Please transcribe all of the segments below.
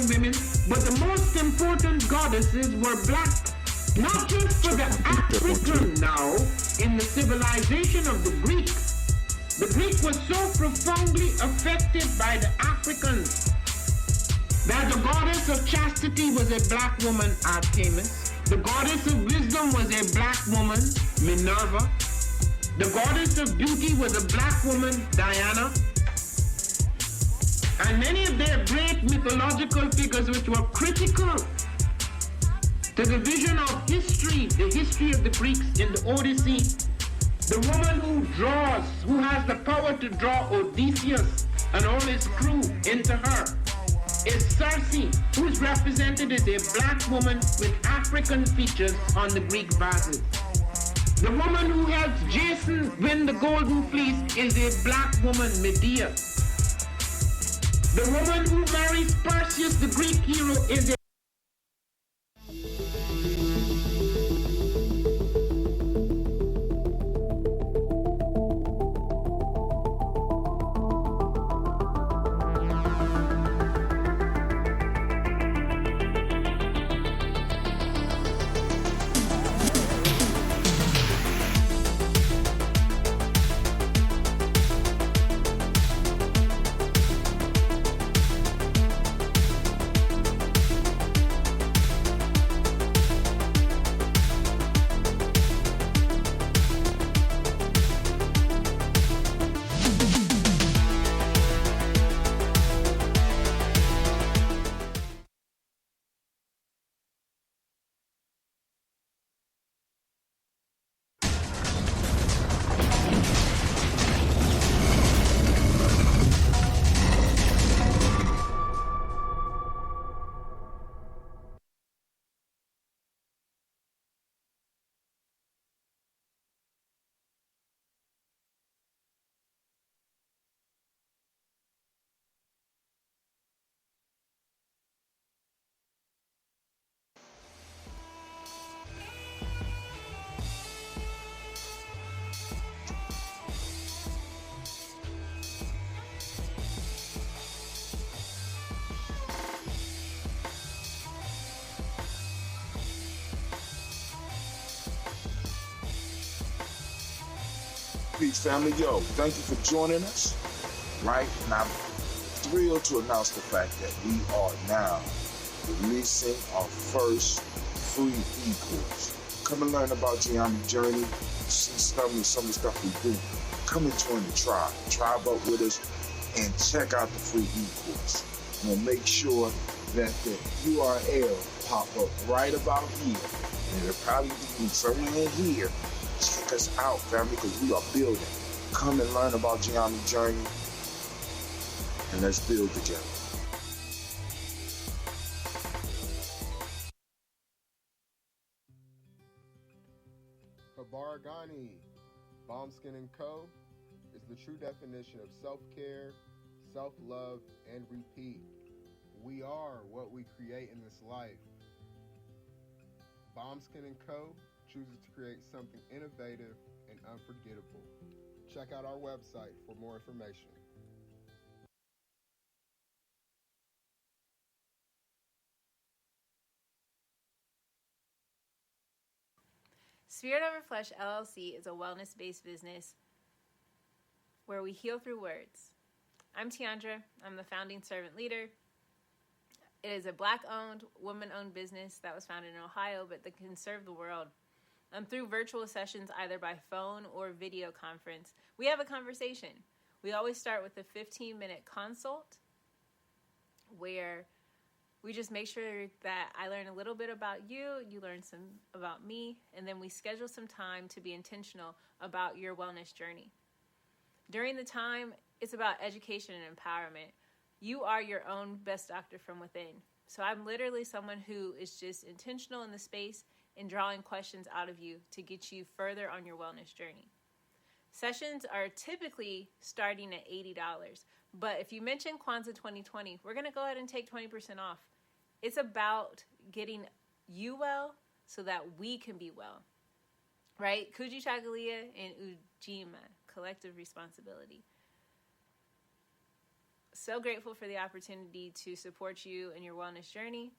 women, but the most important goddesses were black. Not just for the African now, in the civilization of the Greeks. The Greek was so profoundly affected by the Africans that the goddess of chastity was a black woman, Artemis. The goddess of wisdom was a black woman, Minerva. The goddess of beauty was a black woman, Diana. And many of their great mythological figures which were critical to the vision of history, the history of the Greeks in the Odyssey. The woman who draws, who has the power to draw Odysseus and all his crew into her, is Circe, who is represented as a black woman with African features on the Greek vases. The woman who helps Jason win the Golden Fleece is a black woman, Medea. The woman who marries Perseus, the Greek hero, is a Peace, family. Yo, thank you for joining us. Right? And I'm thrilled to announce the fact that we are now releasing our first free e-course. Come and learn about Gye-Nyame journey, see some of the stuff we do. Come and join the tribe. Tribe up with us and check out the free e-course. We'll make sure that the URL pop up right about here. And it'll probably be somewhere in here. Check us out, family, because we are building. Come and learn about Gye-Nyame journey, and let's build together. Gye-Nyame, Bombskin & Co. is the true definition of self-care, self-love, and repeat. We are what we create in this life. Bombskin & Co. chooses to create something innovative and unforgettable. Check out our website for more information. Spirit Over Flesh LLC is a wellness-based business where we heal through words. I'm Tiandra. I'm the founding servant leader. It is a Black-owned, woman-owned business that was founded in Ohio, but that can serve the world. Through virtual sessions, either by phone or video conference, we have a conversation. We always start with a 15-minute consult where we just make sure that I learn a little bit about you, you learn some about me, and then we schedule some time to be intentional about your wellness journey. During the time, it's about education and empowerment. You are your own best doctor from within. So I'm literally someone who is just intentional in the space and drawing questions out of you to get you further on your wellness journey. Sessions are typically starting at $80, but if you mention Kwanzaa 2020, we're going to go ahead and take 20% off. It's about getting you well so that we can be well, right? Kujichagulia and Ujima, collective responsibility. so grateful for the opportunity to support you in your wellness journey.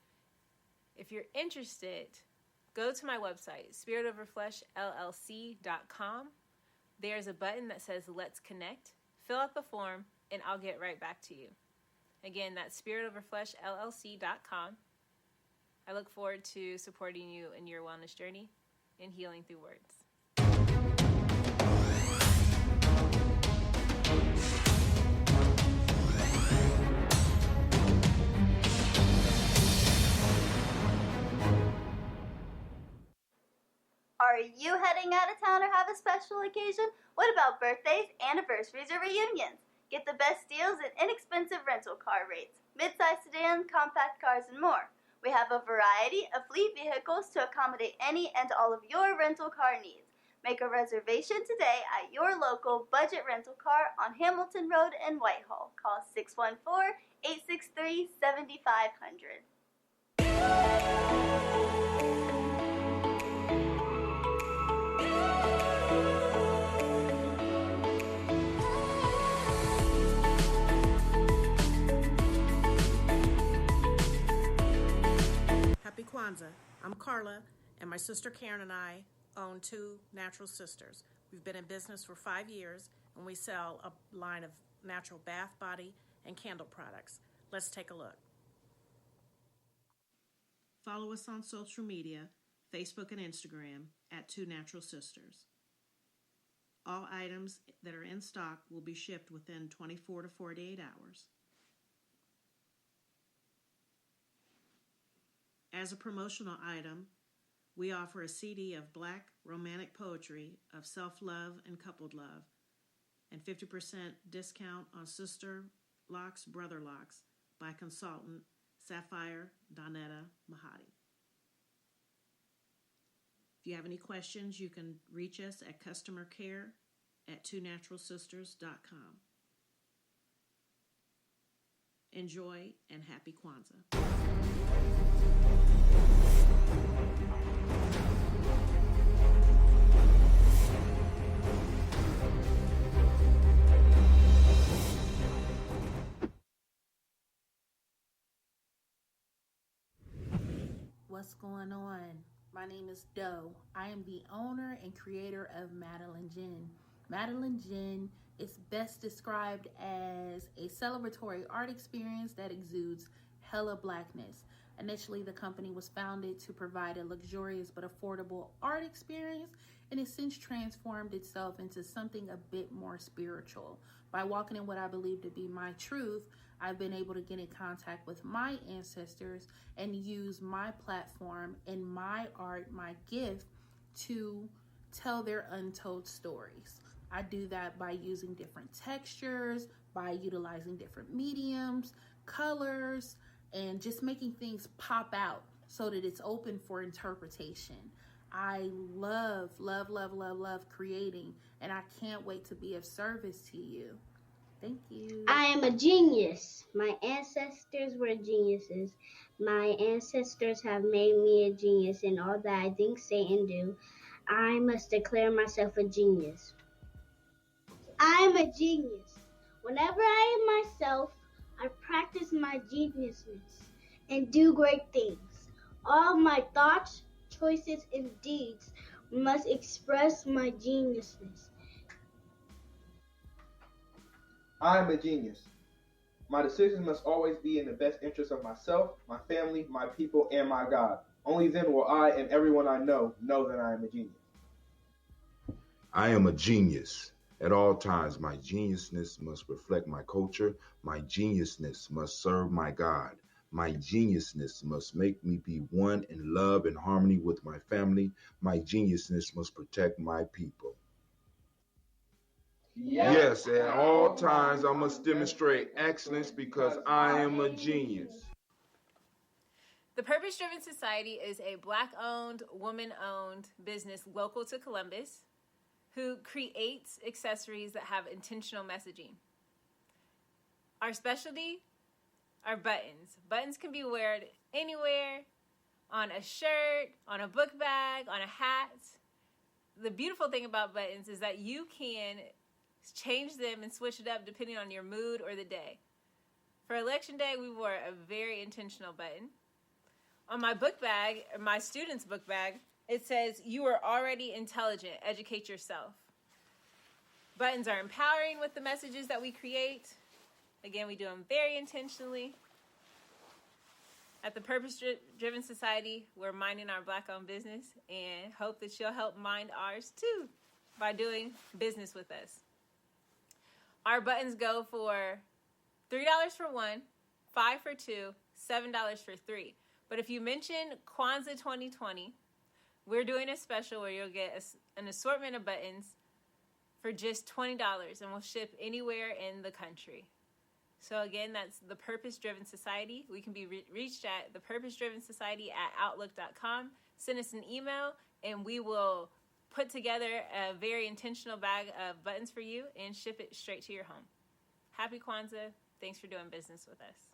If you're interested, go to my website, spiritoverfleshllc.com. There's a button that says Let's Connect. Fill out the form, and I'll get right back to you. Again, that's spiritoverfleshllc.com. I look forward to supporting you in your wellness journey and healing through words. Are you heading out of town or have a special occasion? What about birthdays, anniversaries, or reunions? Get the best deals and inexpensive rental car rates, mid-size sedans, compact cars, and more. We have a variety of fleet vehicles to accommodate any and all of your rental car needs. Make a reservation today at your local budget rental car on Hamilton Road in Whitehall. Call 614-863-7500. Happy Kwanzaa. I'm Carla, and my sister Karen and I own Two Natural Sisters. We've been in business for 5 years, and we sell a line of natural bath, body, and candle products. Let's take a look. Follow us on social media, Facebook and Instagram, at Two Natural Sisters. All items that are in stock will be shipped within 24 to 48 hours. As a promotional item, we offer a CD of Black romantic poetry of self-love and coupled love, and 50% discount on Sister Locks, Brother Locks by consultant Sapphire Donetta Mahadi. If you have any questions, you can reach us at customercare@twonaturalsisters.com. Enjoy and happy Kwanzaa. What's going on? My name is Doe. I am the owner and creator of Madeline Gin. Madeline Gin is best described as a celebratory art experience that exudes hella blackness. Initially, the company was founded to provide a luxurious but affordable art experience, and it's since transformed itself into something a bit more spiritual. By walking in what I believe to be my truth, I've been able to get in contact with my ancestors and use my platform and my art, my gift, to tell their untold stories. I do that by using different textures, by utilizing different mediums, colors, and just making things pop out so that it's open for interpretation. I love creating, and I can't wait to be of service to you. Thank you. I am a genius. My ancestors were geniuses. My ancestors have made me a genius in all that I think, say, and do. I must declare myself a genius. I am a genius. Whenever I am myself, I practice my geniusness and do great things. All my thoughts, choices, and deeds must express my geniusness. I am a genius. My decisions must always be in the best interest of myself, my family, my people, and my God. Only then will I and everyone I know that I am a genius. I am a genius. At all times, my geniusness must reflect my culture. My geniusness must serve my God. My geniusness must make me be one in love and harmony with my family. My geniusness must protect my people. Yes, at all times I must demonstrate excellence because I am a genius. The Purpose Driven Society is a Black-owned, woman-owned business local to Columbus who creates accessories that have intentional messaging. Our specialty are buttons. Buttons can be worn anywhere, on a shirt, on a book bag, on a hat. The beautiful thing about buttons is that you can change them and switch it up depending on your mood or the day. For Election Day, we wore a very intentional button. On my book bag, my student's book bag, it says, "You are already intelligent. Educate yourself." Buttons are empowering with the messages that we create. Again, we do them very intentionally. At the Purpose Driven Society, we're minding our Black-owned business and hope that you'll help mind ours too by doing business with us. Our buttons go for $3 for one, $5 for two, $7 for three. But if you mention Kwanzaa 2020, we're doing a special where you'll get an assortment of buttons for just $20, and we'll ship anywhere in the country. So again, that's the Purpose Driven Society. We can be reached at thepurposedrivensociety@outlook.com. Send us an email, and we will put together a very intentional bag of buttons for you and ship it straight to your home. Happy Kwanzaa. Thanks for doing business with us.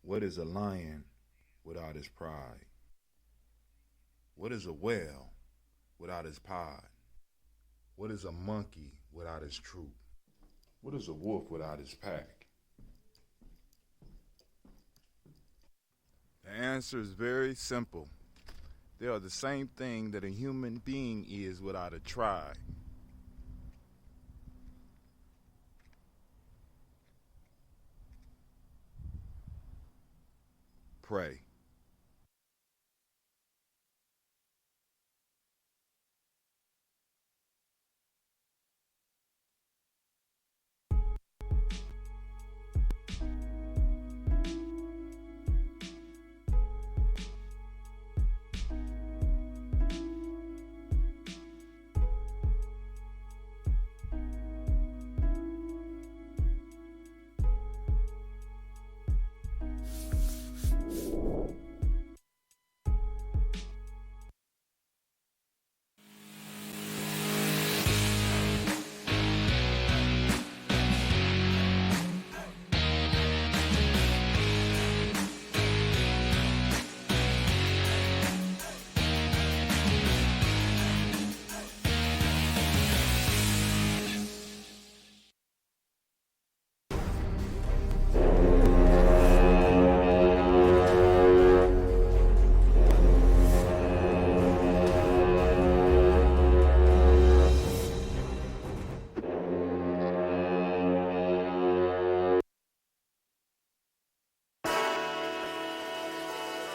What is a lion without his pride? What is a whale without his pod? What is a monkey without his troop? What is a wolf without his pack? The answer is very simple. They are the same thing that a human being is without a tribe. Pray.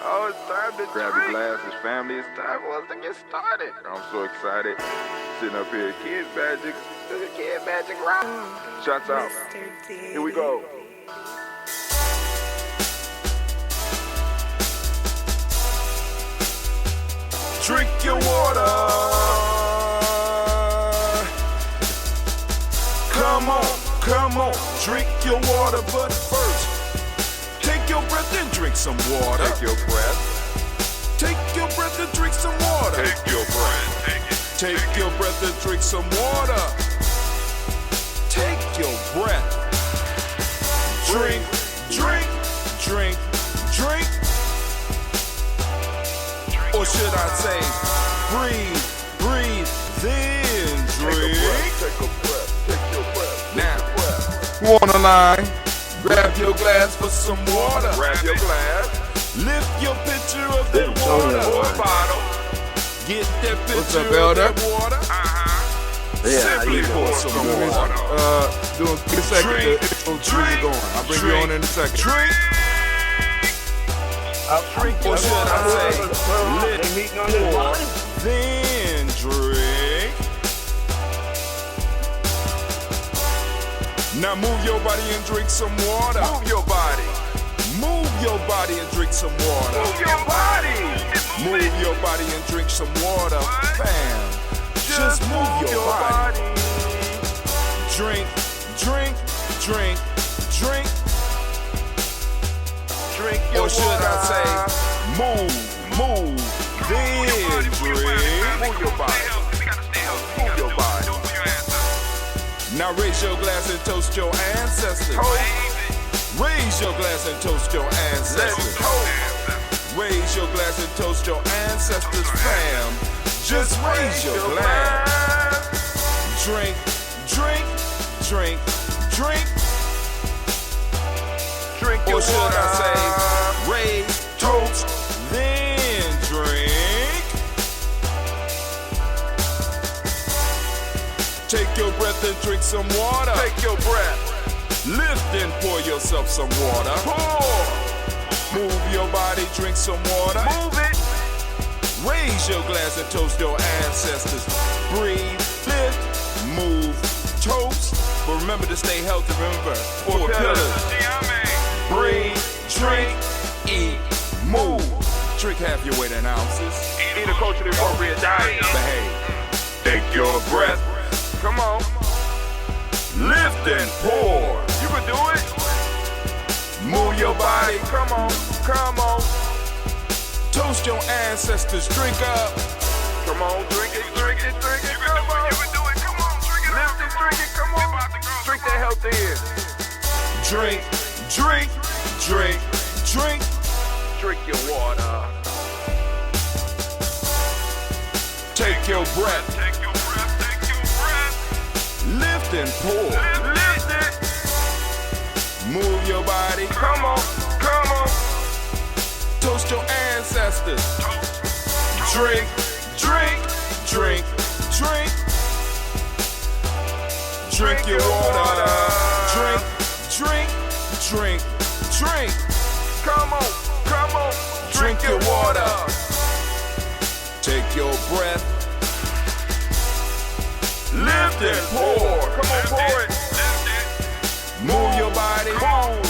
Oh, it's time to grab your glasses, family. It's time for us to get started. I'm so excited. Sitting up here, Kid Magic, Kid Magic Rock. Shots out. Here we go. Drink your water. Come on, drink your water, but first, take your breath and drink some water. Take your breath. Take your breath and drink some water. Take your breath. Take your breath and drink some water. Take your breath. Drink, drink, drink, drink. Or should I say, breathe, breathe, then drink. Take a breath. Take your breath. Now, who on the line? Grab your glass for some water. Grab your glass. Lift your pitcher of that water. Or bottle. Get that pitcher What's up, of Elder? that water. Simply pour some water. Do a second to get going. I'll bring you on in a second. Drink. Or should I say, pour, then drink. Now move your body and drink some water. Move your body. Move your body and drink some water. Move your body. Move your body and drink some water, fam. Just move your body. Drink, drink, drink, drink. Drink your or should water. I say, move, then drink. Move your body. Move your body. Now raise your glass and toast your ancestors. Raise your glass and toast your ancestors. Raise your glass and toast your ancestors, fam. Just raise your glass. Drink, drink, drink, drink. Drink your or should water. I say, raise, toast, then drink. Take your breath and drink some water. Take your breath. Lift and pour yourself some water. Pour. Move your body, drink some water. Move it. Raise your glass and toast your ancestors. Breathe, lift, move, toast. But remember to stay healthy. Remember, 4 pillars. Breathe, drink, eat, move. Drink half your weight in ounces. Eat a culturally appropriate diet. Behave. Take your breath. Come on. Lift and pour. You can do it. Move your body. Come on. Come on. Toast your ancestors. Drink up. Come on. Drink it. Drink it. Drink it. Come on. You can do it. Come on. Drink it. Lift it. Drink it. Come on. Drink that health in. Drink, drink, drink, drink. Drink your water. Take your breath. Take your breath. Take your breath. Lift and pour. Lift it. Move your body. Come on. Come on. Toast your ancestors. Drink, drink, drink, drink. Drink your water. Drink, drink, drink, drink. Come on. Come on. Drink your water. Take your breath. Lift and pour. Come on, pour it. Move your body. Move.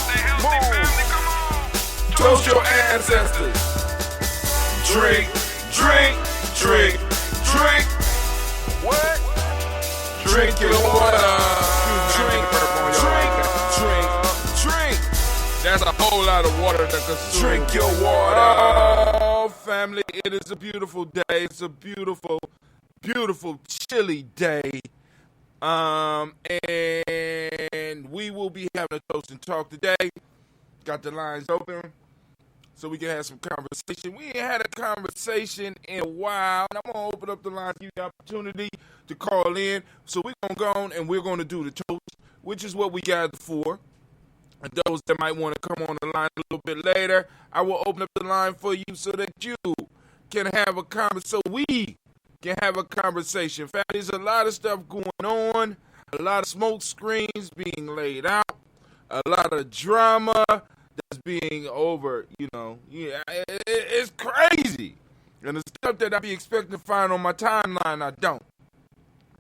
Toast your ancestors. Drink, drink, drink, drink. What? Drink your water. Drink, drink, drink, drink. That's a whole lot of water to consume. Drink your water. Oh, family, it is a beautiful day. It's a beautiful, beautiful, chilly day. And we will be having a toast and talk today. Got the lines open so we can have some conversation. We ain't had a conversation in a while. And I'm going to open up the lines, give you the opportunity to call in. So we're going to go on and we're going to do the toast, which is what we gathered for. And those that might want to come on the line a little bit later, I will open up the line for you so that you can have a conversation, so we can have a conversation. Fact, there's a lot of stuff going on, a lot of smoke screens being laid out, a lot of drama that's being over, it's crazy. And the stuff that I be expecting to find on my timeline, I don't.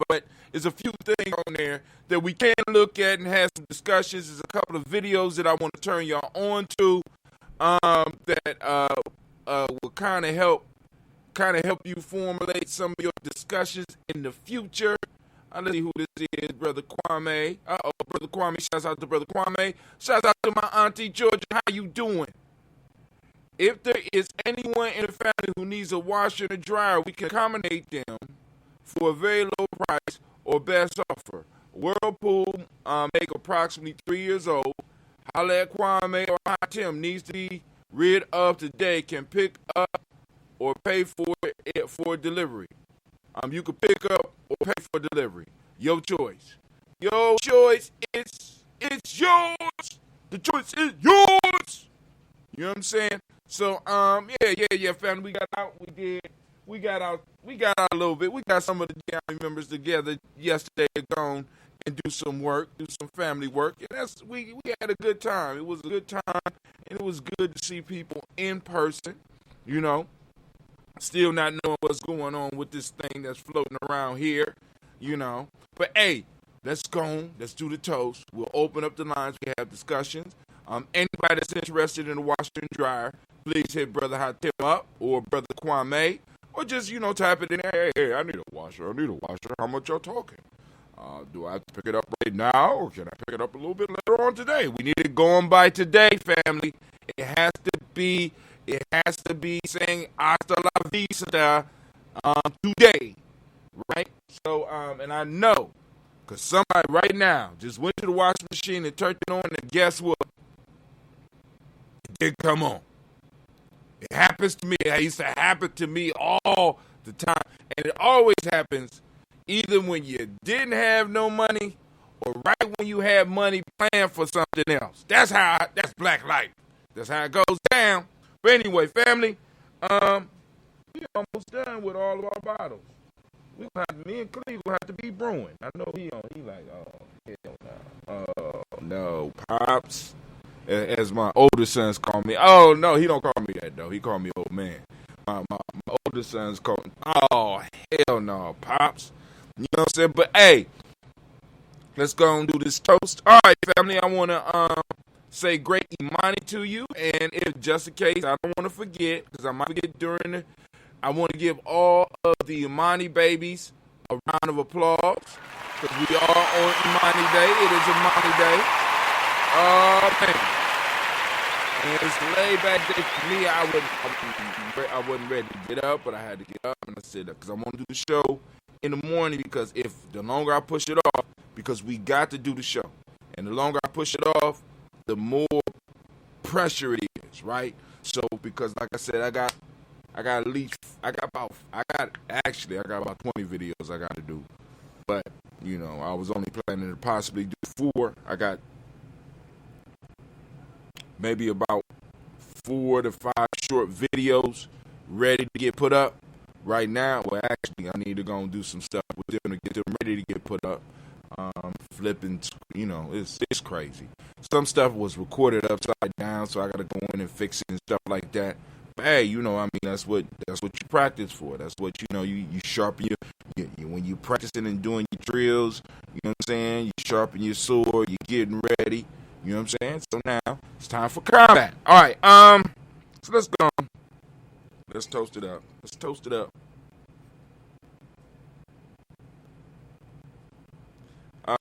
But there's a few things on there that we can look at and have some discussions. There's a couple of videos that I want to turn y'all on to that will kind of help you formulate some of your discussions in the future. Let's see who this is, Brother Kwame. Brother Kwame. Shouts out to Brother Kwame. Shouts out to my auntie Georgia. How you doing? If there is anyone in the family who needs a washer and a dryer, we can accommodate them for a very low price or best offer. Whirlpool, make approximately 3 years old. Holla at Kwame or Tim, needs to be rid of today, can pick up or pay for it for delivery. You can pick up or pay for delivery. Your choice. Your choice. It's yours. The choice is yours. You know what I'm saying? So, yeah, family. We got out. We got out a little bit. We got some of the Gye-Nyame members together yesterday to go and do some work, do some family work. And we had a good time. It was a good time, and it was good to see people in person, Still not knowing what's going on with this thing that's floating around here, But, hey, let's go on. Let's do the toast. We'll open up the lines. We have discussions. Anybody that's interested in a washer and dryer, please hit Brother Hatim up or Brother Kwame, or just, type it in there. Hey, I need a washer. How much y'all talking? Do I have to pick it up right now, or can I pick it up a little bit later on today? We need it going by today, family. It has to be saying hasta la vista today, right? So, and I know, because somebody right now just went to the washing machine and turned it on, and guess what? It didn't come on. It happens to me. It used to happen to me all the time. And it always happens either when you didn't have no money or right when you had money planned for something else. That's black life. That's how it goes down. But anyway, family, we're almost done with all of our bottles. Me and Cleve will have to be brewing. I know he like, oh, hell no. No, Pops. As my older sons call me. Oh, no, he don't call me that, though. He call me old man. My older sons call me, oh, hell no, Pops. You know what I'm saying? But, hey, let's go and do this toast. All right, family, I want to say great Imani to you. And if just in case, I don't want to forget, because I might forget during the, I want to give all of the Imani babies a round of applause, because we are on Imani Day. It is Imani Day. Oh, man. And it's a laid-back day for me. I wasn't ready to get up, but I had to get up, and I said, because I want to do the show in the morning, because if the longer I push it off, because we got to do the show, and the longer I push it off, the more pressure it is, right? So, because like I said, I got about 20 videos I got to do, but I was only planning to possibly do 4. I got maybe about 4 to 5 short videos ready to get put up right now. Well, actually, I need to go and do some stuff with them to get them ready to get put up. Flipping, it's crazy. Some stuff was recorded upside down, so I got to go in and fix it and stuff like that. But hey, that's what you practice for. That's what you sharpen when you practicing and doing your drills. You know what I'm saying? You sharpen your sword. You're getting ready. You know what I'm saying? So now it's time for combat. All right. So let's go. Let's toast it up.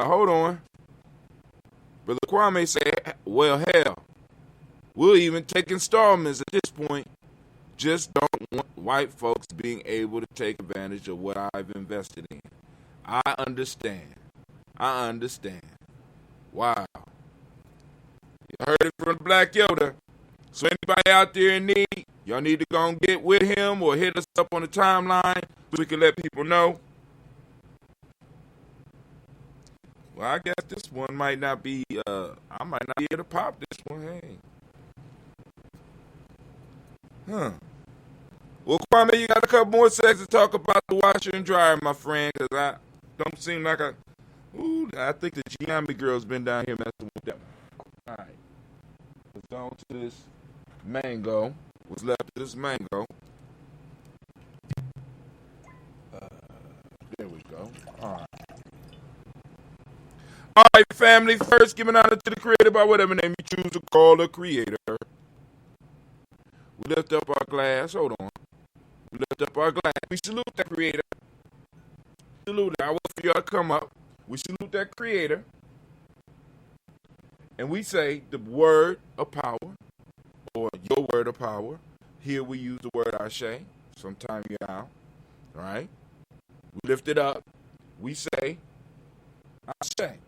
Hold on. Brother Kwame said, well, hell, we'll even take installments at this point. Just don't want white folks being able to take advantage of what I've invested in. I understand. Wow. You heard it from Black Yoda. So anybody out there in need, y'all need to go and get with him or hit us up on the timeline so we can let people know. Well, I guess this one might not be, I might not be able to pop this one. Hey. Huh. Well, Kwame, you got a couple more seconds to talk about the washer and dryer, my friend, because I don't seem like I think the Gye-Nyame girl's been down here messing with them. All right. Let's go on to this mango. What's left of this mango? There we go. All right. All right, family. First, giving honor to the creator by whatever name you choose to call the creator. We lift up our glass. Hold on. We lift up our glass. We salute that creator. Salute it. I wait for y'all to come up. We salute that creator. And we say the word of power, or your word of power. Here we use the word Ashe. Sometime you out. All right? We lift it up. We say Ashe.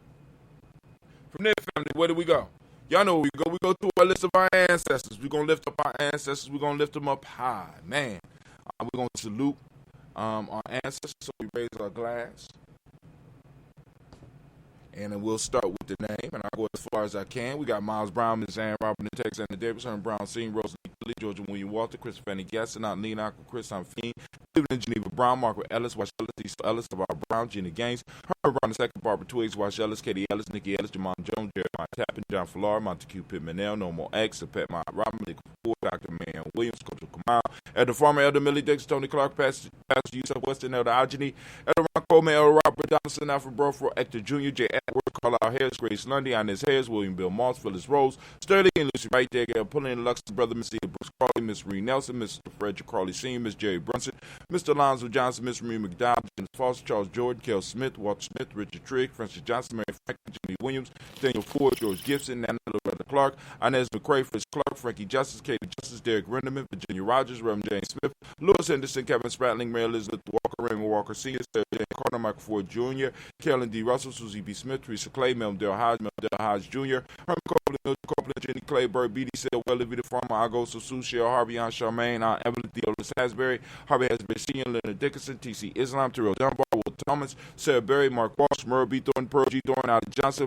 From there, family, where do we go? Y'all know where we go. We go through our list of our ancestors. We're going to lift up our ancestors. We're going to lift them up high. Man, we're going to salute our ancestors. So we raise our glass. And then we'll start with the name. And I'll go as far as I can. We got Miles Brown, Miss Ann, Robert, and Texas, and Davis, Herman Brown, Sean, Rose, Lee, Georgia, William Walter, Chris, Fanny Gasson, Not Lean, Uncle Chris, I'm Fiend, Cleveland, Geneva Brown, Margaret Ellis, Wash Ellis, Lisa Ellis, Tavara Brown, Jenny Gaines, Herman Brown II, Barbara Twiggs, Wash Ellis, Katie Ellis, Nikki Ellis, Jamon Jones, Jeremiah Tappan, John Fallar, Montague Pittman, No More X, Pet My Robin, Nick Ford, Dr. Man Williams, Coach Kamal, Elder Farmer, Elder Millie Dix, Tony Clark, Pastor Yusuf Weston, Elder Agony, Elder Ron Coleman, Elder Robert Donaldson, Alfred Burford, Hector Jr., J. Edward, Carlisle Harris, Grace Lundy, Inez Harris, William Bill Moss, Phyllis Rose, Sterling and Lucy Wright, there, Pulling Lux, Brother Miss Eda Brooks Carley, Miss Marie Nelson, Mr. Frederick Carley Sr., Miss Jerry Brunson, Mr. Alonzo Johnson, Miss Marie McDowell, James Foster, Charles Jordan, Kel Smith, Walter Smith, Richard Trigg, Francis Johnson, Mary Franklin, Jimmy Williams, Daniel Ford, George Gibson, Nana Loretta Clark, Inez McCray, Fritz Clark, Frankie Justice, Katie Justice, Derek Renderman, Virginia Rogers, Reverend James Smith, Lewis Henderson, Kevin Spratling, Mary Elizabeth Walker, Raymond Walker Sr., Sarah Jane Carter, Michael Ford Jr., Carolyn D. Russell, Susie B. Smith, Teresa Clay, Mel Hodge, Jr., Herman Copeland, Jenny Clay, Bird B.D. Sale, Welly V. the Farmer, Ago, Susu, Cheryl Harvey, Aunt Charmaine, Aunt Evelyn, Theodis Hasbury, Harvey Hasbury Sr., Leonard Dickinson, T.C. Islam, Terrell Dunbar, Will Thomas, Sarah Berry, Mark Walsh, Merle B. Thornton, Pearl G. Thornton, Ida Johnson,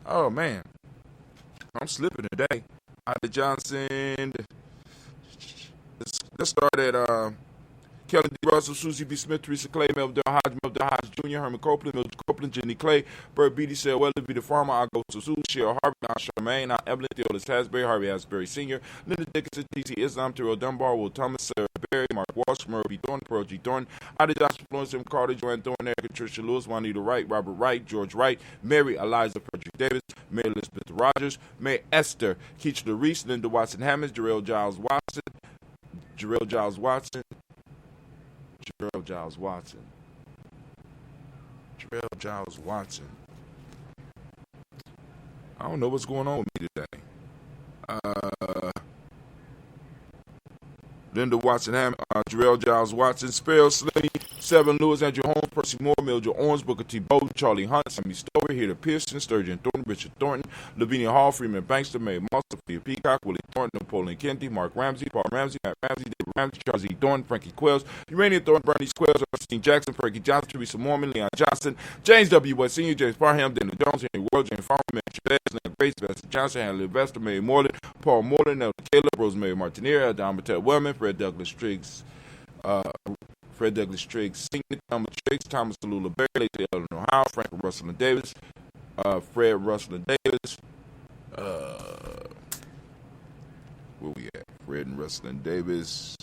Oh, man. I'm slipping today. Ida Johnson. Let's start at Kelly D. Russell, Susie B. Smith, Teresa Clay, Melville Hodge Jr., Herman Copeland, Mildred Copeland, Jenny Clay, Bird B.D. Sale, Welly V. the Farmer, Ago Susu, Cheryl Harvey, Aunt Charmaine, Aunt Evelyn, Theodis Hasbury, Harvey Hasbury Sr., Linda Dickinson, T.C. Islam, Terrell Dunbar, Will Thomas, Sarah Berry, Mark Walsh, Merle B. Thornton, Pearl G. Thornton, Ida Johnson, Florence M. Carter, Joanne Thornton, Erica Tricia Lewis, Juanita Wright, Robert Wright, George Wright, Mary Eliza Frederick Davis, Mary Elizabeth Rogers, May Esther, Keachler Reese, Linda Watson Hammonds, Jarrell Giles Watson, I don't know what's going on with me today. Linda Watson Hammond, Jarrell Giles Watson, Sparrow Slimmy, Seven Lewis, Andrew Holmes, Percy Moore, Mildred Owens, Booker T. Bowden, Charlie Hunt, Sammy Stover, Heather Pearson, Sturgeon Thornton, Richard Thornton, Lavinia Hall, Freeman Bankster, Mae Moss, Sophia Peacock, Willie Thornton, Napoleon Kennedy, Mark Ramsey, Paul Ramsey, Matt Ramsey, David Ramsey, Charles E. Thornton, Frankie Quells, Urania Thornton, Bernie Quells, Ernestine Jackson, Frankie Johnson, Teresa Mormon, Leon Johnson, James W. West Sr., James Parham, Daniel Jones, Henry World, James Farmer, Matt Chavez, Leonard Grace, Vesta Johnson, Hanley Vesta, Mary Moreland, Paul Moreland, Elder Caleb, Rosemary Martinier, Don Mattel Wellman, Fred Douglas Triggs, Senior, Thomas Triggs, Thomas Tallulah Berry, Lacey Eleanor Howe, Frank Russell and Davis, Fred Russell and Davis, where we at? Fred and Russell and Davis.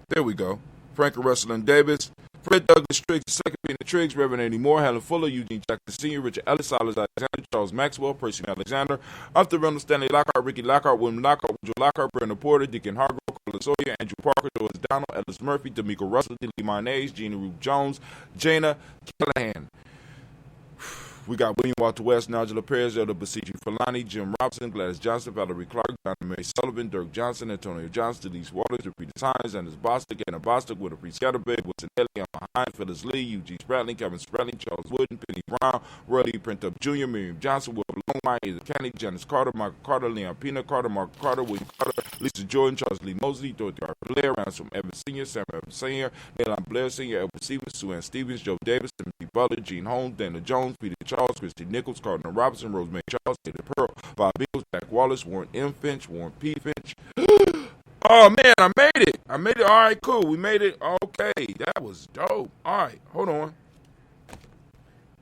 There we go. Frank Russell and Davis. Fred Douglas Triggs, second being the Triggs, Reverend Eddie Moore, Helen Fuller, Eugene Jackson Sr., Richard Ellis, Silas Alexander, Charles Maxwell, Percy Alexander, Arthur Reynolds, Stanley Lockhart, Ricky Lockhart, William Lockhart, Woodrow Lockhart, Brandon Porter, Deacon Hargrove, Carla Sawyer, Andrew Parker, Doris Donald, Ellis Murphy, D'Amico Russell, Dilly Mayonnaise, Gina Ruth Jones, Jana Callahan. We got William Walter West, Nigel Perez, Elder Basiji Fulani, Jim Robson, Gladys Johnson, Valerie Clark, Donna Mary Sullivan, Dirk Johnson, Antonio Johnson, Denise Waters, Repeater Hines, Anders Bostic, Anna Bostic, Winifred Scatterbay, Wilson Ellie, Emma Hines, Phyllis Lee, Eugene Spratling, Kevin Spratling, Charles Wooden, Penny Brown, Roy Lee Print Up Jr., Miriam Johnson, Will Longmire, Either County, Janice Carter, Michael Carter, Leon Pina Carter, Mark Carter, William Carter, Lisa Jordan, Charles Lee Mosley, Dorothy R. Blair, Ransom Evans Sr., Sam Evans Sr., Leland Blair Sr., Edward Stevens, Sue Ann Stevens, Joe Davis, Timothy Butler, Gene Holmes, Dana Jones, Peter Charles, Christy Nichols, Cardinal Robinson, Rosemary Charles, Taylor Pearl, Bob Beals, Jack Wallace, Warren M. Finch, Warren P. Finch. Oh, man, I made it. All right, cool. We made it. Okay, that was dope. All right, hold on.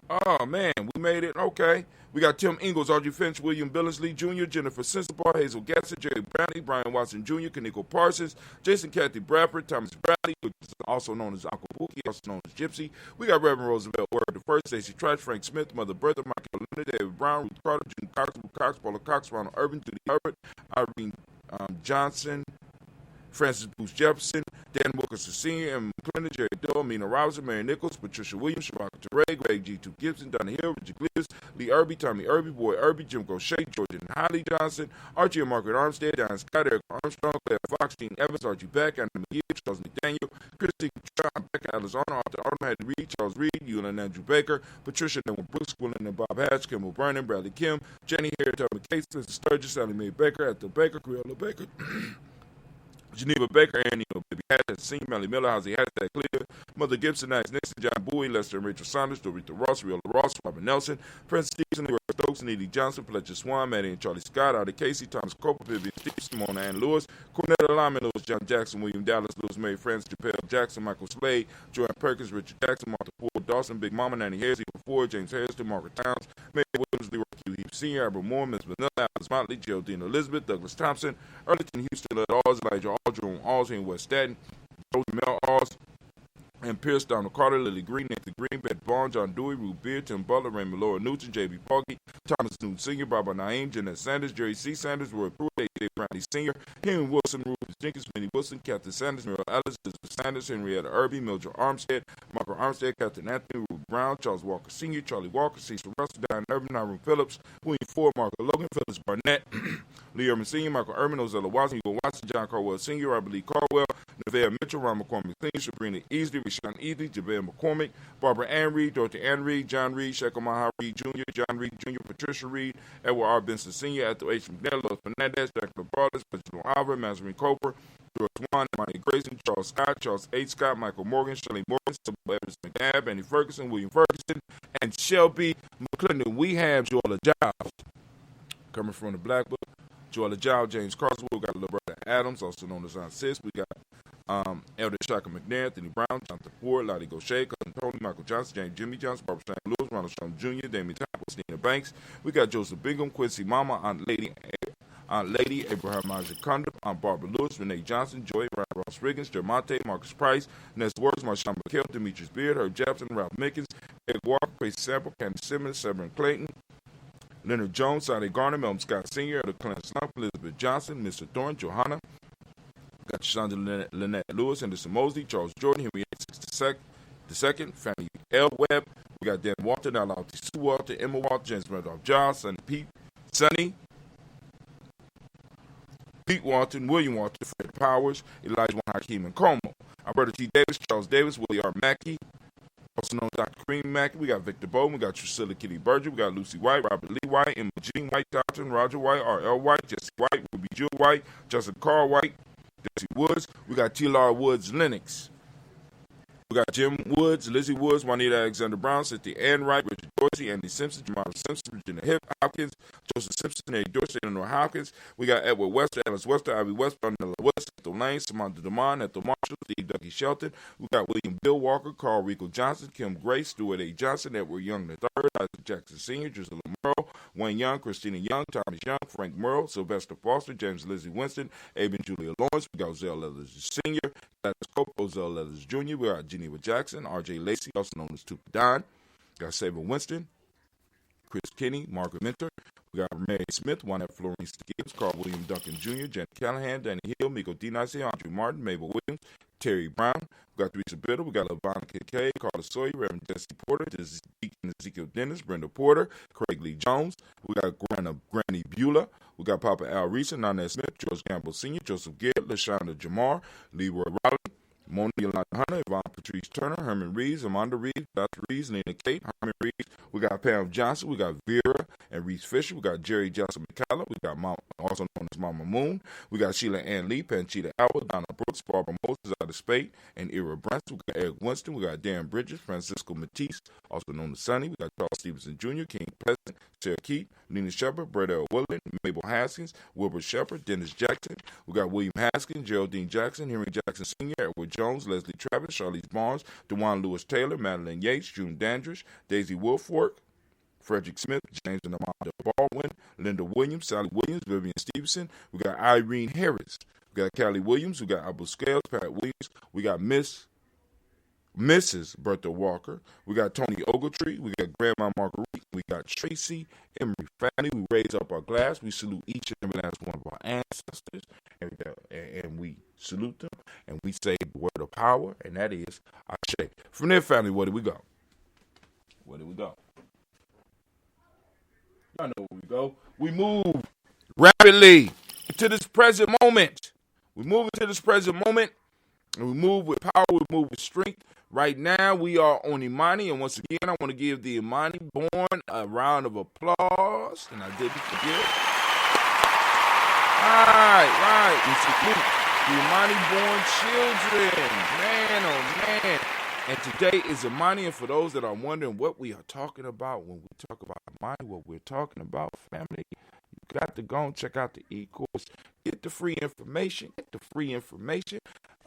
Oh, man, we made it. Okay. We got Tim Ingalls, Audrey Finch, William Billingsley Jr., Jennifer Sensabaugh, Hazel Gatson, Jerry Bradley, Brian Watson Jr., Kaniko Parsons, Jason Kathy Bradford, Thomas Bradley, also known as Uncle Pookie, also known as Gypsy. We got Reverend Roosevelt Word the First, Stacey Trash, Frank Smith, Mother Bertha, Michael Leonard, David Brown, Ruth Carter, June Cox, Luke Cox, Paula Cox, Ronald Urban, Judy Herbert, Irene Johnson, Francis Bruce Jefferson, Dan Wilkerson Sr., and McClendon, Jerry Doe, Mina Robinson, Mary Nichols, Patricia Williams, Shabaka Teray, Greg G2 Gibson, Donna Hill, Richard Gliss, Lee Irby, Tommy Irby, Boy Irby, Jim Goshay, Jordan Holly Johnson, Archie and Margaret Armstead, Diane Scott, Eric Armstrong, Claire Fox, Dean Evans, Archie Beck, Anna McGee, Charles Nathaniel, Christy John, Becca Alizona, Arthur Arnold, Hattie Reed, Charles Reed, Ewan and Andrew Baker, Patricia Noah Brooks, William and Bob Hatch, Kimball Burnham, Bradley Kim, Jenny Harriet, Tubman Case, Mr. Sturgis, Sally Mae Baker, Ethel Baker, Creola Baker, Geneva Baker, Annie, Baby Hatch, Senior, Melly Miller, Howsy Hashtag Clear, Mother Gibson, Nice Nixon, John Bowie, Lester and Rachel Saunders, Dorita Ross, Riola Ross, Robert Nelson, Prince Stevenson, Leroy Stokes, Neely Johnson, Fletcher Swan, Maddie and Charlie Scott, Artie Casey, Thomas Coper, Vivian Stevenson, Mona Ann Lewis, Cornetta Lyman, Lewis John Jackson, William Dallas, Lewis Mary France, Japel Jackson, Michael Slade, Joanne Perkins, Richard Jackson, Martha Ford, Dawson, Big Mama, Nanny Harris, Eva Ford, James Harrison, Margaret Towns, May Williams, Leroy Q. Heap Sr., Albert Moore, Ms. Vanilla, Alice Motley, Geraldine Elizabeth, Douglas Thompson, Earlington Houston, Led Alls, Elijah Aldrin, Alls, and West Staten, Joe Mel Alls, and Pierce, Donald Carter, Lily Green, Nathan Green, Beth Bond, John Dewey, Ruth Beard, Tim Butler, Raymond Laura Newton, J.B. Poggy, Thomas Newton Sr., Barbara Naeem, Jeanette Sanders, Jerry C. Sanders, Roy Pruitt, Dave Brownlee Sr., Henry Wilson, Rufus Jenkins, Minnie Wilson, Captain Sanders, Muriel Ellis, Elizabeth Sanders, Henrietta Irby, Mildred Armstead, Michael Armstead, Captain Anthony, Ruth Brown, Charles Walker Sr., Charlie Walker, Cecil Russell, Diane Irvin, Irene Phillips, William Ford, Marco Logan, Phyllis Barnett, Lee Irvin Sr., Michael Irvin, Ozella Watson, Hugo Watson, John Carwell Sr., Robert Lee Carwell, Nevada Mitchell, Ron McCormick Clean, Sabrina Easley, Rashawn Easley, Javale McCormick, Barbara Ann Reed, Dorothy Ann Reed, John Reed, Shekel Maha Reed Jr., John Reed Jr., Patricia Reed, Edward R. Benson Sr., Ethel H. McNair, Los Fernandez, Jacqueline Brothers, Reginald Alvarez, Mazarin Coper, George Swan, Monty Grayson, Charles Scott, Charles H. Scott, Michael Morgan, Shirley Morgan, Sybil Evans McNabb, Andy Ferguson, William Ferguson, and Shelby McClendon. We have Joella Giles coming from the Black Book. Joella Giles, James Carswell, we got Roberta Adams, also known as Aunt Sis. We got Elder Shaka McNair, Anthony Brown, Jonathan Ford, Lottie Gaucher, Cousin Tony, Michael Johnson, James Jimmy Johnson, Barbara St. Louis, Ronald Trump Jr., Damien Tapple, Stina Banks. We got Joseph Bingham, Quincy Mama, Aunt Lady, Abraham Isaac Condon, Aunt Barbara Lewis, Renee Johnson, Joy, Ryan Ross Riggins, Jermonte, Marcus Price, Ness Works, Marshawn McHale, Demetrius Beard, Herb Jackson, Ralph Mickens, Ed Walker, Tracy Sample, Candy Simmons, Severin Clayton, Leonard Jones, Sonny Garner, Melvin Scott Sr., Elder Clarence Slump, Elizabeth Johnson, Mr. Thorne, Johanna, got Chandra Lynette Lewis, Anderson Mosley, Charles Jordan, Henry the second, Fannie L. Webb. We got Dan Walter, Nalauti Sue Walter, Emma Walter, James Randolph Giles, Sonny Pete Walton, William Walton, Fred Powers, Elijah Hakeem and Como. Alberta T. Davis, Charles Davis, Willie R. Mackey, also known as Dr. Cream Mackey. We got Victor Bowman, we got Drusilla Kitty Berger, we got Lucy White, Robert Lee White, Emma Jean White Thompson, Roger White, R.L. White, Jesse White, Ruby Jill White, Justin Carl White, Jesse Woods. We got T.Lar Woods Lennox. We got Jim Woods, Lizzie Woods, Juanita Alexander Brown, Cynthia Ann Wright, Richard Dorsey, Andy Simpson, Jamal Simpson, Virginia Hopkins, Joseph Simpson, Eddie Dorsey, Eleanor Hopkins. We got Edward Wester, Alice Wester, Ivy West, Darnella West, Ethel Lane, Samantha DeMond, Ethel Marshall, Steve Dougie Shelton. We got William Bill Walker, Carl Rico Johnson, Kim Grace, Stuart A. Johnson, Edward Young III, Isaac Jackson Sr., Drusilla Merle, Wayne Young, Christina Young, Thomas Young, Frank Merle, Sylvester Foster, James Lizzie Winston, Abe and Julia Lawrence. We got Zell Leathers Sr., Gladys Cope, Ozell Leathers Jr. We got Geneva Jackson, R.J. Lacey, also known as Tuka Don. We got Saber Winston, Chris Kinney, Margaret Minter. We got Mary Smith, Juanette Florence Gibbs, Carl William Duncan Jr., Janet Callahan, Danny Hill, Miko Dinaise, Andre Martin, Mabel Williams, Terry Brown. We got Theresa Biddle. We got LaVon Kincaid, Carla Sawyer, Reverend Jesse Porter, Ezekiel Dennis, Brenda Porter, Craig Lee Jones. We got Granny Beulah. We got Papa Al Reese, Nana Smith, George Gamble Sr., Joseph Garrett, LaShonda Jamar, Leroy Rowley, Mona Yolanda Hunter, Yvonne Patrice Turner, Herman Reeves, Amanda Reeves, Dr. Reeves, Nina Kate, Herman Reeves. We got Pam Johnson. We got Vera and Reese Fisher. We got Jerry Johnson McCallum. We got also known as Mama Moon. We got Sheila Ann Lee, Panchita Albert, Donna Brooks, Barbara Moses out of Spate, and Ira Branson. We got Eric Winston. We got Darren Bridges, Francisco Matisse, also known as Sonny. We got Charles Stevenson Jr., King Pleasant, Sarah Keat, Nina Shepard, Brett L. Willard, Mabel Haskins, Wilbur Shepard, Dennis Jackson. We got William Haskins, Geraldine Jackson, Henry Jackson Sr., Edward Jones, Leslie Travis, Charlize Barnes, DeJuan Lewis Taylor, Madeline Yates, June Dandridge, Daisy Wolfwork, Frederick Smith, James and Amanda Baldwin, Linda Williams, Sally Williams, Vivian Stevenson. We got Irene Harris. We got Callie Williams. We got Abu Scales, Pat Williams. We got Mrs. Bertha Walker. We got Tony Ogletree. We got Grandma Marguerite. We got Tracy Emery family. We raise up our glass. We salute each and every last one of our ancestors. And we salute them. And we say the word of power. And that is Ashe. From there, family, where do we go? Where do we go? Y'all know where we go. We move rapidly to this present moment. We move into this present moment. And we move with power. We move with strength. Right now, we are on Imani. And once again, I want to give the Imani born a round of applause. And I didn't forget. Right. We salute The Imani born children. Man, oh man. And today is Imani, and for those that are wondering what we are talking about when we talk about Imani, what we're talking about, family, you got to go and check out the e-course. Get the free information.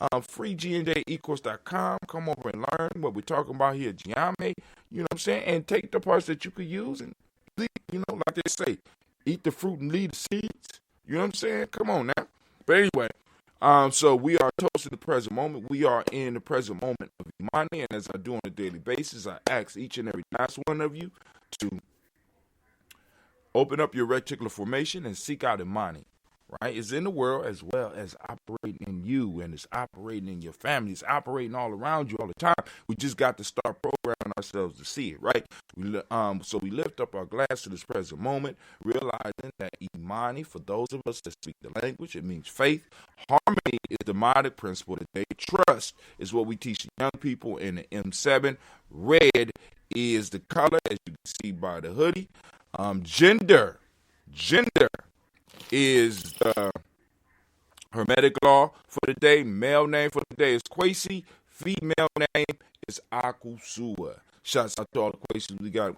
FreeGNJecourse.com. Come over and learn what we're talking about here at Gye-Nyame. You know what I'm saying? And take the parts that you could use and, like they say, eat the fruit and leave the seeds. You know what I'm saying? Come on now. But anyway, so we are toasting the present moment. We are in the present moment of Imani, and as I do on a daily basis, I ask each and every last one of you to open up your reticular formation and seek out Imani. Right? It's in the world as well as operating in you, and it's operating in your family. It's operating all around you all the time. We just got to start programming ourselves to see it, right? So we lift up our glass to this present moment, realizing that Imani, for those of us that speak the language, it means faith. Harmony is the modic principle today. Trust is what we teach young people in the M7. Red is the color, as you can see by the hoodie. Gender is the Hermetic law for the day. Male name for the day is Kwesi. Female name is Akusua. Shouts out to all the Kwesis we got.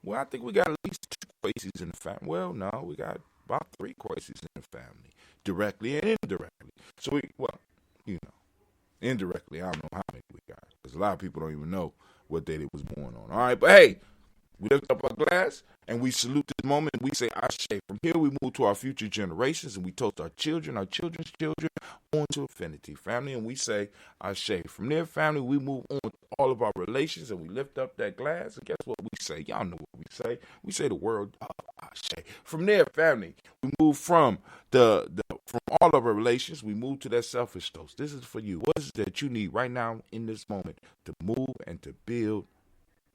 Well, I think we got at least 2 Kwesis in the family. Well, no, we got about 3 Kwesis in the family, directly and indirectly. So indirectly, I don't know how many we got, because a lot of people don't even know what day they was born on. All right, but hey, we lift up our glass and we salute this moment and we say Ashe. From here we move to our future generations and we toast our children, our children's children, on to infinity, family, and we say Ashe. From there, family, we move on to all of our relations and we lift up that glass, and guess what we say? Y'all know what we say. We say the word Ashe. From there, family, we move from from all of our relations, we move to that selfish toast. This is for you. What is it that you need right now in this moment to move and to build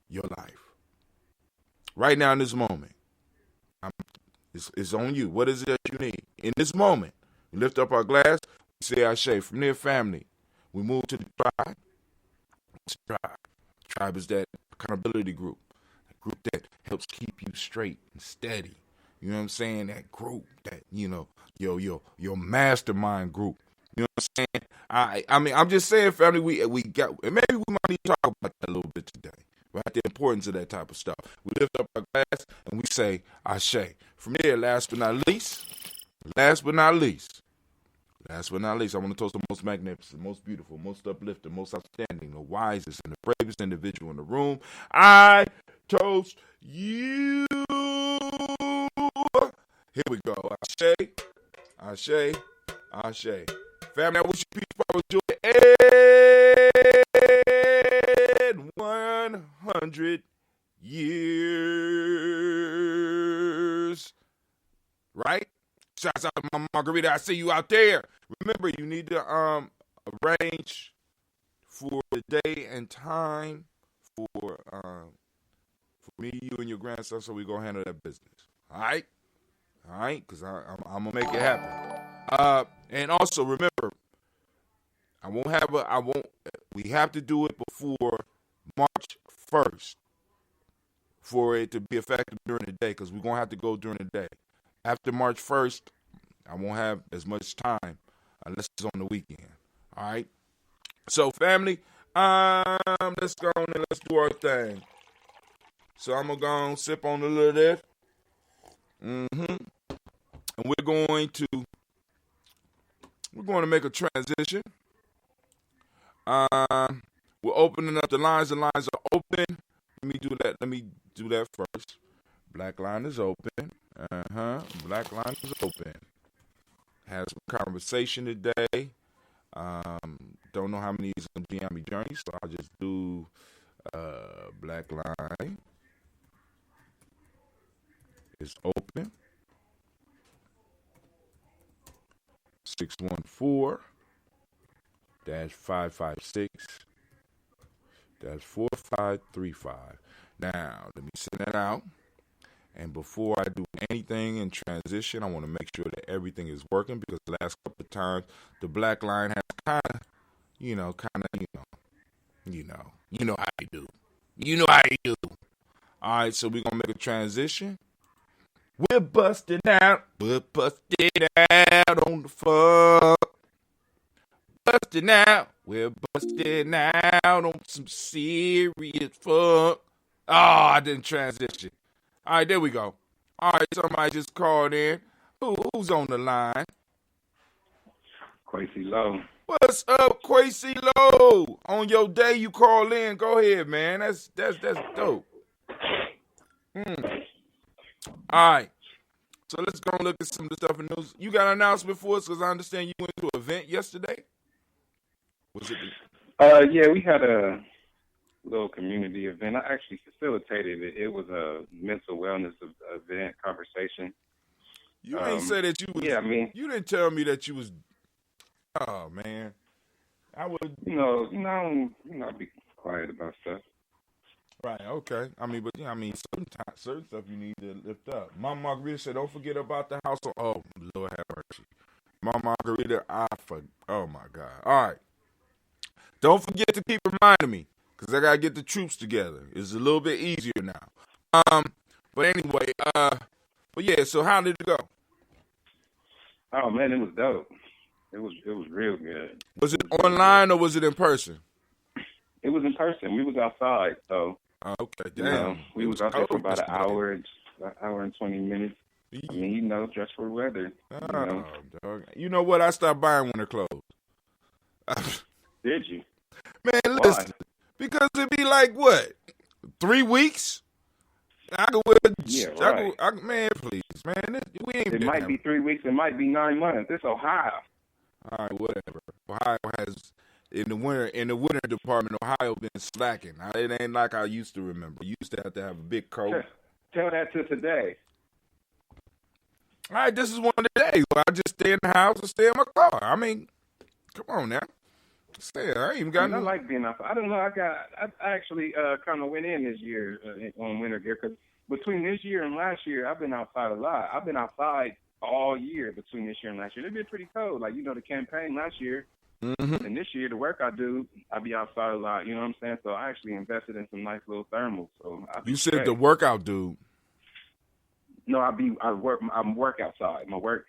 your life? Right now in this moment, it's on you. What is it that you need? In this moment, we lift up our glass, we say Ashe. From there, family, we move to the tribe. What's the tribe? Tribe is that accountability group. A group that helps keep you straight and steady. You know what I'm saying? That group that, your mastermind group. You know what I'm saying? I mean, I'm just saying, family, we got, and maybe we might need to talk about that a little bit today. Right? The importance of that type of stuff. We lift up our glass and we say Ashe. From there, last but not least, I want to toast the most magnificent, most beautiful, most uplifting, most outstanding, the wisest, and the bravest individual in the room. I toast you. Here we go. Ashe. Family, I wish you peace, power, joy, and 100 years. Right? Shouts out to my Margarita. I see you out there. Remember, you need to arrange for the day and time for me, you, and your grandson, so we go handle that business. All right? Because I'm going to make it happen. And also, remember, we have to do it before March 1st for it to be effective during the day, because we're going to have to go during the day. After March 1st, I won't have as much time unless it's on the weekend. All right? So, family, let's go on and let's do our thing. So, I'm going to go and sip on a little of this. And we're going to make a transition. We're opening up the lines. The lines are open. Let me do that first. Black line is open. Black line is open. Had some conversation today. Don't know how many is on Gye-Nyame journey, so I'll just do black line is open. 614-556-4535. Now, let me send that out. And before I do anything in transition, I want to make sure that everything is working, because the last couple of times the black line has kind of, you know how you do. You know how you do. All right, so we're going to make a transition. We're busting out. We're busting out on the fuck. Busting out. We're busting out on some serious fuck. Oh, I didn't transition. All right, there we go. All right, somebody just called in. Who's on the line? Quasi Low. What's up, Quasi Low? On your day you call in, go ahead, man. That's dope. All right. So let's go and look at some of the stuff in news. You got an announcement for us? Because I understand you went to an event yesterday. Was it? Yeah, we had a little community event. I actually facilitated it. It was a mental wellness event conversation. You ain't say that you was. Yeah, I mean, you didn't tell me that you was. Oh man, I would. I'd be quiet about stuff. Right. Okay. I mean, but yeah, I mean, certain stuff you need to lift up. Mama Margarita said, "Don't forget about the house." Oh, Lord have mercy. Mama Margarita, oh my God. All right. Don't forget to keep reminding me, because I gotta get the troops together. It's a little bit easier now. But anyway, but yeah. So how did it go? Oh man, it was dope. It was real good. Was it online or was it in person? It was in person. We was outside, so. Okay, damn. We was out there for about an hour and 20 minutes. I mean, dress for weather. Dog. You know what? I stopped buying winter clothes. Did you? Man, listen. Because it'd be like, what? 3 weeks? I could wear. Yeah, right. Man, please, man. We ain't. It might be 3 weeks. It might be 9 months. It's Ohio. All right, whatever. Ohio has. In the winter department, Ohio been slacking. It ain't like I used to remember. You used to have a big coat. Tell that to today. All right, this is one of the days where I just stay in the house and stay in my car. I mean, come on now. Stay. I ain't even got I like being outside. I don't know. I actually kind of went in this year on winter gear because between this year and last year, I've been outside a lot. I've been outside all year between this year and last year. It's been pretty cold. Like, the campaign last year. Mm-hmm. And this year, the work I do, I be outside a lot. You know what I'm saying? So I actually invested in some nice little thermals. So you said the workout dude. No, I'm work outside. My work.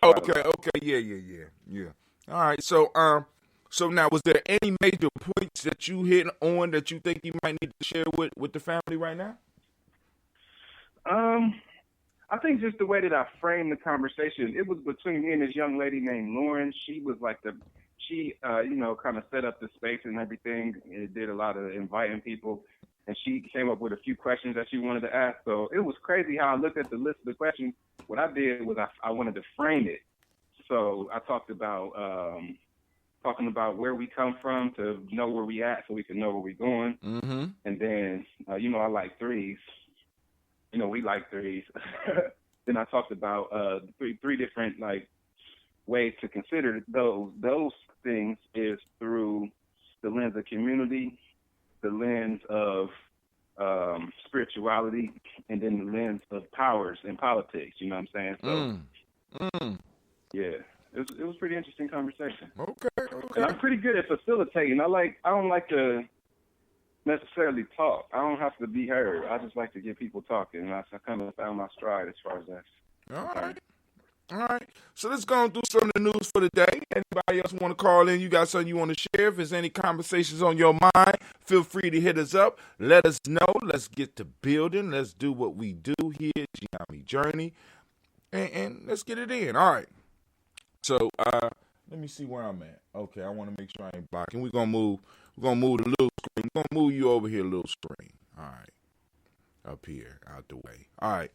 Okay, yeah. All right. So now, was there any major points that you hit on that you think you might need to share with the family right now? I think just the way that I framed the conversation, it was between me and this young lady named Lauren. She was like she kind of set up the space and everything. It did a lot of inviting people. And she came up with a few questions that she wanted to ask. So it was crazy how I looked at the list of the questions. What I did was I wanted to frame it. So I talked about talking about where we come from to know where we at so we can know where we're going. Mm-hmm. And then, I like threes. We like threes. Then I talked about three different ways to consider those things is through the lens of community, the lens of spirituality, and then the lens of powers and politics. You know what I'm saying? So, yeah, it was a pretty interesting conversation. Okay. And I'm pretty good at facilitating. I don't like to necessarily talk. I don't have to be heard. I just like to get people talking. And I kind of found my stride as far as that. All right. So let's go through some of the news for the day. Anybody else want to call in? You got something you want to share? If there's any conversations on your mind, feel free to hit us up. Let us know. Let's get to building. Let's do what we do here at Gye-Nyame Journey. And let's get it in. All right. So let me see where I'm at. Okay, I want to make sure I ain't blocking. We're gonna move the little screen. We're gonna move you over here, little screen. All right. Up here, out the way. All right.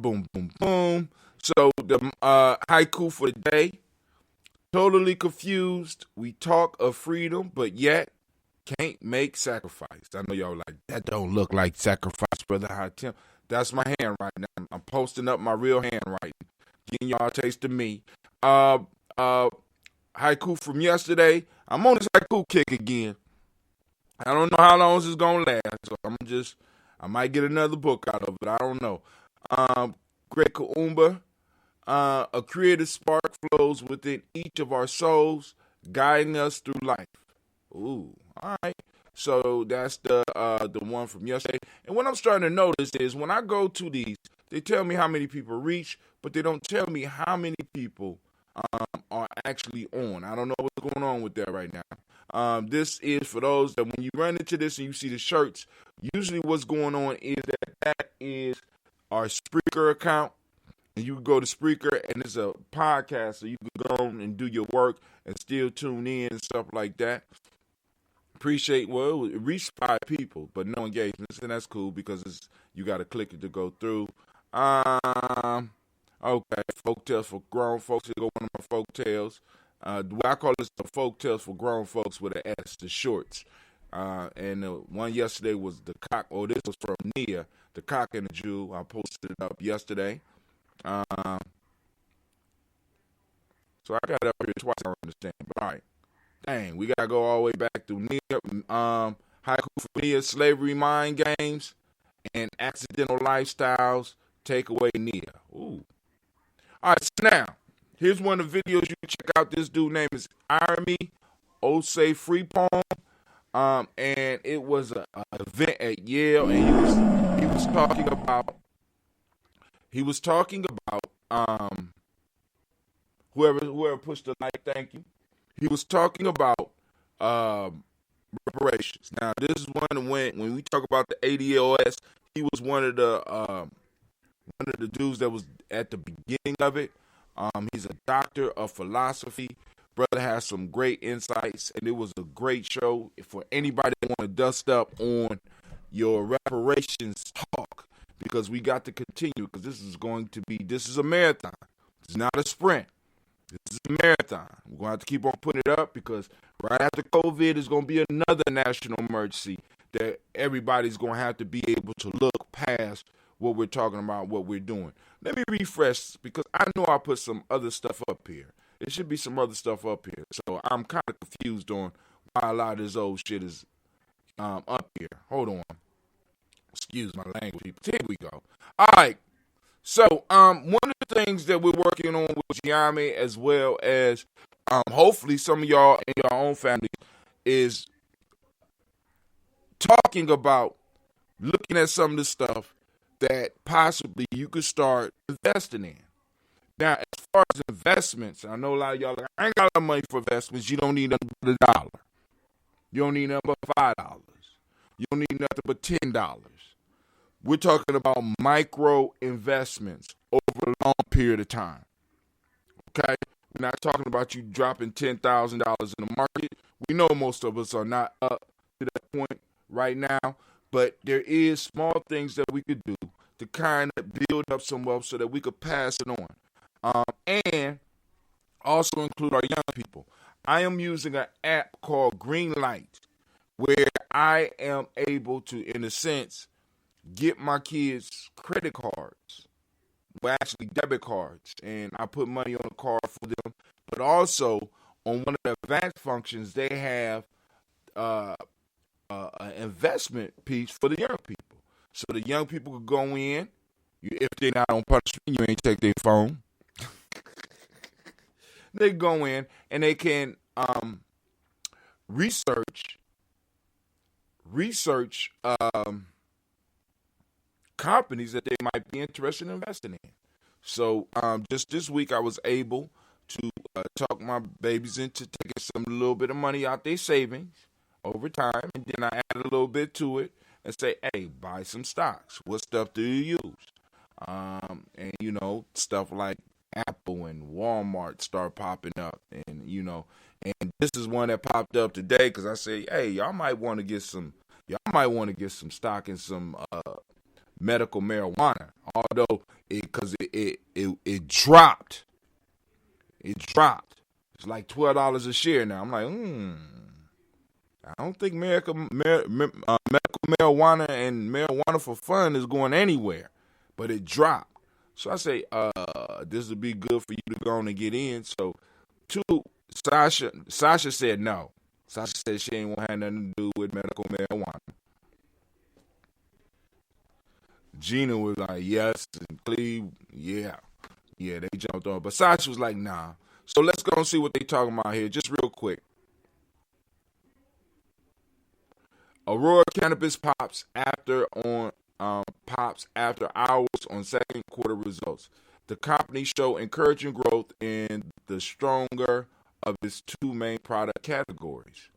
Boom, boom, boom. So the haiku for the day. Totally confused. We talk of freedom, but yet can't make sacrifice. I know y'all like, that don't look like sacrifice, Brother High Temp. That's my handwriting. I'm posting up my real handwriting. Getting y'all a taste of me. Haiku from yesterday. I'm on this haiku kick again. I don't know how long this is gonna last. So I might get another book out of it. I don't know. Great Kaumba. A creative spark flows within each of our souls, guiding us through life. Ooh, all right. So that's the one from yesterday. And what I'm starting to notice is when I go to these They tell me how many people reach, but they don't tell me how many people are actually on. I don't know what's going on with that right now. This is for those that when you run into this and you see the shirts, usually what's going on is that is our Spreaker account. And you can go to Spreaker, and it's a podcast, so you can go and do your work and still tune in and stuff like that. It reached 5 people, but no engagements, and that's cool because you got to click it to go through. Okay, folk tales for grown folks. Here go one of my folk tales. I call this the folk tales for grown folks with an S, the shorts. And the one yesterday was the cock. Oh, this was from Nia, the cock and the Jew. I posted it up yesterday. So I got it up here twice. I don't understand. But all right. Dang, we got to go all the way back through Nia. Haiku for Nia, slavery mind games, and accidental lifestyles. Take away Nia. Ooh. All right, so now, here's one of the videos you can check out. This dude name is Irony Osei Free Poem. And it was an event at Yale, and he was talking about whoever pushed the like, thank you. He was talking about reparations. Now, this is one when we talk about the ADOS, he was one of the dudes that was at the beginning of it. He's a doctor of philosophy. Brother has some great insights, and it was a great show for anybody that want to dust up on your reparations talk, because we got to continue, because this is a marathon. It's not a sprint. This is a marathon. We're going to have to keep on putting it up, because right after COVID is going to be another national emergency that everybody's going to have to be able to look past what we're talking about, what we're doing. Let me refresh, because I know I put some other stuff up here. There should be some other stuff up here. So I'm kind of confused on why a lot of this old shit is up here. Hold on. Excuse my language, people. Here we go. All right. So one of the things that we're working on with Gye-Nyame, as well as hopefully some of y'all in your own family, is talking about looking at some of the stuff that possibly you could start investing in. Now, as far as investments, I know a lot of y'all are like, I ain't got a lot of money for investments. You don't need nothing but $1. You don't need nothing but $5. You don't need nothing but $10. We're talking about micro investments over a long period of time. Okay? We're not talking about you dropping $10,000 in the market. We know most of us are not up to that point right now, but there is small things that we could do to kind of build up some wealth so that we could pass it on. And also include our young people. I am using an app called Greenlight, where I am able to, in a sense, get my kids credit cards. Well, actually debit cards. And I put money on the card for them. But also, on one of the advanced functions, they have an investment piece for the young people. So the young people could go in. If they're not on punishment, you ain't take their phone. They go in and they can research companies that they might be interested in investing in. So just this week, I was able to talk my babies into taking a little bit of money out their savings over time, and then I added a little bit to it and say, hey, buy some stocks. What stuff do you use? And stuff like Apple and Walmart start popping up, and and this is one that popped up today because I say, hey, y'all might want to get some stock in some medical marijuana, although it dropped. It's like $12 a share now. I'm like, I don't think medical marijuana and marijuana for fun is going anywhere, but it dropped. So I say, this would be good for you to go on and get in. So, Sasha said no. Sasha said she ain't want to have nothing to do with medical marijuana. Gina was like, yes, and Cleve, yeah, they jumped on. But Sasha was like, nah. So let's go and see what they talking about here, just real quick. Aurora cannabis pops after on pops after hours on second quarter results. The company showed encouraging growth in the stronger of its two main product categories.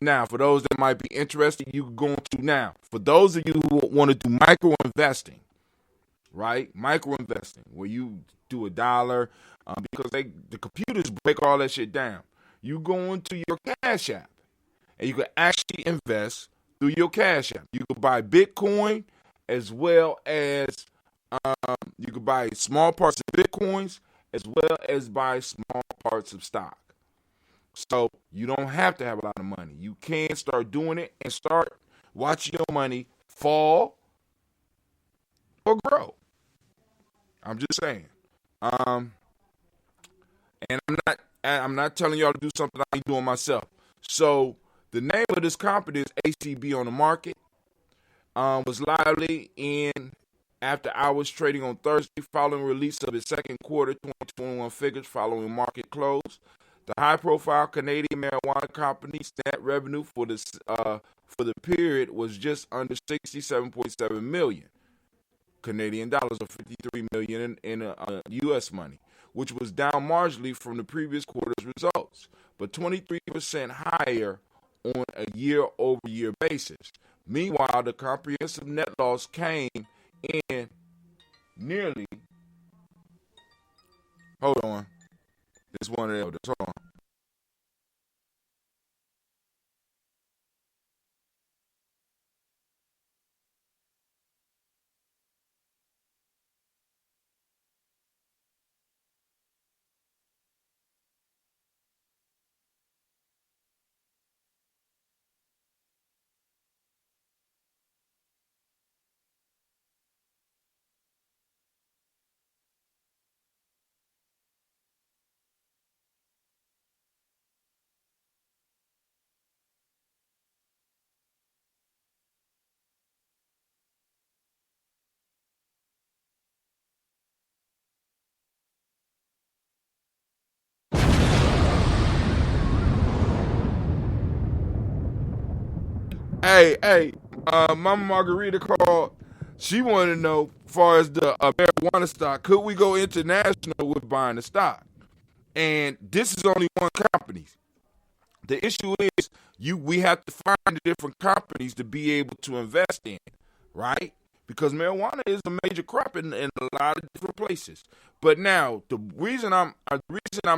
Now, for those that might be interested, you can go into now. For those of you who want to do micro investing, right? Micro investing, where you do $1, because the computers break all that shit down. You go into your Cash App, and you can actually invest through your Cash App. You can buy Bitcoin as well as you can buy small parts of Bitcoins as well as buy small parts of stock. So you don't have to have a lot of money. You can start doing it and start watching your money fall or grow. I'm just saying. And I'm not telling y'all to do something I ain't doing myself. So the name of this company is ACB on the market. Was lively in after hours trading on Thursday following release of its second quarter 2021 figures following market close. The high-profile Canadian marijuana company's net revenue for the period was just under 67.7 million Canadian dollars, or 53 million in U.S. money, which was down marginally from the previous quarter's results, but 23% higher on a year-over-year basis. Meanwhile, the comprehensive net loss came in nearly. Hold on. It's one of the elders. Hold on. Hey, Mama Margarita called. She wanted to know, as far as the marijuana stock, could we go international with buying the stock? And this is only one company. The issue is we have to find the different companies to be able to invest in, right? Because marijuana is a major crop in a lot of different places. But now the reason I'm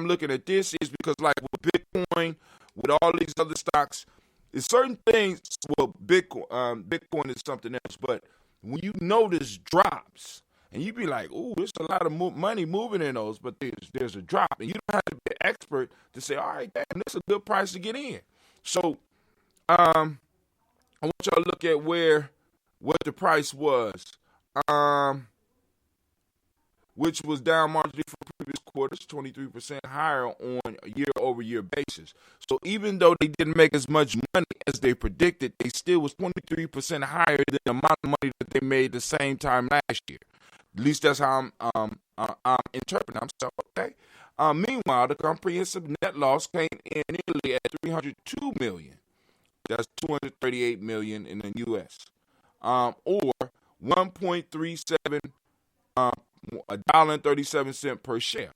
looking at this is because, like with Bitcoin, with all these other stocks, there's certain things. Well, Bitcoin is something else. But when you notice drops, and you be like, "Ooh, there's a lot of money moving in those," but there's a drop, and you don't have to be an expert to say, "All right, damn, this is a good price to get in." So, I want y'all to look at what the price was, which was down marginally from previous quarters, 23% higher on a year-over-year basis. So even though they didn't make as much money as they predicted, they still was 23% higher than the amount of money that they made the same time last year. At least that's how I'm interpreting. I'm saying, okay. Meanwhile, the comprehensive net loss came in nearly at $302 million. That's $238 million in the U.S. Or 1.37 $1.37 per share.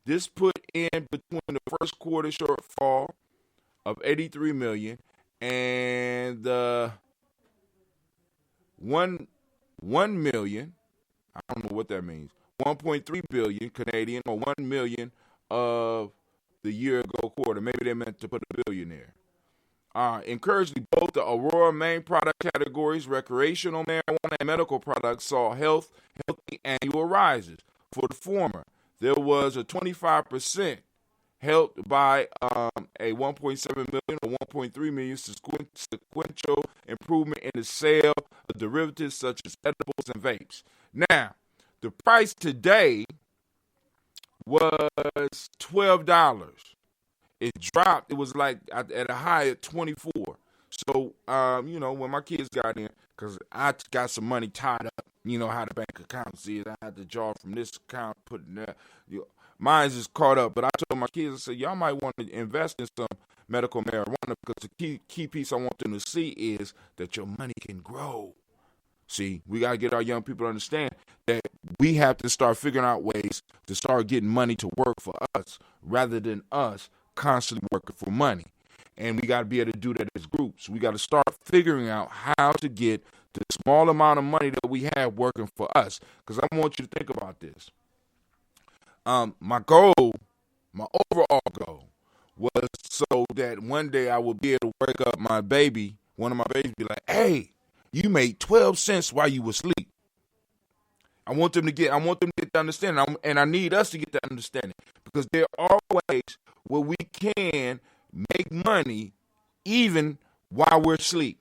This put in between the first quarter shortfall of $83 million and the 1 million. I don't know what that means. 1.3 billion Canadian, or 1 million of the year ago quarter. Maybe they meant to put a billion there. Encouragingly, both the Aurora main product categories, recreational marijuana and medical products, saw healthy annual rises. For the former, there was a 25% helped by a 1.7 million or 1.3 million sequential improvement in the sale of derivatives such as edibles and vapes. Now, the price today was $12. It dropped. It was like at a high at 24. So, when my kids got in, because I got some money tied up, you know how the bank accounts is. I had to draw from this account, put in there. Mine's is caught up. But I told my kids, I said, y'all might want to invest in some medical marijuana, because the key piece I want them to see is that your money can grow. See, we got to get our young people to understand that we have to start figuring out ways to start getting money to work for us rather than us constantly working for money. And we got to be able to do that as groups. We got to start figuring out how to get the small amount of money that we have working for us. Because I want you to think about this. My overall goal was so that one day I would be able to wake up my baby, one of my babies, be like, hey, you made 12 cents while you were asleep. I want them to get the understanding, and I need us to get that understanding, because there are ways where we can make money even while we're asleep.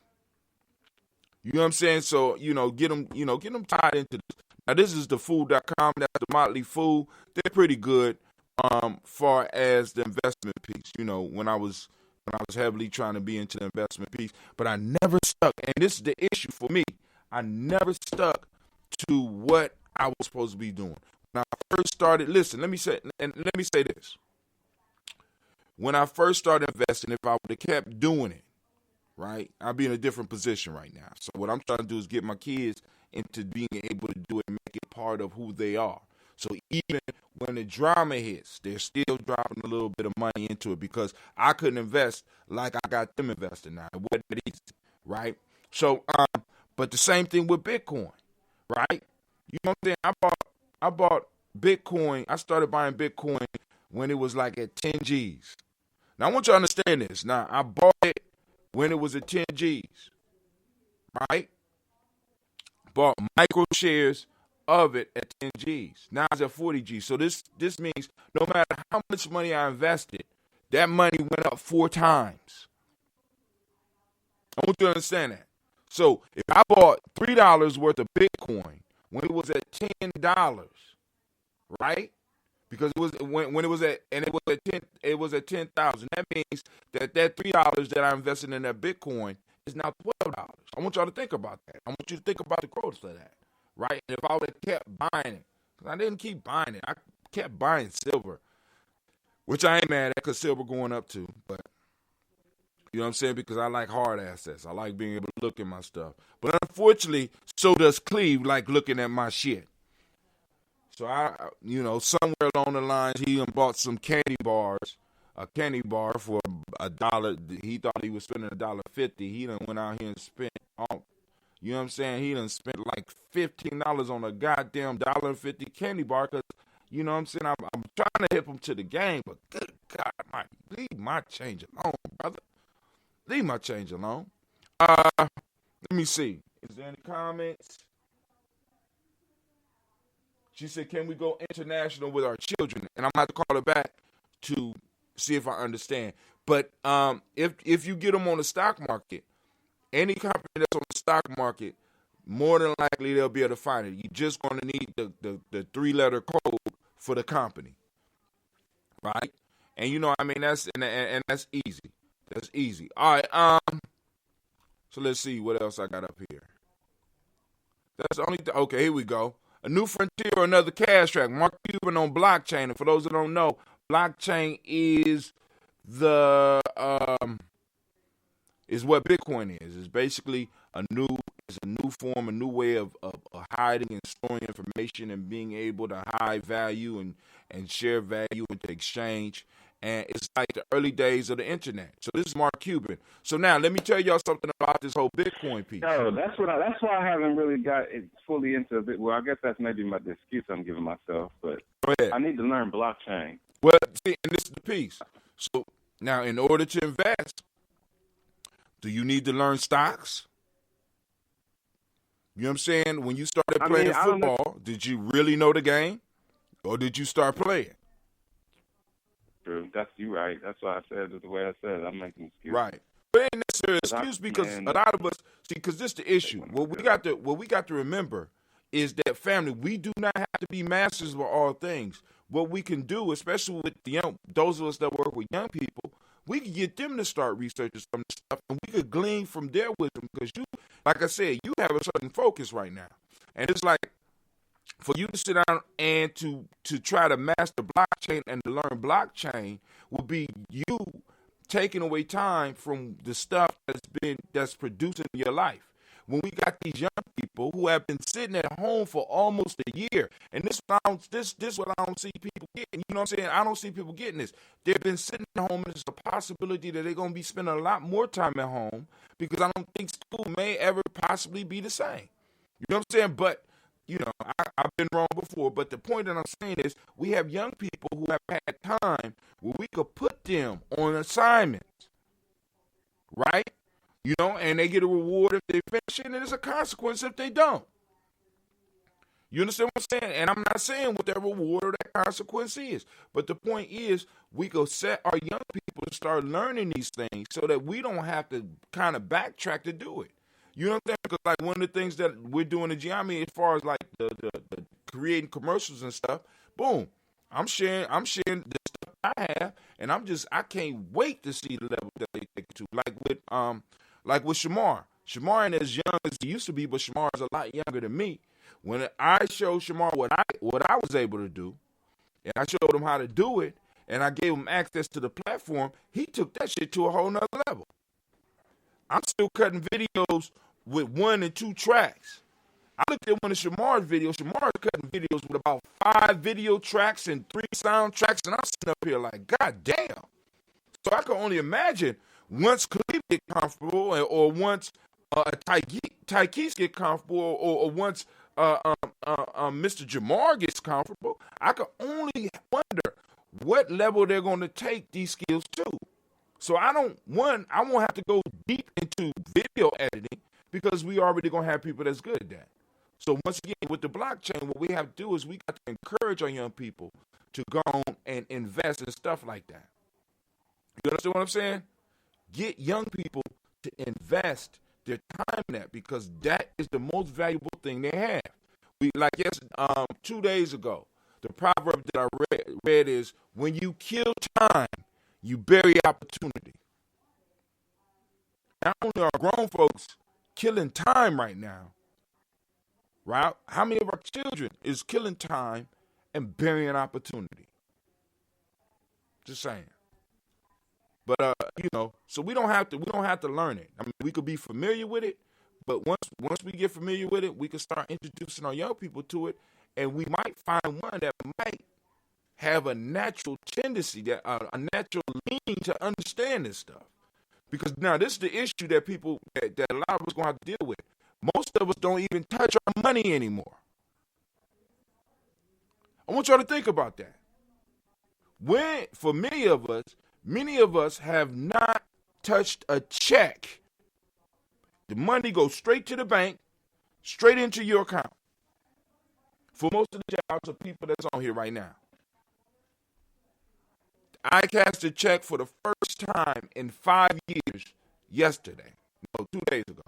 You know what I'm saying? So, get them tied into this. Now, this is the food.com. That's the Motley Fool. They're pretty good far as the investment piece. When I was heavily trying to be into the investment piece, but I never stuck. And this is the issue for me. I never stuck to what I was supposed to be doing. When I first started, listen, let me say this. When I first started investing, if I would have kept doing it, right, I'd be in a different position right now. So what I'm trying to do is get my kids into being able to do it and make it part of who they are. So even when the drama hits, they're still dropping a little bit of money into it, because I couldn't invest like I got them invested now. It wasn't that easy, right? So, but the same thing with Bitcoin, right? You know what I'm saying? I bought Bitcoin. I started buying Bitcoin when it was like at 10 G's. Now, I want you to understand this. Now, I bought it when it was at 10 G's, right? Bought micro shares of it at 10 G's. Now it's at 40 G's. So this means no matter how much money I invested, that money went up 4 times. I want you to understand that. So if I bought $3 worth of Bitcoin when it was at $10, right? Because it was when it was at, and it was at 10,000. That means that $3 that I invested in that Bitcoin is now $12. I want y'all to think about that. I want you to think about the growth of that, right? And if I would have kept buying it, because I didn't keep buying it, I kept buying silver, which I ain't mad at, because silver going up too. But you know what I'm saying? Because I like hard assets. I like being able to look at my stuff. But unfortunately, so does Cleve like looking at my shit. So somewhere along the lines, he done bought some candy bars, a candy bar for $1. He thought he was spending $1.50. He done went out here and spent, you know what I'm saying? He done spent like $15 on a goddamn $1.50 candy bar, because, you know what I'm saying? I'm trying to hip him to the game, but good God, leave my change alone, brother. Leave my change alone. Let me see. Is there any comments? She said, can we go international with our children? And I'm going to have to call her back to see if I understand. But if you get them on the stock market, any company that's on the stock market, more than likely they'll be able to find it. You're just going to need the 3-letter code for the company, right? And that's and that's easy. That's easy. All right. So let's see what else I got up here. That's the only okay, here we go. A new frontier or another cash track. Mark Cuban on blockchain. And for those that don't know, blockchain is is what Bitcoin is. It's basically a new form, a new way of hiding and storing information and being able to hide value and share value into exchange. And it's like the early days of the internet. So this is Mark Cuban. So now let me tell y'all something about this whole Bitcoin piece. No, that's why I haven't really got it fully into it. Well, I guess that's maybe the excuse I'm giving myself, but I need to learn blockchain. Well, see, and this is the piece. So now, in order to invest, do you need to learn stocks? You know what I'm saying? When you started playing football, did you really know the game, or did you start playing? True. That's you right. That's why I said it the way I said it. I'm making excuses. Right. But ain't necessarily excuse, because a lot of us because this is the issue. What we got to remember is that, family, we do not have to be masters of all things. What we can do, especially with those of us that work with young people, we can get them to start researching some of this stuff, and we could glean from their wisdom, because you, like I said, you have a certain focus right now. And it's like, for you to sit down and to try to master blockchain and to learn blockchain will be you taking away time from the stuff that's produced in your life. when we got these young people who have been sitting at home for almost a year. And this what I don't see people getting. You know what I'm saying? I don't see people getting this. They've been sitting at home, and there's a possibility that they're going to be spending a lot more time at home because I don't think school may ever possibly be the same. You know what I'm saying? But, you know, I've been wrong before. But the point that I'm saying is we have young people who have had time where we could put them on assignments, right? You know, and they get a reward if they finish it, and there's a consequence if they don't. You understand what I'm saying? And I'm not saying what that reward or that consequence is. But the point is, we go set our young people to start learning these things so that we don't have to kind of backtrack to do it. You know what I'm saying? Because like one of the things that we're doing at Gye-Nyame as far as like the creating commercials and stuff, boom, I'm sharing the stuff I have, and I can't wait to see the level that they take it to. Like with Shamar. Shamar ain't as young as he used to be, but Shamar is a lot younger than me. When I showed Shamar what I was able to do, and I showed him how to do it, and I gave him access to the platform, he took that shit to a whole nother level. I'm still cutting videos with 1 and 2 tracks. I looked at one of Shamar's videos. Shamar's cutting videos with about 5 video tracks and 3 sound tracks, and I'm sitting up here like, God damn. So I can only imagine once Khalid get comfortable, or once Tykees get comfortable, or once Mr. Jamar gets comfortable, I can only wonder what level they're going to take these skills to. So I won't have to go deep into video editing because we already going to have people that's good at that. So once again, with the blockchain, what we have to do is we got to encourage our young people to go on and invest in stuff like that. You understand what I'm saying? Get young people to invest their time in that because that is the most valuable thing they have. 2 days ago, the proverb that I read is, when you kill time, you bury opportunity. Not only are grown folks killing time right now, right? How many of our children is killing time and burying opportunity? Just saying. But so we don't have to learn it. I mean, we could be familiar with it, but once we get familiar with it, we can start introducing our young people to it, and we might find one that might have a natural tendency, a natural leaning to understand this stuff. Because now this is the issue that that a lot of us gonna have to deal with. Most of us don't even touch our money anymore. I want y'all to think about that. For many of us have not touched a check. The money goes straight to the bank, straight into your account. For most of the jobs of people that's on here right now. I cashed a check for the first time in 5 years yesterday. No, 2 days ago.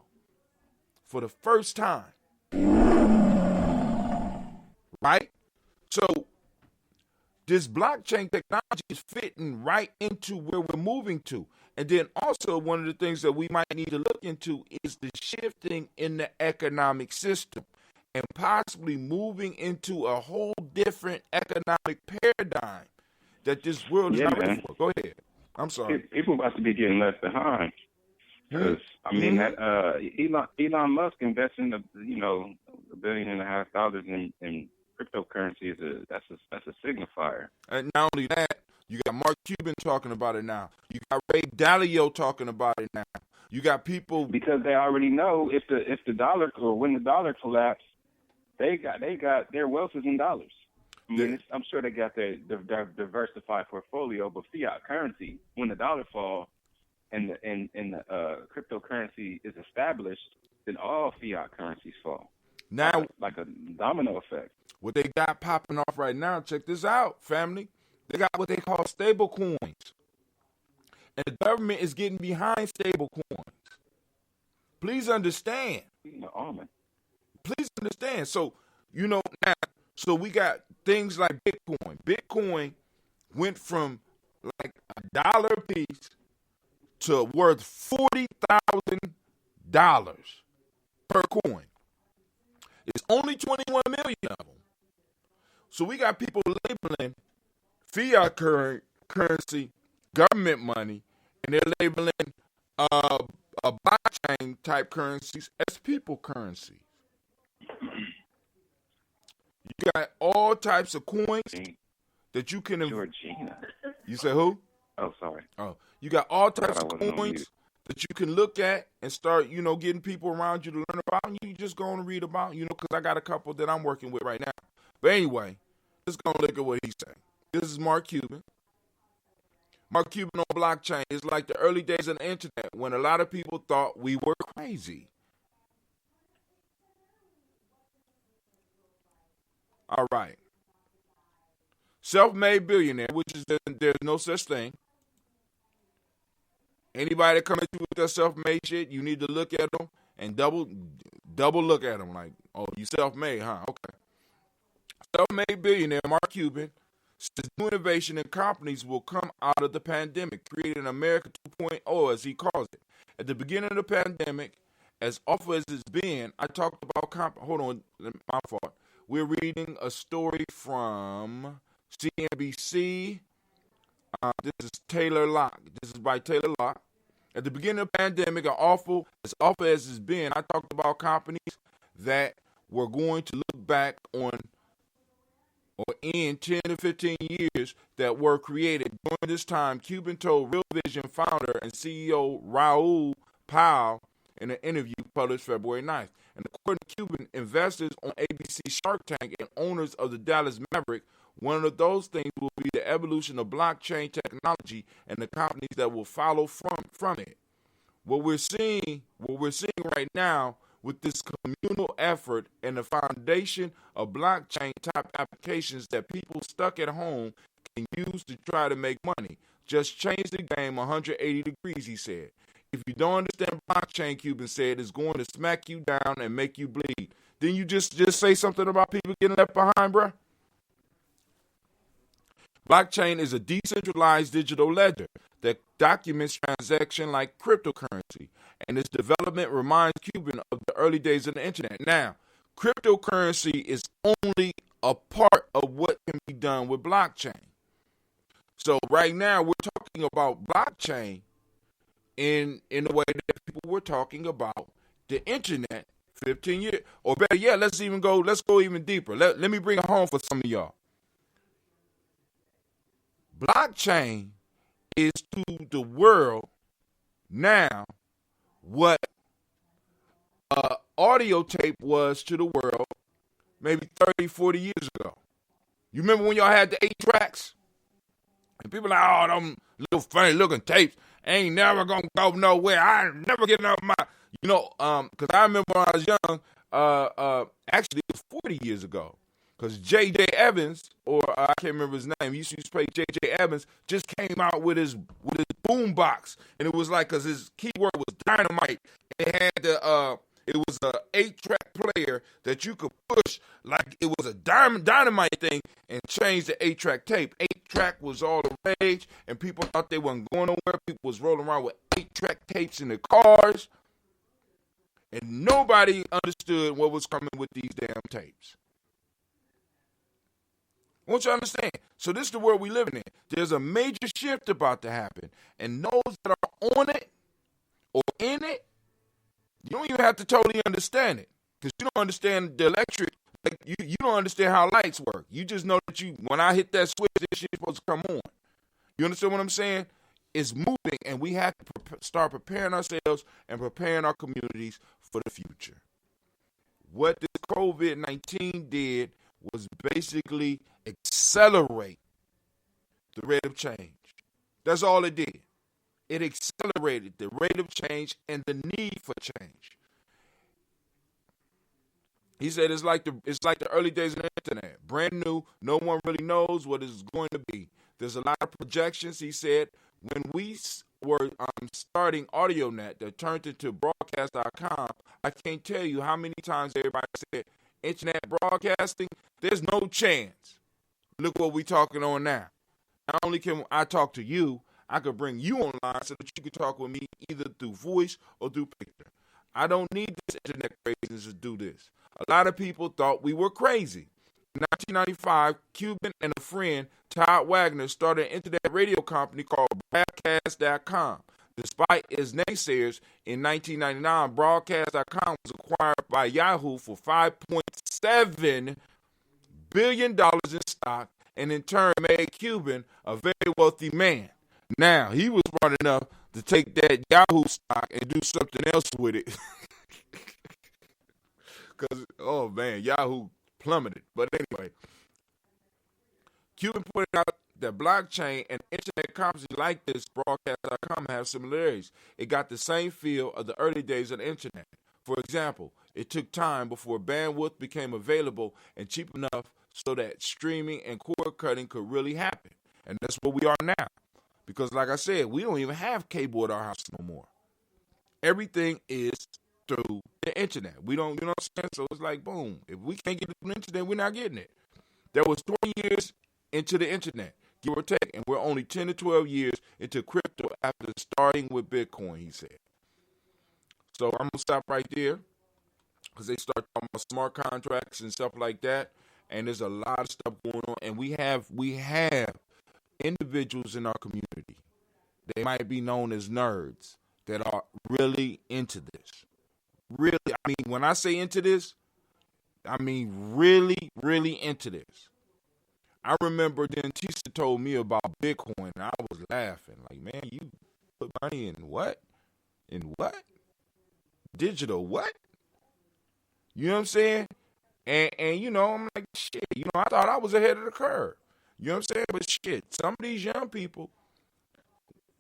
For the first time. Right? So, this blockchain technology is fitting right into where we're moving to. And then also one of the things that we might need to look into is the shifting in the economic system and possibly moving into a whole different economic paradigm that this world is not ready for. Go ahead. I'm sorry. People about to be getting left behind. Because, I mean, that Elon Musk investing, $1.5 billion in cryptocurrency that's a signifier. And not only that, you got Mark Cuban talking about it now. You got Ray Dalio talking about it now. You got people because they already know if the dollar or when the dollar collapsed, they got their wealth is in dollars. I mean, I'm sure they got their diversified portfolio, but fiat currency, when the dollar falls and the cryptocurrency is established, then all fiat currencies fall. Now, like a domino effect. What they got popping off right now, check this out, family. They got what they call stable coins. And the government is getting behind stable coins. Please understand. Please understand. So, now, so we got things like Bitcoin. Bitcoin went from like $1 a piece to worth $40,000 per coin. It's only 21 million of them. So we got people labeling fiat currency government money, and they're labeling blockchain type currencies as people currencies. You got all types of coins that you can. Georgina. You say who? Oh, sorry. Oh, you got all types of wasn't on coins mute. that you can look at and start, getting people around you to learn about. And you just go and read about, because I got a couple that I'm working with right now. But anyway, let's go and look at what he's saying. This is Mark Cuban. Mark Cuban on blockchain is like the early days of the internet when a lot of people thought we were crazy. All right. Self-made billionaire, which is there's no such thing. Anybody that come at you with that self-made shit, you need to look at them and double look at them. Like, oh, you self-made, huh? Okay. Self-made billionaire Mark Cuban says new innovation and companies will come out of the pandemic, creating America 2.0, as he calls it. At the beginning of the pandemic, as awful as it's been, I talked about hold on, my fault. We're reading a story from CNBC. This is Taylor Locke. This is by Taylor Locke. At the beginning of the pandemic, as awful as it's been, I talked about companies that were going to look back on or in 10 to 15 years that were created. During this time, Cuban told Real Vision founder and CEO Raul Powell in an interview published February 9th. And according to Cuban investors on ABC Shark Tank and owners of the Dallas Maverick, one of those things will be the evolution of blockchain technology and the companies that will follow from it. What we're seeing right now with this communal effort and the foundation of blockchain type applications that people stuck at home can use to try to make money. Just change the game 180 degrees, he said. If you don't understand blockchain, Cuban said, it's going to smack you down and make you bleed. Then you just say something about people getting left behind, bruh? Blockchain is a decentralized digital ledger that documents transactions like cryptocurrency, and its development reminds Cuban of the early days of the internet. Now, cryptocurrency is only a part of what can be done with blockchain. So right now we're talking about blockchain in the way that people were talking about the internet 15 years, or better yet, let's go even deeper. Let me bring it home for some of y'all. Blockchain is to the world now what audio tape was to the world maybe 30, 40 years ago. You remember when y'all had the 8 tracks? And people are like, oh, them little funny looking tapes ain't never gonna go nowhere. I ain't never getting off my, because I remember when I was young, actually it was 40 years ago. Because J.J. Evans, or I can't remember his name, he used to play J.J. Evans, just came out with his boom box. And it was like, because his keyword was dynamite. It had it was a 8-track player that you could push like it was a dynamite thing and change the 8-track tape. 8-track was all the rage, and people thought they weren't going nowhere. People was rolling around with 8-track tapes in their cars. And nobody understood what was coming with these damn tapes. I want you to understand. So this is the world we living in. There's a major shift about to happen. And those that are on it or in it, you don't even have to totally understand it. Because you don't understand the electric. Like you don't understand how lights work. You just know that when I hit that switch, this shit's supposed to come on. You understand what I'm saying? It's moving, and we have to start preparing ourselves and preparing our communities for the future. What this COVID-19 did was basically accelerate the rate of change. That's all it did. It accelerated the rate of change and the need for change. He said it's like the early days of the internet. Brand new. No one really knows what it's going to be. There's a lot of projections. He said when we were starting AudioNet that turned into broadcast.com, I can't tell you how many times everybody said internet broadcasting, there's no chance. Look what we're talking on now. Not only can I talk to you, I could bring you online so that you can talk with me either through voice or through picture. I don't need this internet craziness to do this. A lot of people thought we were crazy. In 1995, Cuban and a friend, Todd Wagner, started an internet radio company called Broadcast.com. Despite its naysayers, in 1999, Broadcast.com was acquired by Yahoo for $5.7 billion in stock, and in turn made Cuban a very wealthy man. Now, he was smart enough to take that Yahoo stock and do something else with it. Because, oh man, Yahoo plummeted. But anyway, Cuban pointed out that blockchain and internet conferences like this, Broadcast.com, have similarities. It got the same feel of the early days of the internet. For example, it took time before bandwidth became available and cheap enough so that streaming and cord cutting could really happen. And that's where we are now. Because like I said, we don't even have cable at our house no more. Everything is through the internet. We don't, you know what I'm saying? So it's like, boom. If we can't get it through the internet, we're not getting it. There was 20 years into the internet, give or take, and we're only 10 to 12 years into crypto after starting with Bitcoin, he said. So I'm going to stop right there because they start talking about smart contracts and stuff like that, and there's a lot of stuff going on, and we have individuals in our community, they might be known as nerds, that are really into this. Really, I mean, when I say into this, I mean really, really into this. I remember then Tisa told me about Bitcoin, and I was laughing. Like, man, you put money in what? In what? Digital what? You know what I'm saying? And you know, I'm like, shit, you know, I thought I was ahead of the curve. You know what I'm saying? But shit, some of these young people,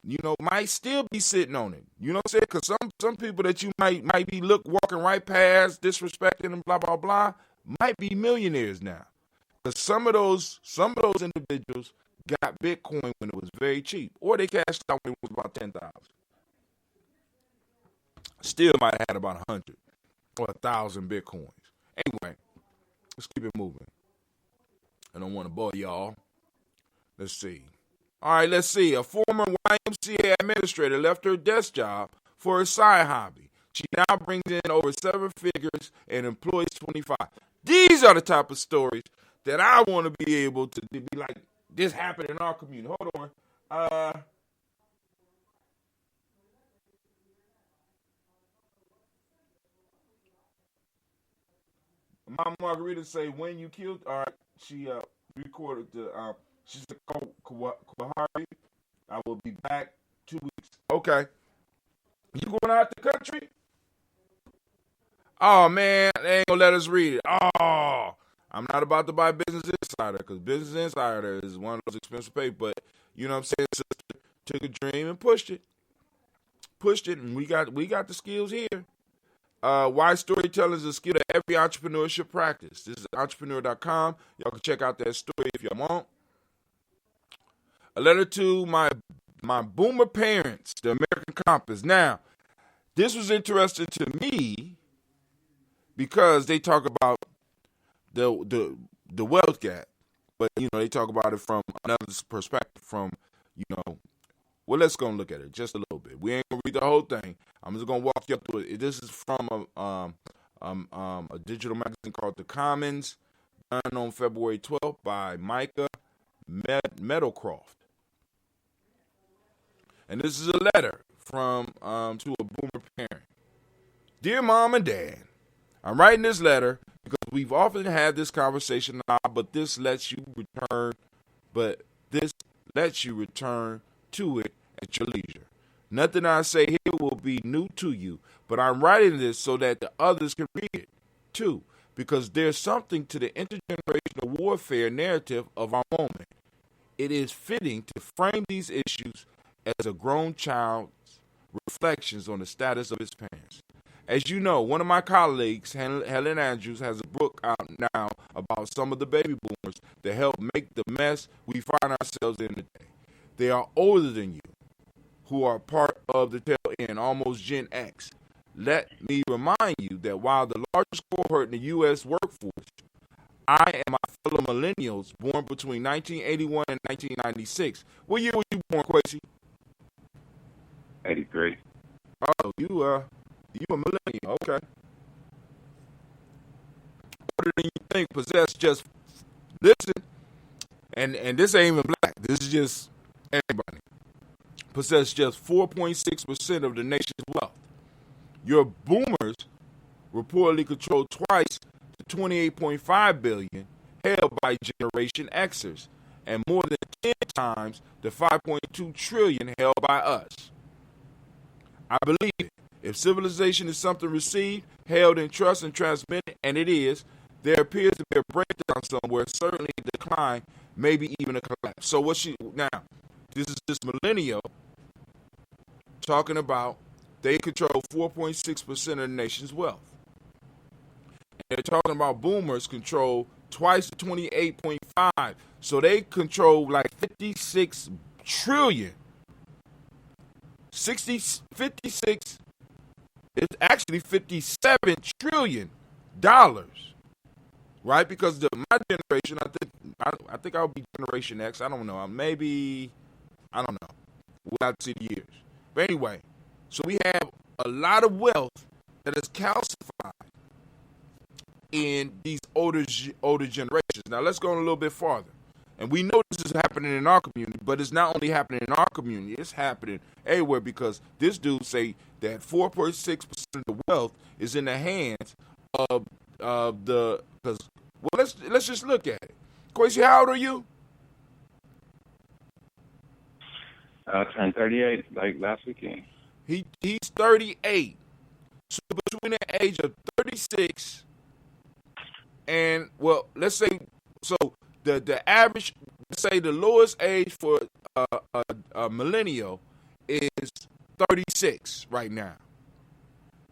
you know, might still be sitting on it. You know what I'm saying? Because some people that you might be walking right past, disrespecting and blah, blah, blah, might be millionaires now. Because some of those individuals got Bitcoin when it was very cheap, or they cashed out when it was about 10,000. Still might have had about 100 or 1,000 Bitcoins. Anyway, let's keep it moving. I don't want to bore y'all. Let's see. All right, let's see. A former YMCA administrator left her desk job for a side hobby. She now brings in over 7 figures and employs 25. These are the type of stories that I want to be able to be like, this happened in our community. Hold on. Mama Margarita say, when you killed, all right, she recorded the, she said, Kawahari, I will be back 2 weeks. Okay. You going out the country? Oh, man, they ain't going to let us read it. Oh, I'm not about to buy Business Insider because Business Insider is one of those expensive papers. But, you know what I'm saying, sister took a dream and pushed it. And we got the skills here. Why storytelling is a skill that every entrepreneur should practice. This is entrepreneur.com. Y'all can check out that story if y'all want. A letter to my boomer parents, the American Compass. Now, this was interesting to me because they talk about the wealth gap, but you know they talk about it from another perspective. From well, let's go and look at it just a little bit. We ain't gonna read the whole thing. I'm just gonna walk you through it. This is from a digital magazine called The Commons, done on February 12th by Micah Meadowcroft. And this is a letter from to a boomer parent. Dear Mom and Dad, I'm writing this letter because we've often had this conversation now, but this lets you return to it at your leisure. Nothing I say here will be new to you, but I'm writing this so that the others can read it too, because there's something to the intergenerational warfare narrative of our moment. It is fitting to frame these issues as a grown child's reflections on the status of his parents. As you know, one of my colleagues, Helen Andrews, has a book out now about some of the baby boomers that helped make the mess we find ourselves in today. They are older than you, who are part of the tail end, almost Gen X. Let me remind you that while the largest cohort in the U.S. workforce, I and my fellow millennials born between 1981 and 1996. What year were you born, Quasi? 83. Oh, you a millennial, okay. Older than you think, possess just, listen, and this ain't even black. This is just everybody. possess just 4.6% of the nation's wealth. Your boomers reportedly control twice the 28.5 billion held by Generation Xers and more than 10 times the 5.2 trillion held by us. I believe it. If civilization is something received, held in trust, and transmitted, and it is, there appears to be a breakdown somewhere, certainly a decline, maybe even a collapse. So now, this is this millennial talking about they control 4.6% of the nation's wealth. And they're talking about boomers control twice the 28.5. So they control like 56 trillion. 56, it's actually $57 trillion, right? Because my generation, I think I'll be Generation X. I don't know. I don't know. We'll have to see the years. But anyway, so we have a lot of wealth that is calcified in these older generations. Now let's go a little bit farther. And we know this is happening in our community, but it's not only happening in our community, it's happening everywhere because this dude say that 4.6% of the wealth is in the hands of let's just look at it. Quasi, how old are you? I turned 38 like last weekend. He's 38. So between the age of 36 and, well, let's say, so the average, let's say the lowest age for a millennial is 36 right now.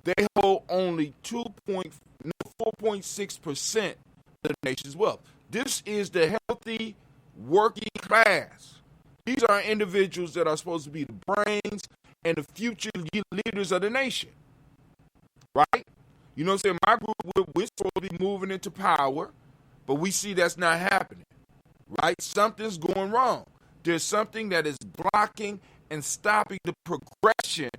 They hold only 4.6% of the nation's wealth. This is the healthy working class. These are individuals that are supposed to be the brains and the future leaders of the nation. Right? You know what I'm saying? My group, we're supposed to be moving into power, but we see that's not happening. Right? Something's going wrong. There's something that is blocking and stopping the progression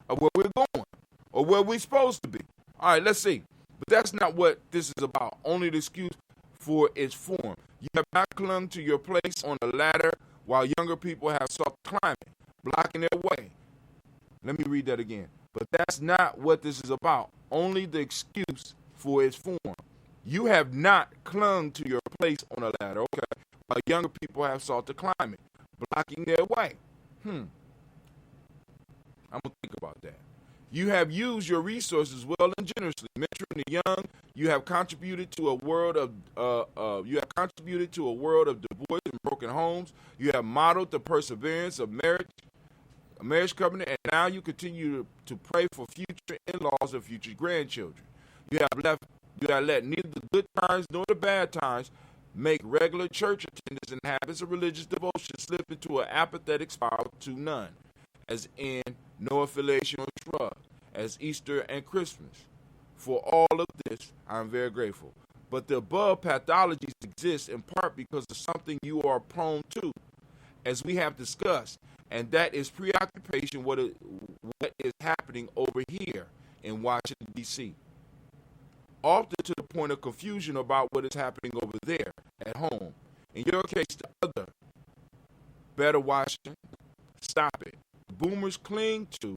of where we're going or where we're supposed to be. All right, let's see. But that's not what this is about. Only the excuse for its form. You have not clung to your place on the ladder while younger people have sought to climb it, blocking their way. Let me read that again. But that's not what this is about. Only the excuse for its form. You have not clung to your place on the ladder, okay, while younger people have sought to climb it, blocking their way. I'm going to think about that. You have used your resources well and generously, mentoring the young. You have contributed to a world of divorce and broken homes. You have modeled the perseverance of a marriage covenant, and now you continue to pray for future in-laws and future grandchildren. You have let neither the good times nor the bad times make regular church attendance and habits of religious devotion slip into an apathetic spiral to none, as in no affiliation or shrug, as Easter and Christmas. For all of this, I am very grateful. But the above pathologies exist in part because of something you are prone to, as we have discussed, and that is preoccupation what is happening over here in Washington, D.C., often to the point of confusion about what is happening over there at home. In your case, the other. Better Washington, stop it. Boomers cling to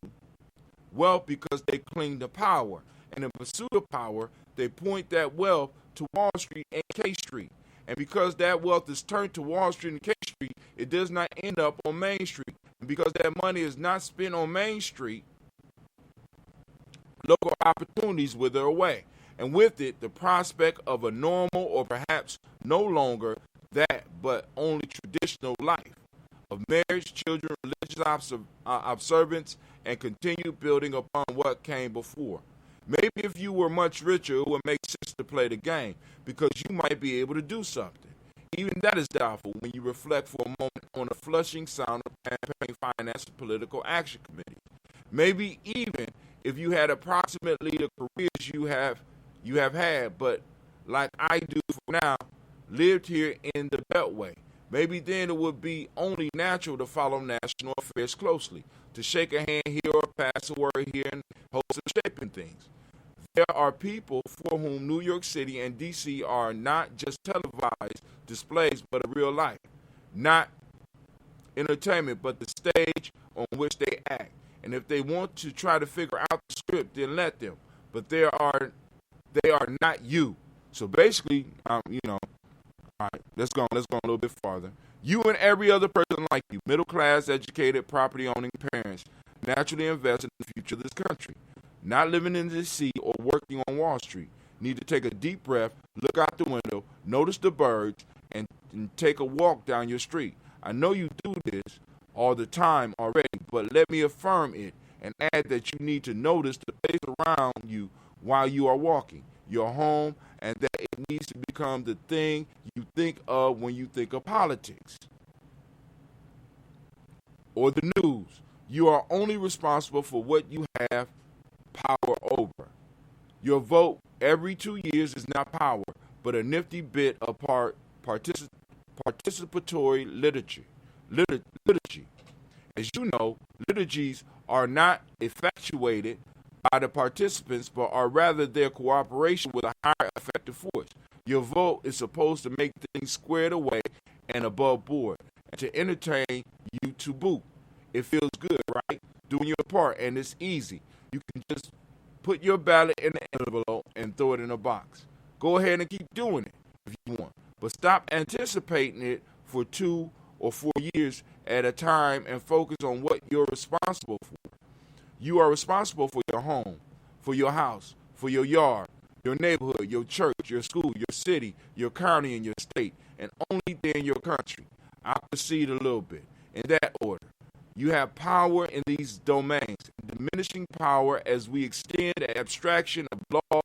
wealth because they cling to power. And in pursuit of power, they point that wealth to Wall Street and K Street. And because that wealth is turned to Wall Street and K Street, it does not end up on Main Street. And because that money is not spent on Main Street, local opportunities wither away. And with it, the prospect of a normal or perhaps no longer that, but only traditional life of marriage, children, religious observance, and continued building upon what came before. Maybe if you were much richer, it would make sense to play the game because you might be able to do something. Even that is doubtful when you reflect for a moment on the flushing sound of campaign finance and political action committees. Maybe even if you had approximately the careers you have had, but like I do for now, lived here in the Beltway. Maybe then it would be only natural to follow national affairs closely, to shake a hand here or pass a word here in hopes of shaping things. There are people for whom New York City and D.C. are not just televised displays, but a real life. Not entertainment, but the stage on which they act. And if they want to try to figure out the script, then let them. But they are not you. So basically, all right, let's go a little bit farther. You and every other person like you, middle class, educated, property owning parents, naturally invest in the future of this country. Not living in D.C. or working on Wall Street. Need to take a deep breath, look out the window, notice the birds, and take a walk down your street. I know you do this all the time already, but let me affirm it and add that you need to notice the place around you while you are walking, your home, and that it needs to become the thing you think of when you think of politics or the news. You are only responsible for what you have power over. Your vote every 2 years is not power, but a nifty bit of participatory liturgy. As you know, liturgies are not effectuated by the participants, but are rather their cooperation with a higher effective force. Your vote is supposed to make things squared away and above board, and to entertain you to boot. It feels good, right? Doing your part, and it's easy. You can just put your ballot in the envelope and throw it in a box. Go ahead and keep doing it if you want, but stop anticipating it for 2 or 4 years at a time and focus on what you're responsible for. You are responsible for your home, for your house, for your yard, your neighborhood, your church, your school, your city, your county, and your state, and only then your country. I'll proceed a little bit in that order. You have power in these domains, diminishing power as we extend the abstraction of law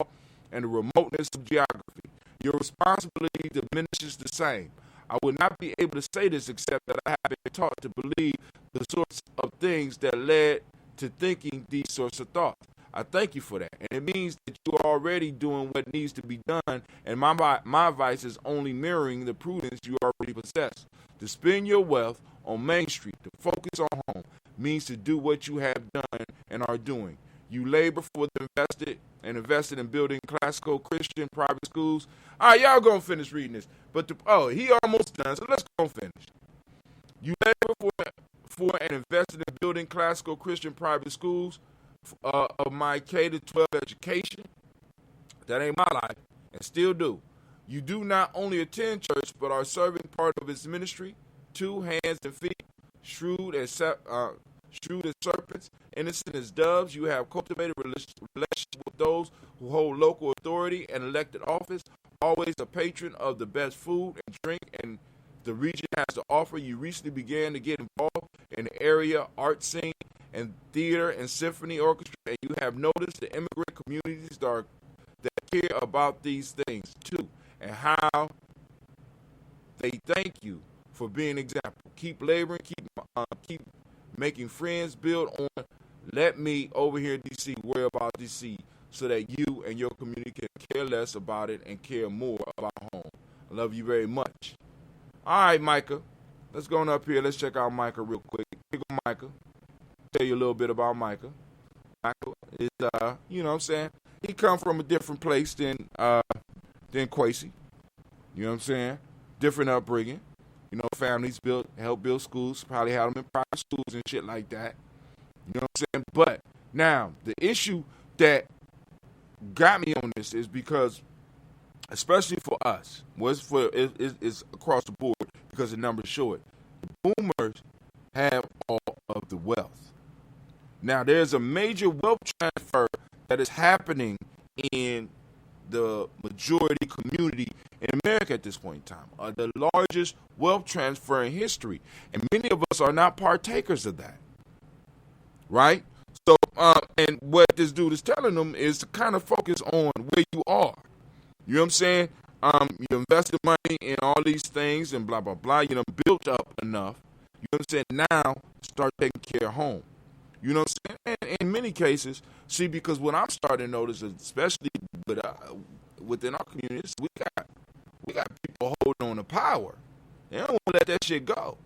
and the remoteness of geography. Your responsibility diminishes the same. I would not be able to say this except that I have been taught to believe the sorts of things that led to thinking these sorts of thoughts. I thank you for that. And it means that you are already doing what needs to be done, and my advice is only mirroring the prudence you already possess. To spend your wealth on Main Street, to focus on home, means to do what you have done and are doing. You labor for the invested in building classical Christian private schools. All right, y'all gonna finish reading this. But he almost done, so let's go finish. You labor for and invested in building classical Christian private schools of my K-12 education. That ain't my life, and still do. You do not only attend church, but are serving part of its ministry. 2 hands and feet, shrewd as serpents, innocent as doves. You have cultivated relationship with those who hold local authority and elected office. Always a patron of the best food and drink and the region has to offer. You recently began to get involved in the area art scene and theater and symphony orchestra, and you have noticed the immigrant communities that care about these things too, and how they thank you for being an example. Keep laboring, keep making friends, build on. Let me over here in D.C. worry about D.C. so that you and your community can care less about it and care more about home. I love you very much. All right, Micah. Let's go on up here. Let's check out Micah real quick. Here go Micah. Tell you a little bit about Micah. Micah is, you know what I'm saying? He come from a different place than Quasi. You know what I'm saying? Different upbringing. You know, families help build schools, probably had them in private schools and shit like that. You know what I'm saying? But now, the issue that got me on this is because, especially for us, it's across the board because the numbers show it. The boomers have all of the wealth. Now, there's a major wealth transfer that is happening in the majority community in America at this point in time. The largest wealth transfer in history. And many of us are not partakers of that. Right? So, and what this dude is telling them is to kind of focus on where you are. You know what I'm saying? You invested money in all these things and blah, blah, blah. You know, built up enough. You know what I'm saying? Now, start taking care of home. You know what I'm saying? And in many cases, see, because what I'm starting to notice, especially within our communities, we got people holding on to power. They don't want to let that shit go.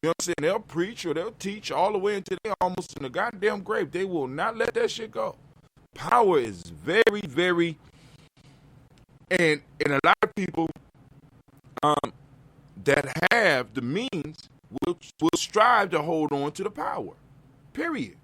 You know what I'm saying? They'll preach or they'll teach all the way until they're almost in the goddamn grave. They will not let that shit go. Power is very, very, and a lot of people that have the means will strive to hold on to the power. Period.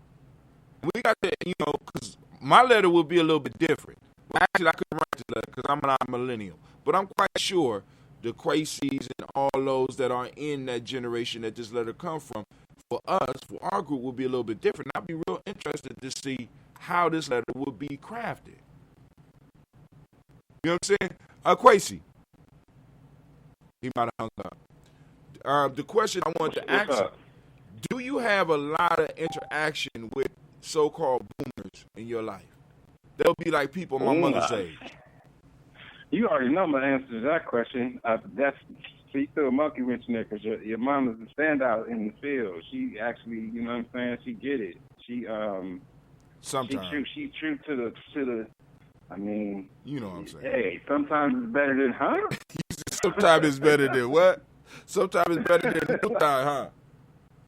We got to, because my letter will be a little bit different. Well, actually, I couldn't write this letter because I'm not a millennial. But I'm quite sure the Quacies and all those that are in that generation that this letter come from, for us, for our group, will be a little bit different. I'd be real interested to see how this letter would be crafted. You know what I'm saying? Quasi. He might have hung up. The question I wanted to ask you, do you have a lot of interaction with so-called boomers in your life? They'll be like people my mother's age. You already know my answer to that question. You threw a monkey wrench in there because your mom is a standout in the field. She actually, you know what I'm saying? She get it. Sometimes she true to the. I mean, you know what I'm saying. Hey, sometimes it's better than Sometimes it's better than what? Sometimes it's better than no time, huh?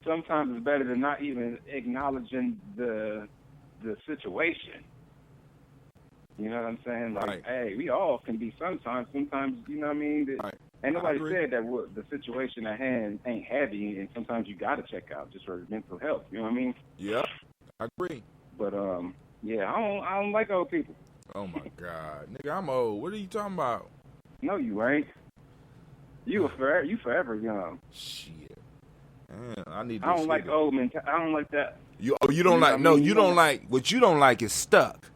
Sometimes it's better than not even acknowledging the situation. You know what I'm saying? Like, right. Hey, we all can be sometimes. Sometimes, you know what I mean? Right. Ain't nobody said that the situation at hand ain't heavy, and sometimes you got to check out just for mental health. You know what I mean? Yeah, I agree. But yeah, I don't like old people. Oh my God, nigga, I'm old. What are you talking about? No, you ain't. You forever young. Shit. Man, I need. I don't like old men. I don't like that. You don't like. No, you don't like. What you don't like is stuck.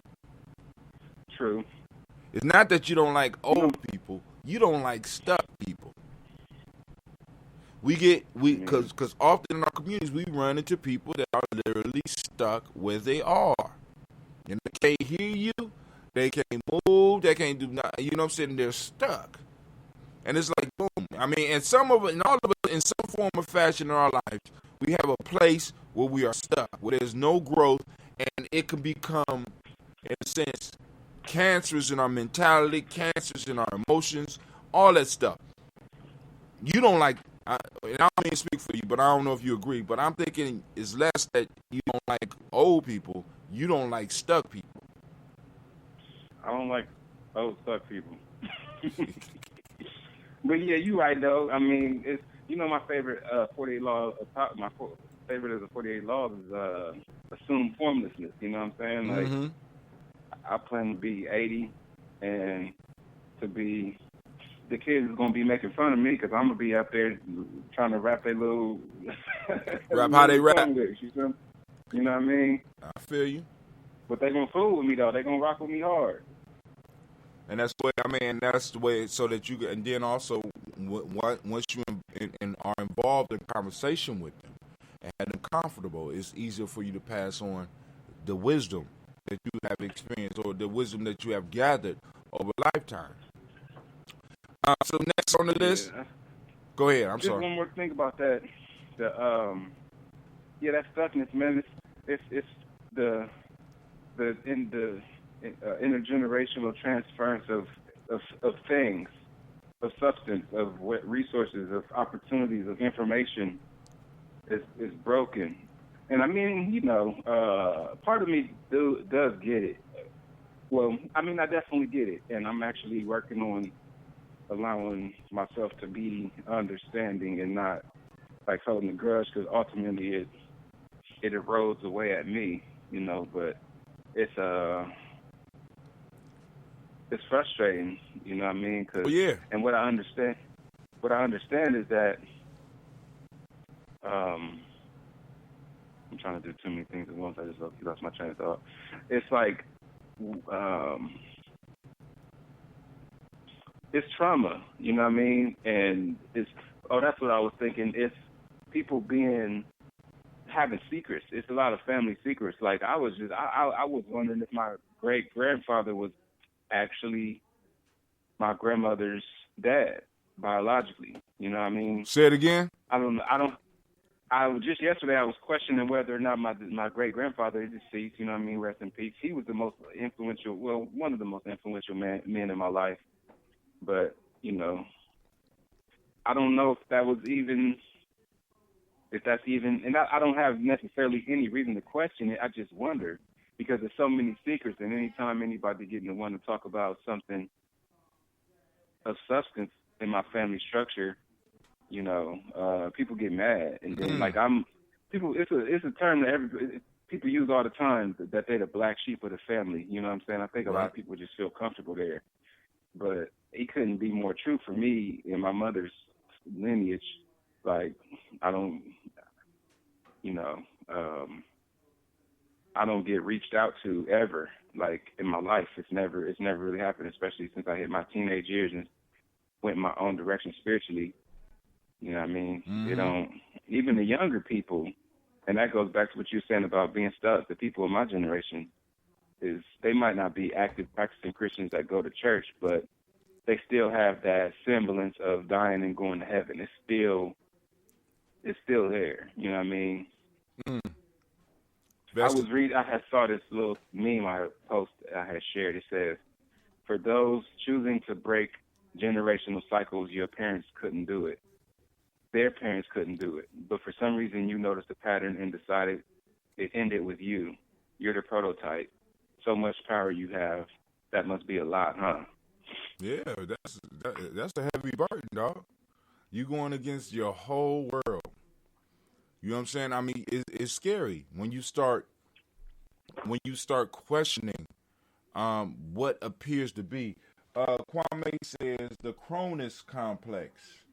True. It's not that you don't like old people. You don't like stuck people. Because often in our communities we run into people that are literally stuck where they are, and they can't hear you, they can't move, they can't do nothing. You know what I'm saying? They're stuck, and it's like boom. I mean, and all of us, in some form or fashion in our lives, we have a place where we are stuck, where there's no growth, and it can become, in a sense, cancerous in our mentality, cancerous in our emotions, all that stuff. You don't like, and I don't mean to speak for you, but I don't know if you agree, but I'm thinking it's less that you don't like old people, you don't like stuck people. I don't like old stuck people. But yeah, you're right though. I mean, it's my favorite 48 laws. My favorite of the 48 laws is assume formlessness. You know what I'm saying? Like, I plan to be 80, and to be the kids is gonna be making fun of me because I'm gonna be up there trying to rap their little rap how they rap. Lyrics, you know what I mean? I feel you. But they gonna fool with me though. They gonna rock with me hard. And that's the way. That's the way. So that you can, and then also, once you are involved in conversation with them and have them comfortable, it's easier for you to pass on the wisdom that you have experienced or the wisdom that you have gathered over a lifetime. So next on the list, go ahead. I'm sorry. Just one more thing about that. That stuckness, man. It's the intergenerational transference of things, of substance, of resources, of opportunities, of information is broken. And I mean, part of me does get it. Well, I mean, I definitely get it, and I'm actually working on allowing myself to be understanding and not like holding a grudge, because ultimately it erodes away at me, But it's frustrating, you know what I mean? Cause, and what I understand is that I'm trying to do too many things at once. I just lost my train of thought. It's like it's trauma, you know what I mean? And that's what I was thinking. It's people having secrets. It's a lot of family secrets. Like I was wondering if my great grandfather was actually my grandmother's dad biologically. You know what I mean? Say it again. Just yesterday I was questioning whether or not my great grandfather is deceased. You know what I mean? Rest in peace. He was the most influential. Well, one of the most influential men in my life. But I don't know if that's even, and I don't have necessarily any reason to question it. I just wonder, because there's so many secrets, and anytime anybody getting to want to talk about something of substance in my family structure, people get mad, and then like I'm people. It's a term that people use all the time, that they're the black sheep of the family. You know what I'm saying? I think a lot of people just feel comfortable there, but it couldn't be more true for me in my mother's lineage. Like, I don't, you know, I don't get reached out to ever. Like, in my life, it's never really happened. Especially since I hit my teenage years and went my own direction spiritually. You know what I mean? They don't, even the younger people, and that goes back to what you were saying about being stuck. The people of my generation, is they might not be active practicing Christians that go to church, but they still have that semblance of dying and going to heaven. It's still there. You know what I mean? I had saw this little meme I had shared. It says, for those choosing to break generational cycles, your parents couldn't do it. Their parents couldn't do it. But for some reason, you noticed the pattern and decided it ended with you. You're the prototype. So much power you have. That must be a lot, huh? Yeah, that's a heavy burden, dog. You going against your whole world. You know what I'm saying? I mean, it's scary when you start questioning what appears to be. Kwame says the Cronus complex.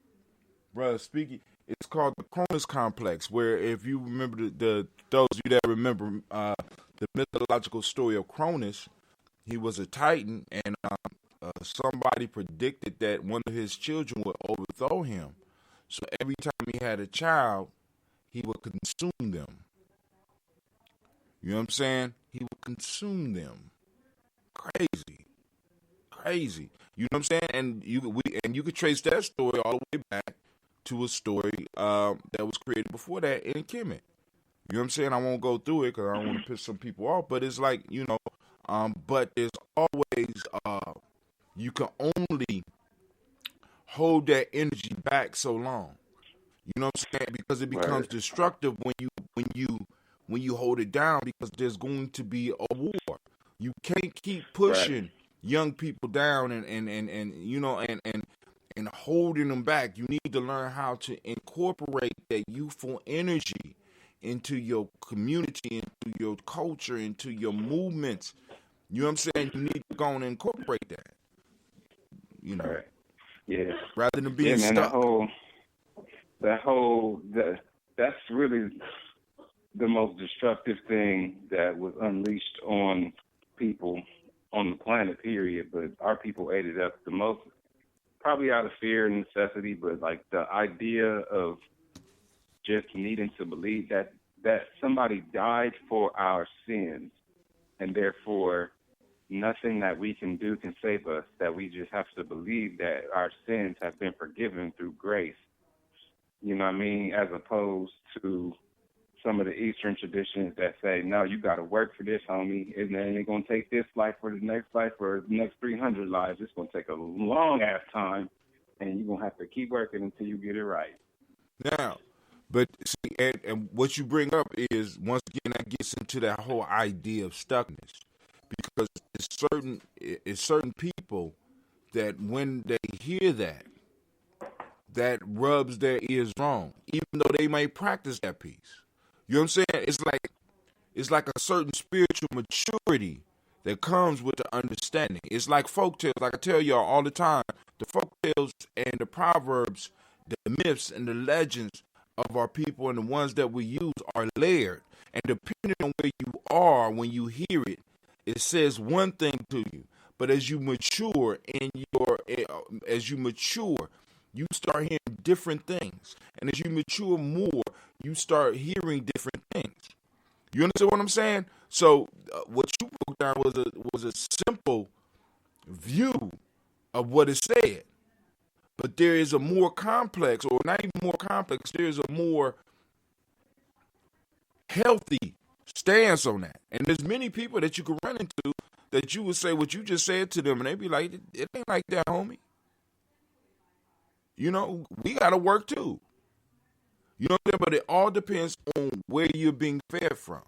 Bruh, speaking, it's called the Cronus complex, where if you remember those of you that remember the mythological story of Cronus, he was a titan, and somebody predicted that one of his children would overthrow him. So every time he had a child, he would consume them. You know what I'm saying? He would consume them. Crazy. You know what I'm saying? And you could trace that story all the way back to a story that was created before that in Kemet. You know what I'm saying? I won't go through it because I don't want to piss some people off. But it's like, you know, but there's always you can only hold that energy back so long. You know what I'm saying? Because it becomes destructive when you hold it down, because there's going to be a war. You can't keep pushing young people down and you know and holding them back. You need to learn how to incorporate that youthful energy into your community, into your culture, into your movements. You know what I'm saying? You need to go and incorporate that. You know, yeah. Rather than being man, stuck. That's really the most destructive thing that was unleashed on people on the planet, period. But our people ate it up the most, probably out of fear and necessity. But like the idea of just needing to believe that somebody died for our sins, and therefore nothing that we can do can save us, that we just have to believe that our sins have been forgiven through grace. You know what I mean? As opposed to some of the Eastern traditions that say, no, you got to work for this, homie. And then it's going to take this life for the next life for the next 300 lives. It's going to take a long-ass time, and you're going to have to keep working until you get it right. Now, but see, and what you bring up is, once again, that gets into that whole idea of stuckness. Because it's certain people that when they hear that rubs their ears wrong, even though they may practice that piece. You know what I'm saying? It's like a certain spiritual maturity that comes with the understanding. It's like folktales. Like I tell y'all all the time, the folktales and the proverbs, the myths and the legends of our people and the ones that we use are layered. And depending on where you are when you hear it, it says one thing to you. But as you mature you start hearing different things. And as you mature more, you start hearing different things. You understand what I'm saying? So what you broke down was a simple view of what is said. But there is a more complex, or not even more complex, there is a more healthy stance on that. And there's many people that you could run into that you would say what you just said to them, and they'd be like, it ain't like that, homie. You know, we got to work too. You know what I'm saying? But it all depends on where you're being fed from.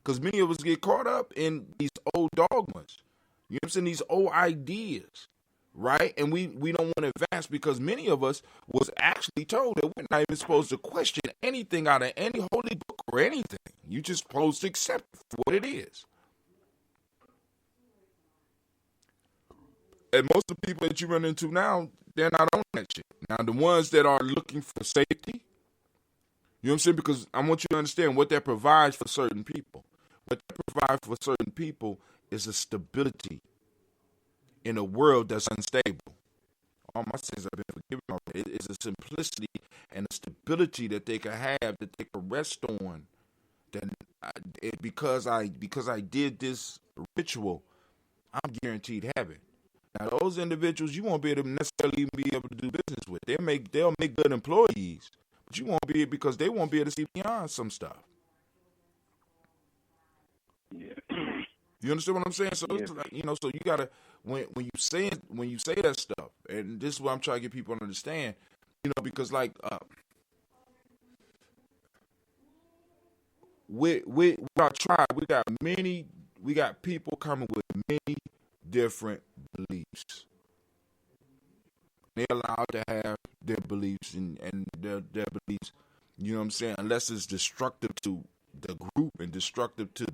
Because many of us get caught up in these old dogmas. You know what I'm saying? These old ideas, right? And we don't want to advance because many of us was actually told that we're not even supposed to question anything out of any holy book or anything. You just supposed to accept it for what it is. And most of the people that you run into now, they're not on that shit. Now, the ones that are looking for safety, you know what I'm saying? Because I want you to understand what that provides for certain people. What that provides for certain people is a stability in a world that's unstable. All my sins have been forgiven already. It is a simplicity and a stability that they can have, that they can rest on. Because I did this ritual, I'm guaranteed heaven. Now, those individuals you won't be able to necessarily even be able to do business with. They'll make good employees, but you won't be able, because they won't be able to see beyond some stuff. Yeah. You understand what I'm saying? So Yeah. it's like, so you gotta when you say that stuff, and this is what I'm trying to get people to understand, because like with our tribe, we got people coming with many different beliefs. They're allowed to have their beliefs and their beliefs, you know what I'm saying, unless it's destructive to the group and destructive to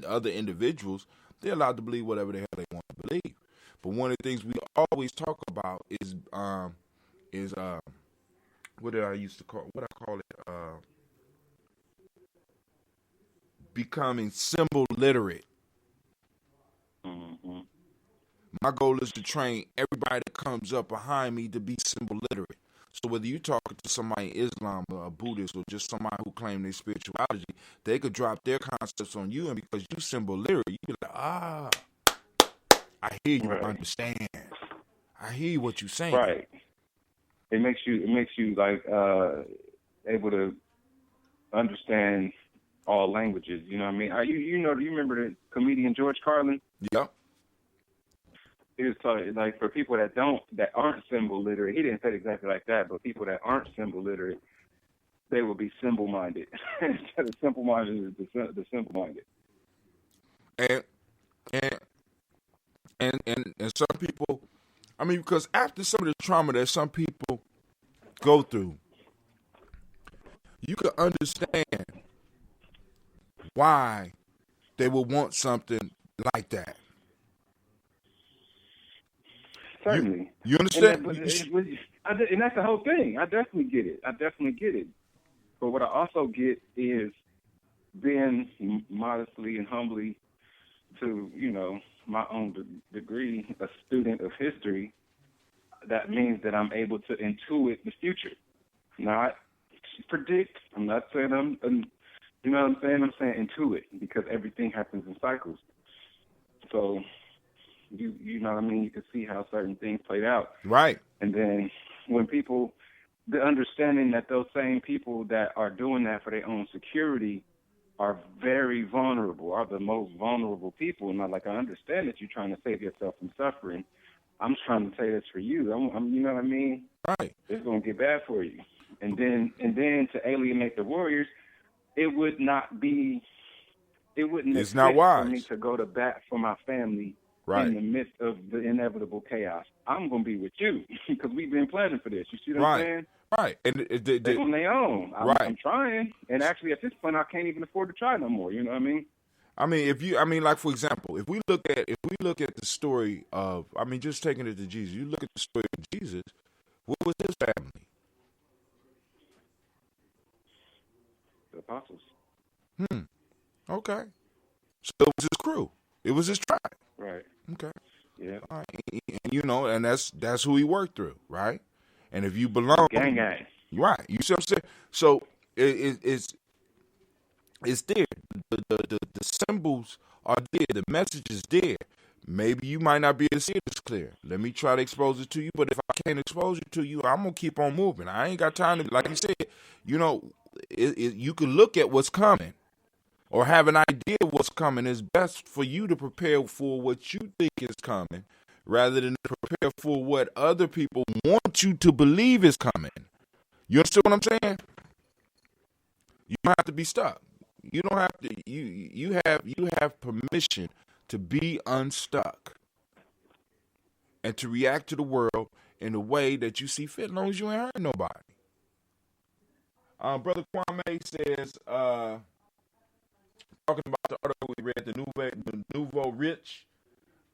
other individuals, they're allowed to believe whatever the hell they want to believe. But one of the things we always talk about is what I call it, becoming symbol literate. Mm-hmm. My goal is to train everybody that comes up behind me to be symbol literate. So whether you're talking to somebody in Islam or a Buddhist or just somebody who claim their spirituality, they could drop their concepts on you, and because you symbol literate, you be like, I hear you, right. understand. I hear what you're saying. Right. It makes you like able to understand all languages. You know what I mean? You remember the comedian George Carlin? Yep. He was talking, like, for people that aren't symbol literate. He didn't say it exactly like that, but people that aren't symbol literate, they will be symbol minded. Instead of simple minded, the simple minded. And some people, I mean, because after some of the trauma that some people go through, you can understand why they would want something like that. Certainly. You understand? And that's the whole thing. I definitely get it. But what I also get is being modestly and humbly, to, my own degree, a student of history. That means that I'm able to intuit the future, not predict. I'm not saying you know what I'm saying? I'm saying intuit, because everything happens in cycles. So, you know what I mean? You can see how certain things played out. Right. And then when the understanding that those same people that are doing that for their own security are very vulnerable, are the most vulnerable people. And I understand that you're trying to save yourself from suffering. I'm trying to say this for you. I'm you know what I mean? Right. It's going to get bad for you. And then to alienate the warriors, it wouldn't it's not wise for me to go to bat for my family. Right. In the midst of the inevitable chaos. I'm going to be with you because we've been planning for this. You see what I'm saying? Right. And they're on their own. I'm trying. And actually, at this point, I can't even afford to try no more. You know what I mean? Like, for example, if we look at the story of, just taking it to Jesus, you look at the story of Jesus, what was his family? The apostles. Okay. So it was his crew. It was his tribe. Right. Okay. Yeah. All right. And that's who he worked through, right? And if you belong, gang, right? You see what I'm saying? So it's there. The symbols are there. The message is there. Maybe you might not be able to see it as clear. Let me try to expose it to you. But if I can't expose it to you, I'm gonna keep on moving. I ain't got time to, like you said. You can look at what's coming, or have an idea of what's coming. It's best for you to prepare for what you think is coming, rather than prepare for what other people want you to believe is coming. You understand what I'm saying? You don't have to be stuck. You don't have to. You have permission to be unstuck. and to react to the world in the way that you see fit, as long as you ain't hurt nobody. Brother Kwame says, talking about the article we read, the Nouveau Rich,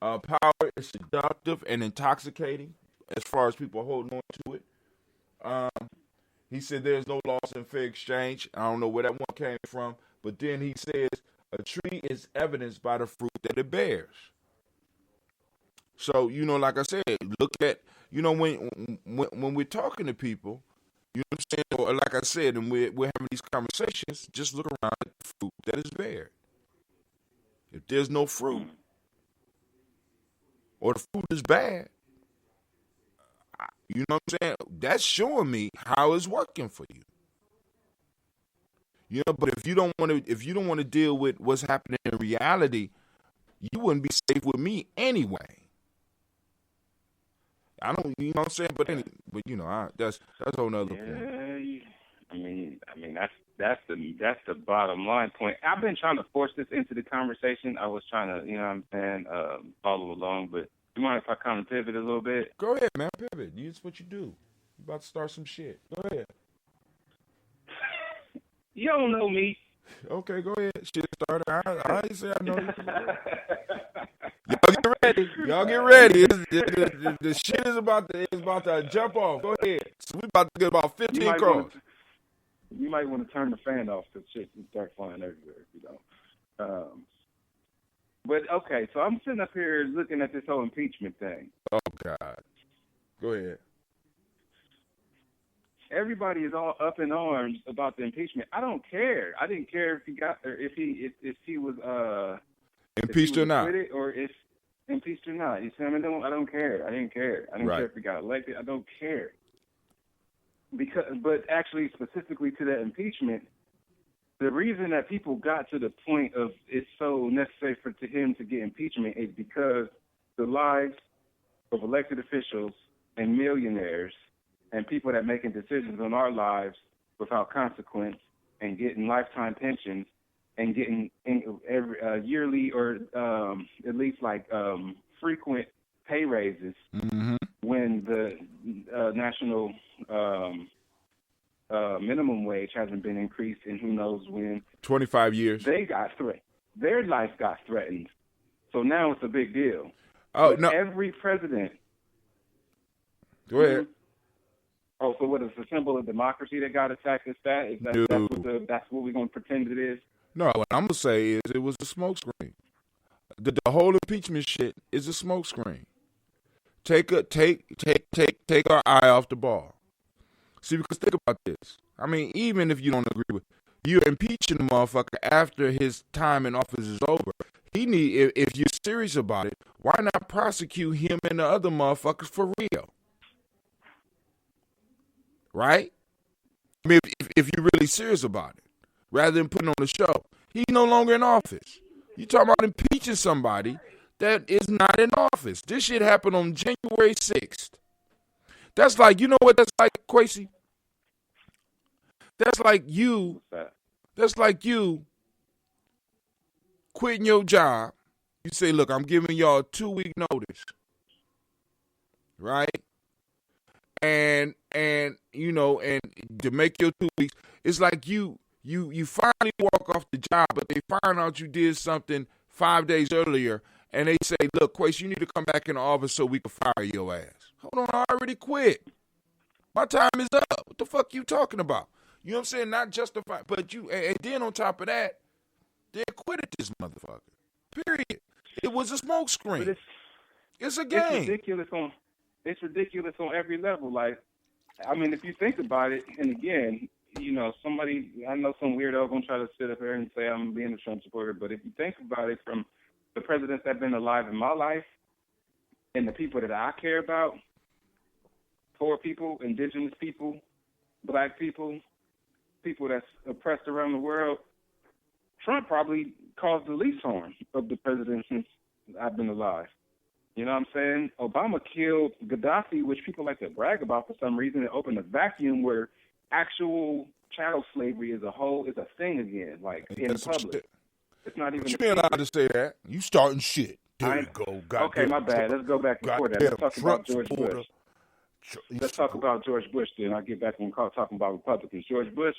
power is seductive and intoxicating as far as people holding on to it. He said there's no loss in fair exchange. I don't know where that one came from, but then he says a tree is evidenced by the fruit that it bears. So, like I said, look at, when we're talking to people, you know what I'm saying? Or like I said, and we're having these conversations, just look around at the fruit that is bared. If there's no fruit, or the fruit is bad, you know what I'm saying? That's showing me how it's working for you. But if you don't want to deal with what's happening in reality, you wouldn't be safe with me anyway. I don't, you know what I'm saying? But that's a whole nother point. I mean that's the bottom line point. I've been trying to force this into the conversation. I was trying to, follow along, but you mind if I kind of pivot a little bit? Go ahead, man. Pivot. It's what you do. You about to start some shit. Go ahead. You don't know me. Okay, go ahead. Shit started. I ain't say I know you. Y'all get ready. Y'all get ready. The shit is about to jump off. Go ahead. So we about to get about 15 calls. You might want to turn the fan off because shit can start flying everywhere if you don't. But okay, so I'm sitting up here looking at this whole impeachment thing. Oh God. Go ahead. Everybody is all up in arms about the impeachment. I don't care. I didn't care if he was impeached or not, or if impeached or not. You see, I don't care. I didn't care. I didn't care if he got elected. I don't care. But actually, specifically to that impeachment, the reason that people got to the point of it's so necessary for him to get impeachment is because the lives of elected officials and millionaires and people that making decisions on our lives without consequence and getting lifetime pensions and getting every yearly or at least frequent pay raises when the national minimum wage hasn't been increased in who knows when. 25 years. They got threatened. Their life got threatened. So now it's a big deal. Oh, but no. Every president. Go ahead. Oh, so what is the symbol of democracy that got attacked? Is that? That's what we're going to pretend it is? No, what I'm going to say is it was a smokescreen. The whole impeachment shit is a smokescreen. Take our eye off the ball. See, because think about this. I mean, even if you don't agree with, you're impeaching the motherfucker after his time in office is over. If you're serious about it, why not prosecute him and the other motherfuckers for real? Right? I mean, if you're really serious about it, rather than putting on a show. He's no longer in office. You talking about impeaching somebody that is not in office. This shit happened on January 6th. That's like, you know what that's like, Quasi? That's like you quitting your job. You say, look, I'm giving y'all a 2-week notice. Right? And to make your 2 weeks, it's like you finally walk off the job, but they find out you did something 5 days earlier, and they say, look, Quace, you need to come back in the office so we can fire your ass. Hold on, I already quit. My time is up. What the fuck you talking about? You know what I'm saying? Not justified, but and then on top of that, they acquitted this motherfucker. Period. It was a smokescreen. It's a game. It's ridiculous on every level. Like, I mean, if you think about it, and again, I know some weirdo gonna try to sit up here and say I'm being a Trump supporter, but if you think about it from the presidents that have been alive in my life and the people that I care about, poor people, indigenous people, black people, people that's oppressed around the world, Trump probably caused the least harm of the presidents since I've been alive. You know what I'm saying? Obama killed Gaddafi, which people like to brag about for some reason, and opened a vacuum where actual chattel slavery is a thing again, like in public. It's not even. You ain't allowed to say that. You starting shit. There you go. Okay, my bad. Let's go back before that. Let's talk about George supporter. Bush. Let's talk about George Bush then. I'll get back when we're talking about Republicans. George Bush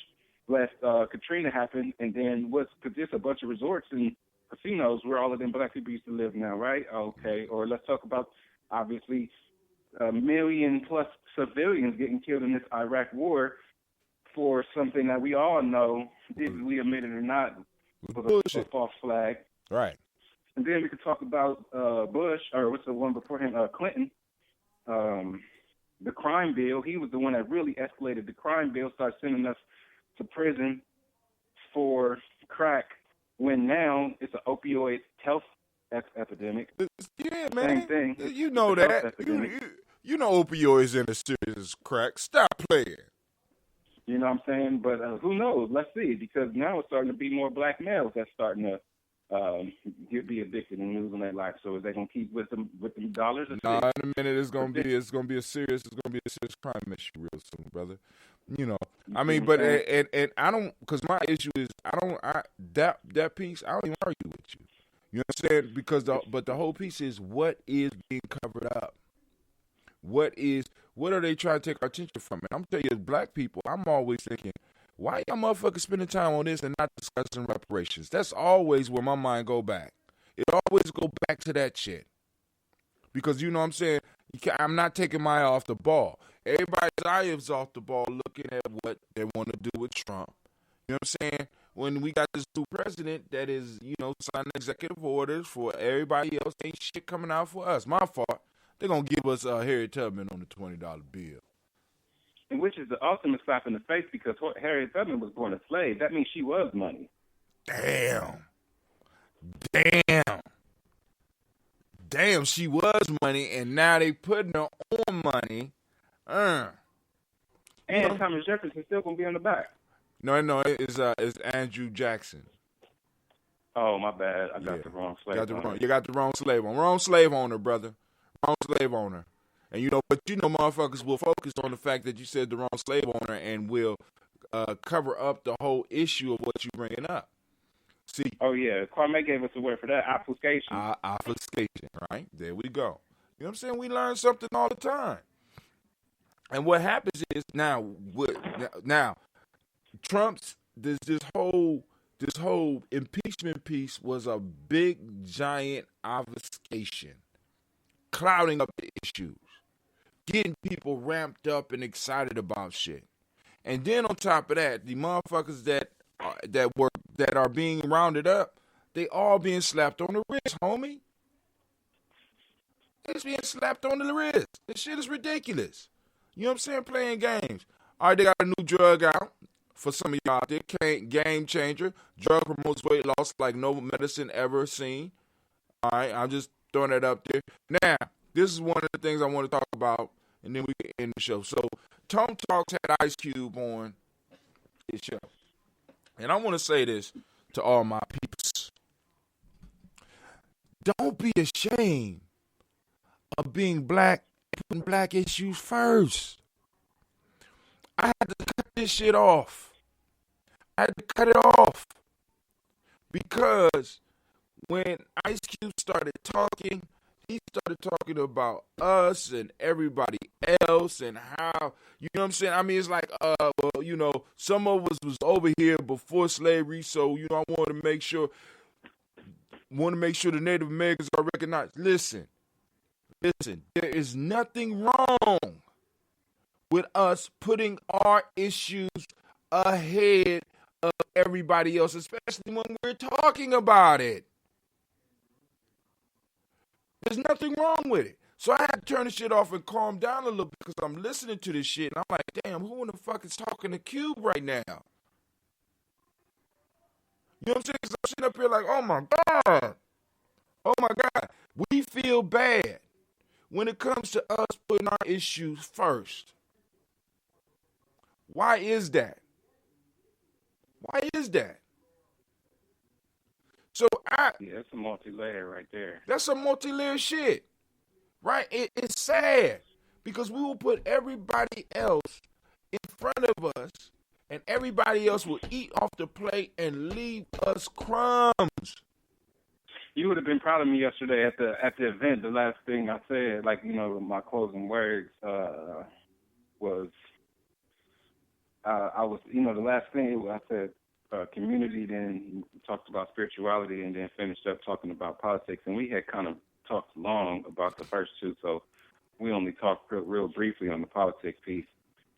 left Katrina happened, and then was just a bunch of resorts and casinos where all of them black people used to live now, right? Okay. Or let's talk about, obviously, a million plus civilians getting killed in this Iraq war for something that we all know, did we admit it or not, was a false flag. Right. And then we could talk about Bush, or what's the one before him, Clinton, the crime bill. He was the one that really escalated the crime bill, started sending us to prison for crack, when now it's an opioid health epidemic. Yeah, man. Same thing. You know that. You know opioids in as serious as crack. Stop playing. You know what I'm saying? But who knows? Let's see, because now it's starting to be more black males that's starting to be addicted and losing their life. So is they gonna keep with them dollars? Nah, in a minute it's gonna be a serious crime issue real soon, brother. You know, I mean, but and I don't, because my issue is that piece I don't even argue with you. You know what I'm saying? Because the whole piece is what is being covered up. What are they trying to take our attention from? And I'm telling you, as black people, I'm always thinking, why y'all motherfuckers spending time on this and not discussing reparations? That's always where my mind go back. It always go back to that shit. Because you know what I'm saying? I'm not taking my eye off the ball. Everybody's eye is off the ball looking at what they want to do with Trump. You know what I'm saying? When we got this new president that is, you know, signing executive orders for everybody else, ain't shit coming out for us. My fault. They're going to give us Harriet Tubman on the $20 bill. And which is the ultimate slap in the face, because Harriet Tubman was born a slave. That means she was money. Damn, she was money, and now they putting her on money. And Thomas Jefferson's still going to be on the back. No, it's Andrew Jackson. Oh, my bad. I got the wrong slave owner. You got the wrong slave owner. Wrong slave owner, brother. Wrong slave owner. And you know, but you know, motherfuckers will focus on the fact that you said the wrong slave owner and will cover up the whole issue of what you bringing up. See? Oh yeah, Kwame gave us a word for that, obfuscation. Obfuscation, right? There we go. You know what I'm saying? We learn something all the time. And what happens is now Trump's this whole impeachment piece was a big giant obfuscation, clouding up the issues, getting people ramped up and excited about shit. And then on top of that, the motherfuckers that are being rounded up, they all being slapped on the wrist, homie. It's being slapped on the wrist. This shit is ridiculous. You know what I'm saying? Playing games. All right, they got a new drug out for some of y'all out there. Game changer. Drug promotes weight loss like no medicine ever seen. All right, I'm just throwing that up there. Now, this is one of the things I want to talk about, and then we can end the show. So, Tone Talks had Ice Cube on his show. And I want to say this to all my peeps. Don't be ashamed of being black and putting black issues first. I had to cut this shit off. I had to cut it off. Because when Ice Cube started talking, he started talking about us and everybody else and how, you know what I'm saying? I mean, it's like, well, you know, some of us was over here before slavery, so, you know, I want to make sure the Native Americans are recognized. Listen, there is nothing wrong with us putting our issues ahead of everybody else, especially when we're talking about it. There's nothing wrong with it. So I had to turn the shit off and calm down a little bit because I'm listening to this shit and I'm like, damn, who in the fuck is talking to Cube right now? You know what I'm saying? Because I'm sitting up here like, oh my God. We feel bad when it comes to us putting our issues first. Why is that? So that's a multi-layer right there. That's some multi-layer shit, right? It's sad because we will put everybody else in front of us and everybody else will eat off the plate and leave us crumbs. You would have been proud of me yesterday at the event. The last thing I said, like, you know, my closing words was I was, you know, the last thing I said community, then talked about spirituality, and then finished up talking about politics. And we had kind of talked long about the first two, so we only talked real briefly on the politics piece.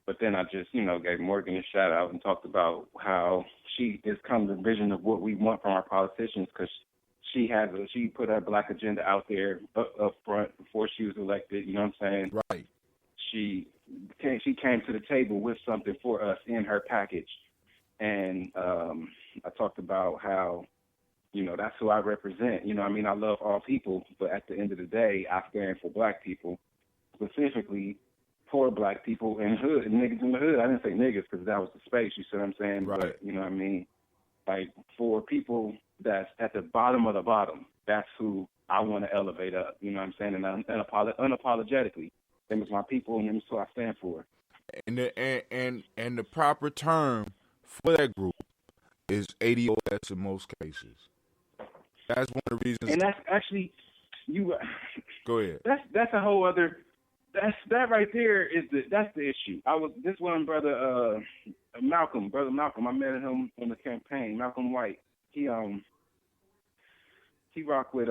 But then I just, you know, gave Morgan a shout out and talked about how she is kind of the vision of what we want from our politicians, because she put her black agenda out there up front before she was elected. You know what I'm saying? Right. She came to the table with something for us in her package. And I talked about how, you know, that's who I represent. You know, I mean, I love all people, but at the end of the day, I stand for black people, specifically for black people and hood, and niggas in the hood. I didn't say niggas because that was the space, you see what I'm saying? Right. But, you know what I mean? Like, for people that's at the bottom of the bottom, that's who I want to elevate up, you know what I'm saying? And unapologetically. Them is my people, and them is who I stand for. And the proper term for that group is ADOS in most cases. That's one of the reasons. And that's actually, you. Go ahead. That's a whole other. That right there that's the issue. This one brother Malcolm. I met him on the campaign. Malcolm White. He rock with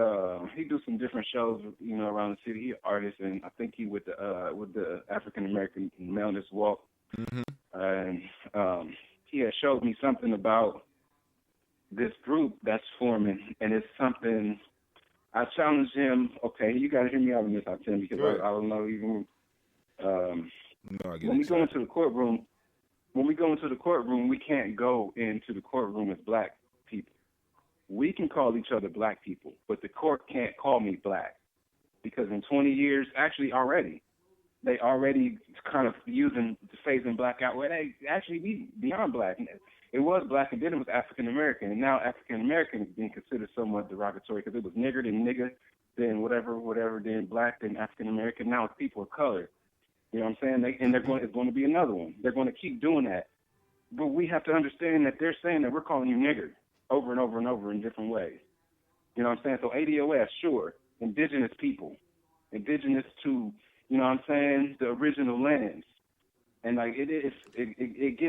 he do some different shows, you know, around the city. He an artist, and I think he with the African American Maleness Walk. Mm-hmm. And he had showed me something about this group that's forming, and it's something. I challenged him. Okay, you got to hear me out on this, Tim, because I don't know even. When we go into the courtroom, we can't go into the courtroom as black people. We can call each other black people, but the court can't call me black, because in 20 years, actually already, they already kind of phasing black out. Well, they actually be beyond black. It was black, and then it was African American, and now African American is being considered somewhat derogatory, because it was nigger, then nigga, then whatever, then black, then African American. Now it's people of color. You know what I'm saying? It's going to be another one. They're going to keep doing that, but we have to understand that they're saying that we're calling you nigger over and over and over in different ways. You know what I'm saying? So ADOS, sure, indigenous people, indigenous to, you know what I'm saying, the original lands. And like it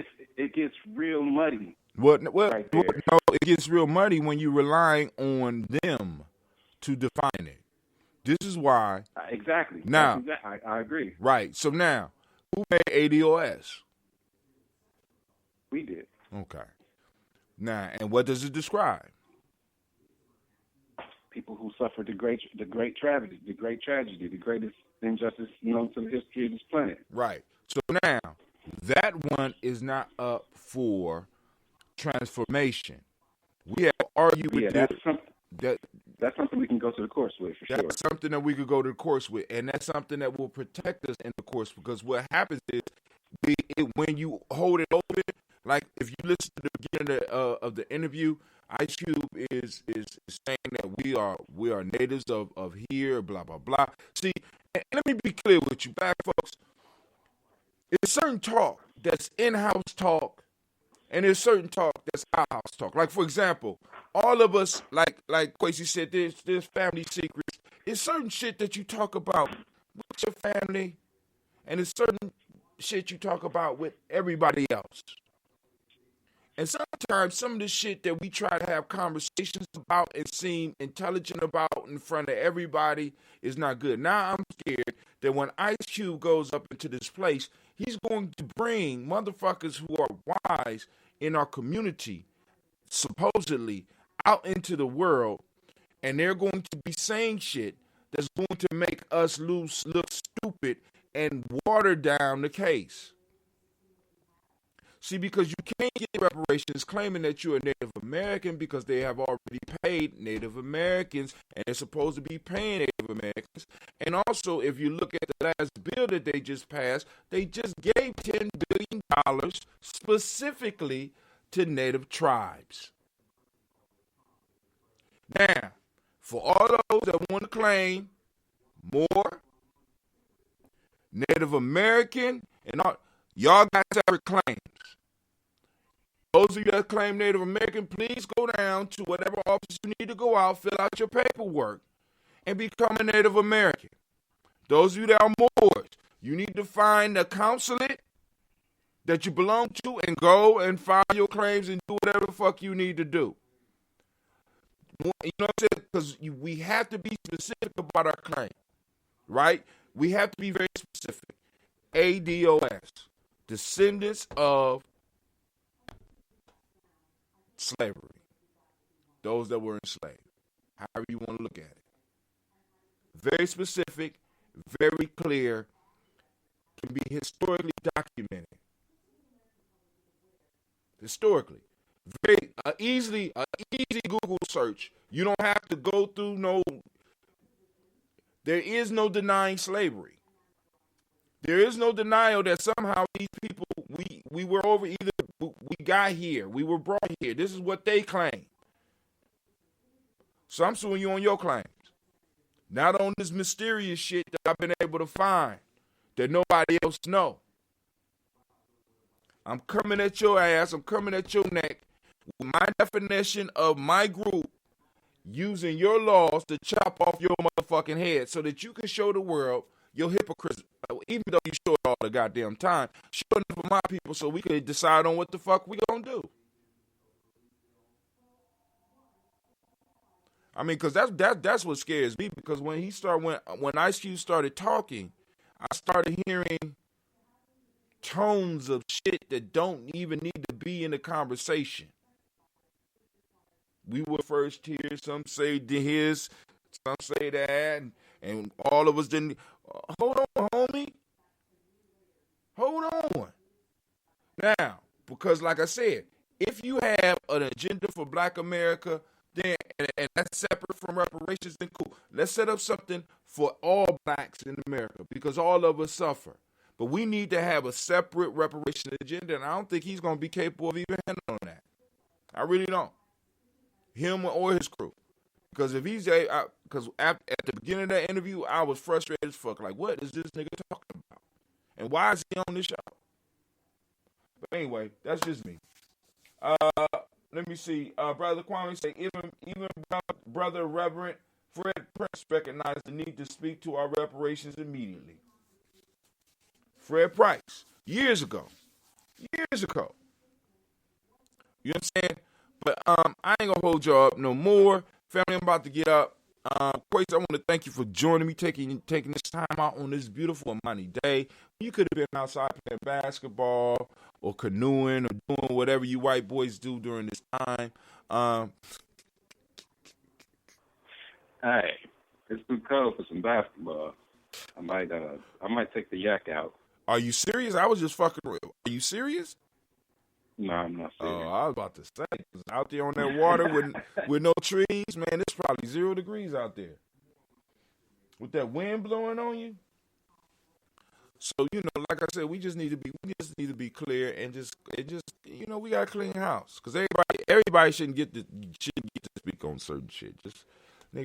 gets real muddy. No, it gets real muddy when you're relying on them to define it. This is why. Exactly. Now, I agree. Right. So now, who made ADOS? We did. Okay. Now, and what does it describe? People who suffered the great tragedy, the greatest injustice known to the history of this planet. Right. So now, that one is not up for transformation. We have argued with that's something we can go to the course with, for sure. That's something that we could go to the course with, and that's something that will protect us in the course, because what happens is when you hold it open, like if you listen to the beginning of the interview, Ice Cube is saying that we are natives of here, blah, blah, blah. See, and let me be clear with you, black folks. There's certain talk that's in-house talk, and there's certain talk that's out-house talk. Like, for example, all of us, like Quasi said, there's family secrets. It's certain shit that you talk about with your family, and there's certain shit you talk about with everybody else. And sometimes some of the shit that we try to have conversations about and seem intelligent about in front of everybody is not good. Now I'm scared that when Ice Cube goes up into this place, he's going to bring motherfuckers who are wise in our community, supposedly, out into the world, and they're going to be saying shit that's going to make us look stupid and water down the case. See, because you can't get reparations claiming that you're a Native American, because they have already paid Native Americans, and they're supposed to be paying Native Americans. And also, if you look at the last bill that they just passed, they just gave $10 billion specifically to Native tribes. Now, for all those that want to claim more Native American and all, y'all got separate claims. Those of you that claim Native American, please go down to whatever office you need to go out, fill out your paperwork, and become a Native American. Those of you that are Moors, you need to find a consulate that you belong to and go and file your claims and do whatever the fuck you need to do. You know what I'm saying? Because we have to be specific about our claim, right? We have to be very specific. ADOS, descendants of slavery, those that were enslaved, however you want to look at it. Very specific, very clear, can be historically documented. Historically. Very easy Google search. You don't have to go through there is no denying slavery. There is no denial that somehow these people, we were over, either we got here, we were brought here. This is what they claim. So I'm suing you on your claims. Not on this mysterious shit that I've been able to find that nobody else know. I'm coming at your ass, I'm coming at your neck with my definition of my group, using your laws to chop off your motherfucking head so that you can show the world your hypocrisy. Even though you show it all the goddamn time, show it for my people so we can decide on what the fuck we gonna do. I mean, because that's what scares me. Because when Ice Cube started talking, I started hearing tones of shit that don't even need to be in the conversation. We were first here. Some say his, some say that, and all of us didn't. Hold on, homie. Hold on. Now, because like I said, if you have an agenda for Black America, then and that's separate from reparations, then cool. Let's set up something for all blacks in America because all of us suffer. But we need to have a separate reparation agenda, and I don't think he's going to be capable of even handling that. I really don't. Him or his crew. Because if he's because at the beginning of that interview, I was frustrated as fuck. Like, what is this nigga talking about? And why is he on this show? But anyway, that's just me. Let me see. Brother Kwame say, even Brother Reverend Fred Prince recognized the need to speak to our reparations immediately. Fred Price, years ago. You know what I'm saying? But I ain't gonna hold y'all up no more. Family, I'm about to get up. Quace, I want to thank you for joining me, taking this time out on this beautiful Imani day. You could have been outside playing basketball or canoeing or doing whatever you white boys do during this time. Hey, it's too cold for some basketball. I might take the yak out. Are you serious? I was just fucking real. Are you serious? No, I'm not serious. Oh, I was about to say, 'cause out there on that water with no trees, man, it's probably 0 degrees out there. With that wind blowing on you. So, like I said, we just need to be clear and just we got a clean house. Because everybody shouldn't get to speak on certain shit.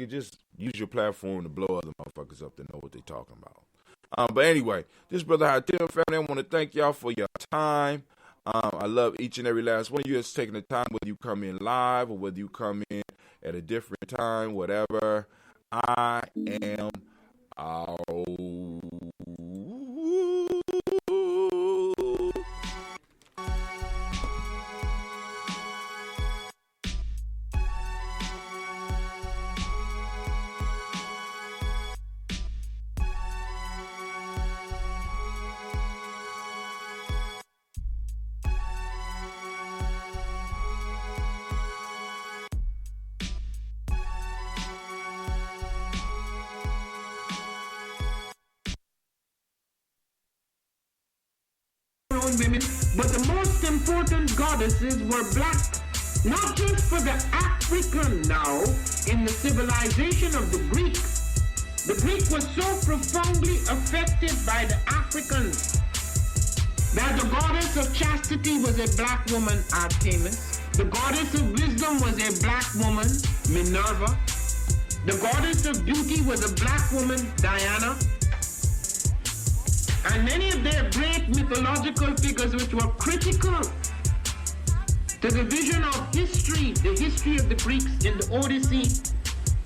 Just use your platform to blow other motherfuckers up to know what they're talking about. But anyway, this Brother Hatim family, I want to thank y'all for your time. I love each and every last one of you that's taking the time, whether you come in live or whether you come in at a different time, whatever. I am out. Women, but the most important goddesses were black, not just for the African now in the civilization of the Greek. The Greek was so profoundly affected by the Africans that the goddess of chastity was a black woman, Artemis. The goddess of wisdom was a black woman, Minerva. The goddess of beauty was a black woman, Diana. And many of their great mythological figures which were critical to the vision of history, the history of the Greeks in the Odyssey,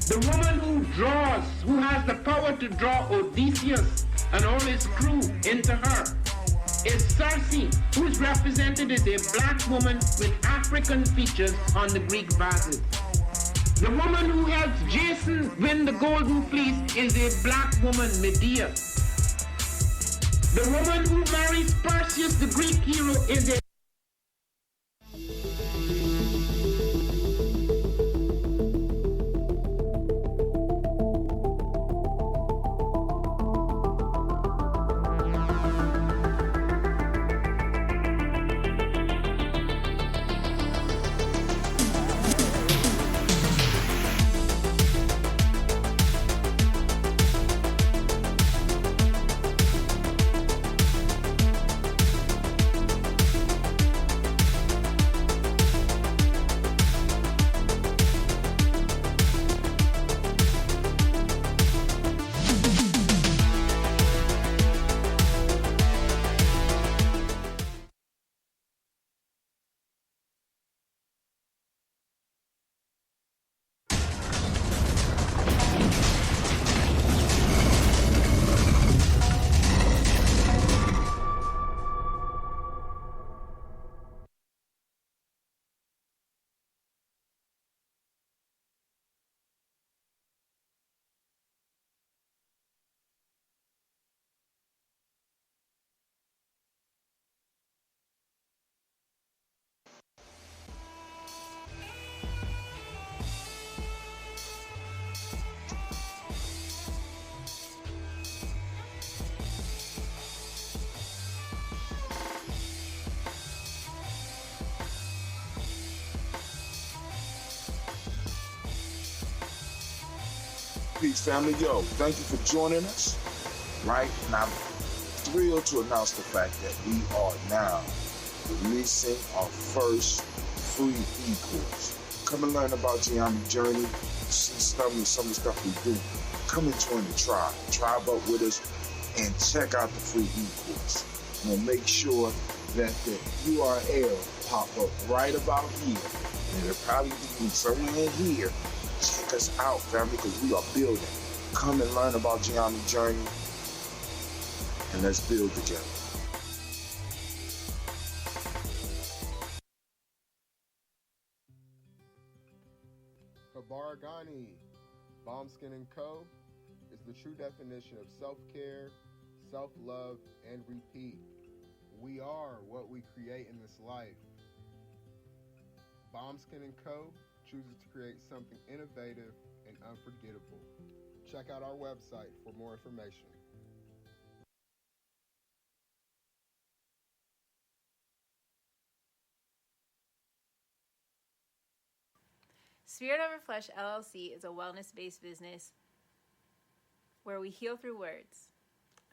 the woman who draws, who has the power to draw Odysseus and all his crew into her, is Circe, who is represented as a black woman with African features on the Greek vases. The woman who helps Jason win the Golden Fleece is a black woman, Medea. The woman who marries Perseus, the Greek hero, is a Peace, family. Yo, thank you for joining us. Right? And I'm thrilled to announce the fact that we are now releasing our first free e-course. Come and learn about Gye-Nyame journey, see some of the stuff we do. Come and join the tribe. Tribe up with us and check out the free e-course. And we'll make sure that the URL pop up right about here. And it'll probably be somewhere in here. Check us out, family, because we are building. Come and learn about Gye-Nyame journey, and let's build together. Gye-Nyame, Bombskin & Co. is the true definition of self-care, self-love, and repeat. We are what we create in this life. Bombskin & Co. chooses to create something innovative and unforgettable. Check out our website for more information. Spirit Over Flesh LLC is a wellness-based business where we heal through words.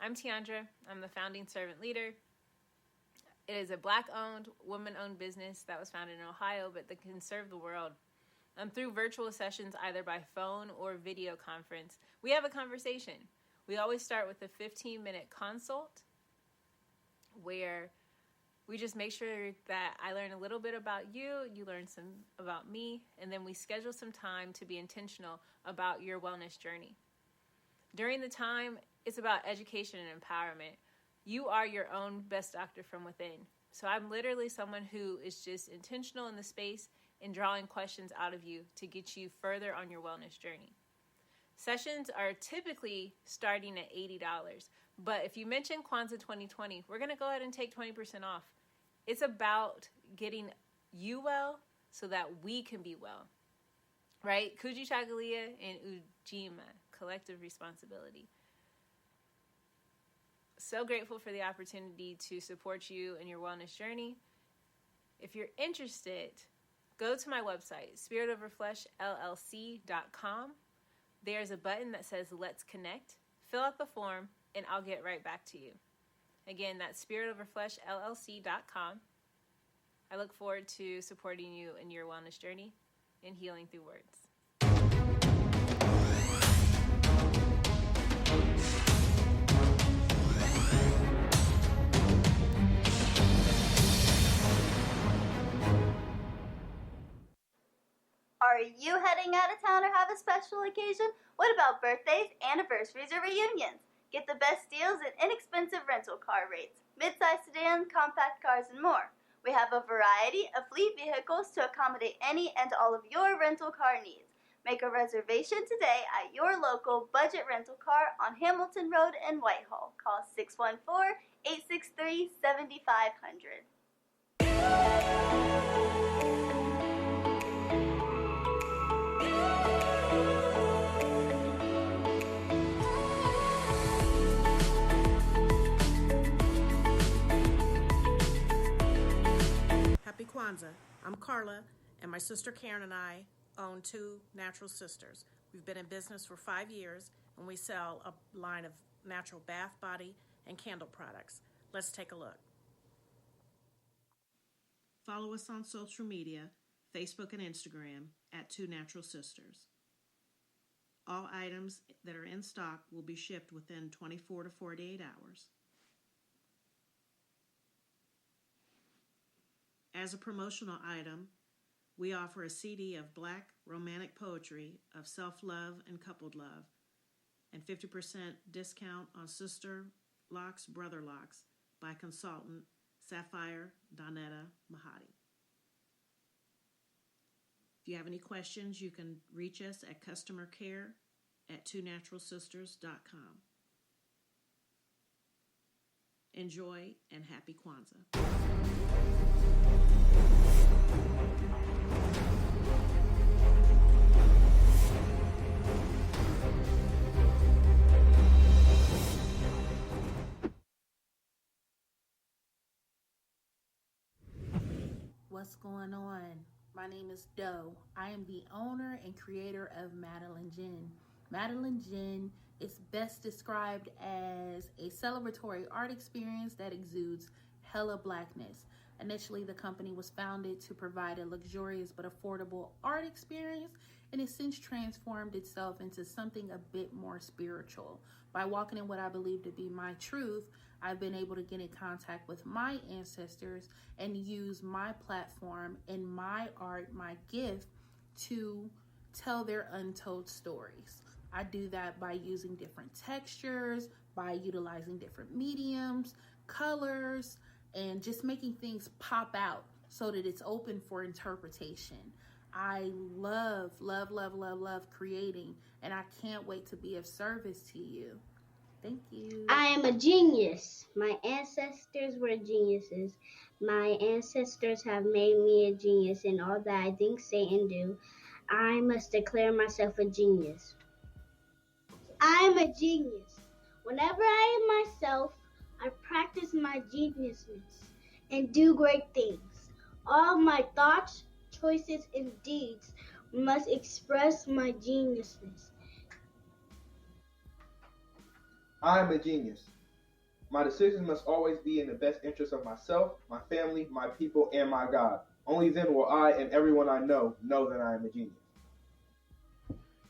I'm Tiandra. I'm the founding servant leader. It is a Black-owned, woman-owned business that was founded in Ohio, but that can serve the world. Through virtual sessions, either by phone or video conference, we have a conversation. We always start with a 15-minute consult where we just make sure that I learn a little bit about you, you learn some about me, and then we schedule some time to be intentional about your wellness journey. During the time, it's about education and empowerment. You are your own best doctor from within. So I'm literally someone who is just intentional in the space and drawing questions out of you to get you further on your wellness journey. Sessions are typically starting at $80, but if you mention Kwanzaa 2020, we're going to go ahead and take 20% off. It's about getting you well so that we can be well, right? Kujichagulia and Ujima, collective responsibility. So grateful for the opportunity to support you in your wellness journey. If you're interested, go to my website, spiritoverfleshllc.com. There's a button that says Let's Connect. Fill out the form, and I'll get right back to you. Again, that's spiritoverfleshllc.com. I look forward to supporting you in your wellness journey and healing through words. Are you heading out of town or have a special occasion? What about birthdays, anniversaries, or reunions? Get the best deals and inexpensive rental car rates, midsize sedans, compact cars, and more. We have a variety of fleet vehicles to accommodate any and all of your rental car needs. Make a reservation today at your local budget rental car on Hamilton Road in Whitehall. Call 614-863-7500. Happy Kwanzaa. I'm Carla, and my sister Karen and I own Two Natural Sisters. We've been in business for 5 years, and we sell a line of natural bath, body, and candle products. Let's take a look. Follow us on social media, Facebook and Instagram, at Two Natural Sisters. All items that are in stock will be shipped within 24 to 48 hours. As a promotional item, we offer a CD of Black romantic poetry of self-love and coupled love, and 50% discount on Sister Locks, Brother Locks by consultant Sapphire Donetta Mahadi. If you have any questions, you can reach us at customercare@twonaturalsisters.com. Enjoy and happy Kwanzaa. What's going on? My name is Doe. I am the owner and creator of Madeline Gin. Madeline Gin is best described as a celebratory art experience that exudes hella blackness. Initially, the company was founded to provide a luxurious but affordable art experience, and has since transformed itself into something a bit more spiritual. By walking in what I believe to be my truth, I've been able to get in contact with my ancestors and use my platform and my art, my gift, to tell their untold stories. I do that by using different textures, by utilizing different mediums, colors, and just making things pop out so that it's open for interpretation. I love creating, and I can't wait to be of service to you. Thank you. I am a genius. My ancestors were geniuses. My ancestors have made me a genius in all that I think, say, and do. I must declare myself a genius. I am a genius. Whenever I am myself, I practice my geniusness and do great things. All my thoughts, choices, and deeds must express my geniusness. I am a genius. My decisions must always be in the best interest of myself, my family, my people, and my God. Only then will I and everyone I know that I am a genius.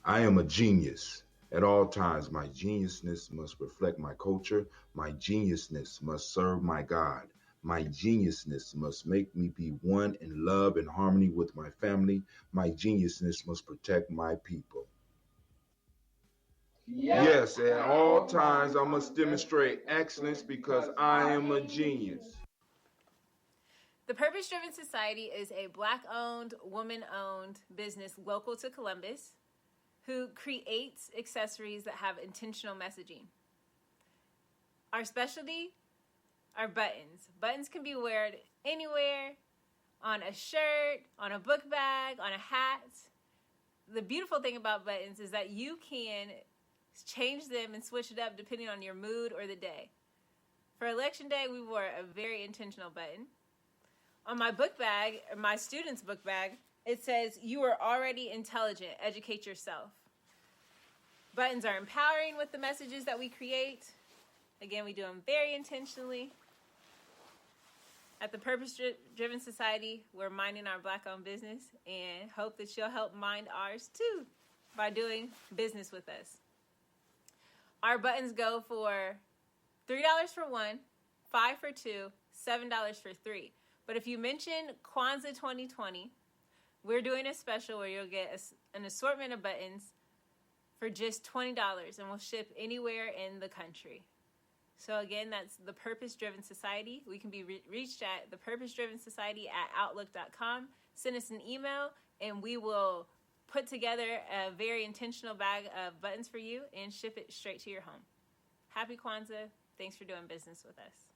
I am a genius. At all times, my geniusness must reflect my culture. My geniusness must serve my God. My geniusness must make me be one in love and harmony with my family. My geniusness must protect my people. Yes, at all times I must demonstrate excellence because I am a genius. The Purpose Driven Society is a Black-owned, woman-owned business local to Columbus who creates accessories that have intentional messaging. Our specialty are buttons. Buttons can be worn anywhere, on a shirt, on a book bag, on a hat. The beautiful thing about buttons is that you can change them and switch it up depending on your mood or the day. For Election Day, we wore a very intentional button. On my book bag, or my student's book bag, it says, "You are already intelligent, educate yourself." Buttons are empowering with the messages that we create. Again, we do them very intentionally. At the Purpose Driven Society, we're minding our Black-owned business and hope that you'll help mind ours too by doing business with us. Our buttons go for $3 for one, $5 for two, $7 for three. But if you mention Kwanzaa 2020, We're doing a special where you'll get an assortment of buttons for just $20, and we'll ship anywhere in the country. So again, that's the Purpose Driven Society. We can be reached at thepurposedrivensociety@outlook.com. Send us an email, and we will put together a very intentional bag of buttons for you and ship it straight to your home. Happy Kwanzaa. Thanks for doing business with us.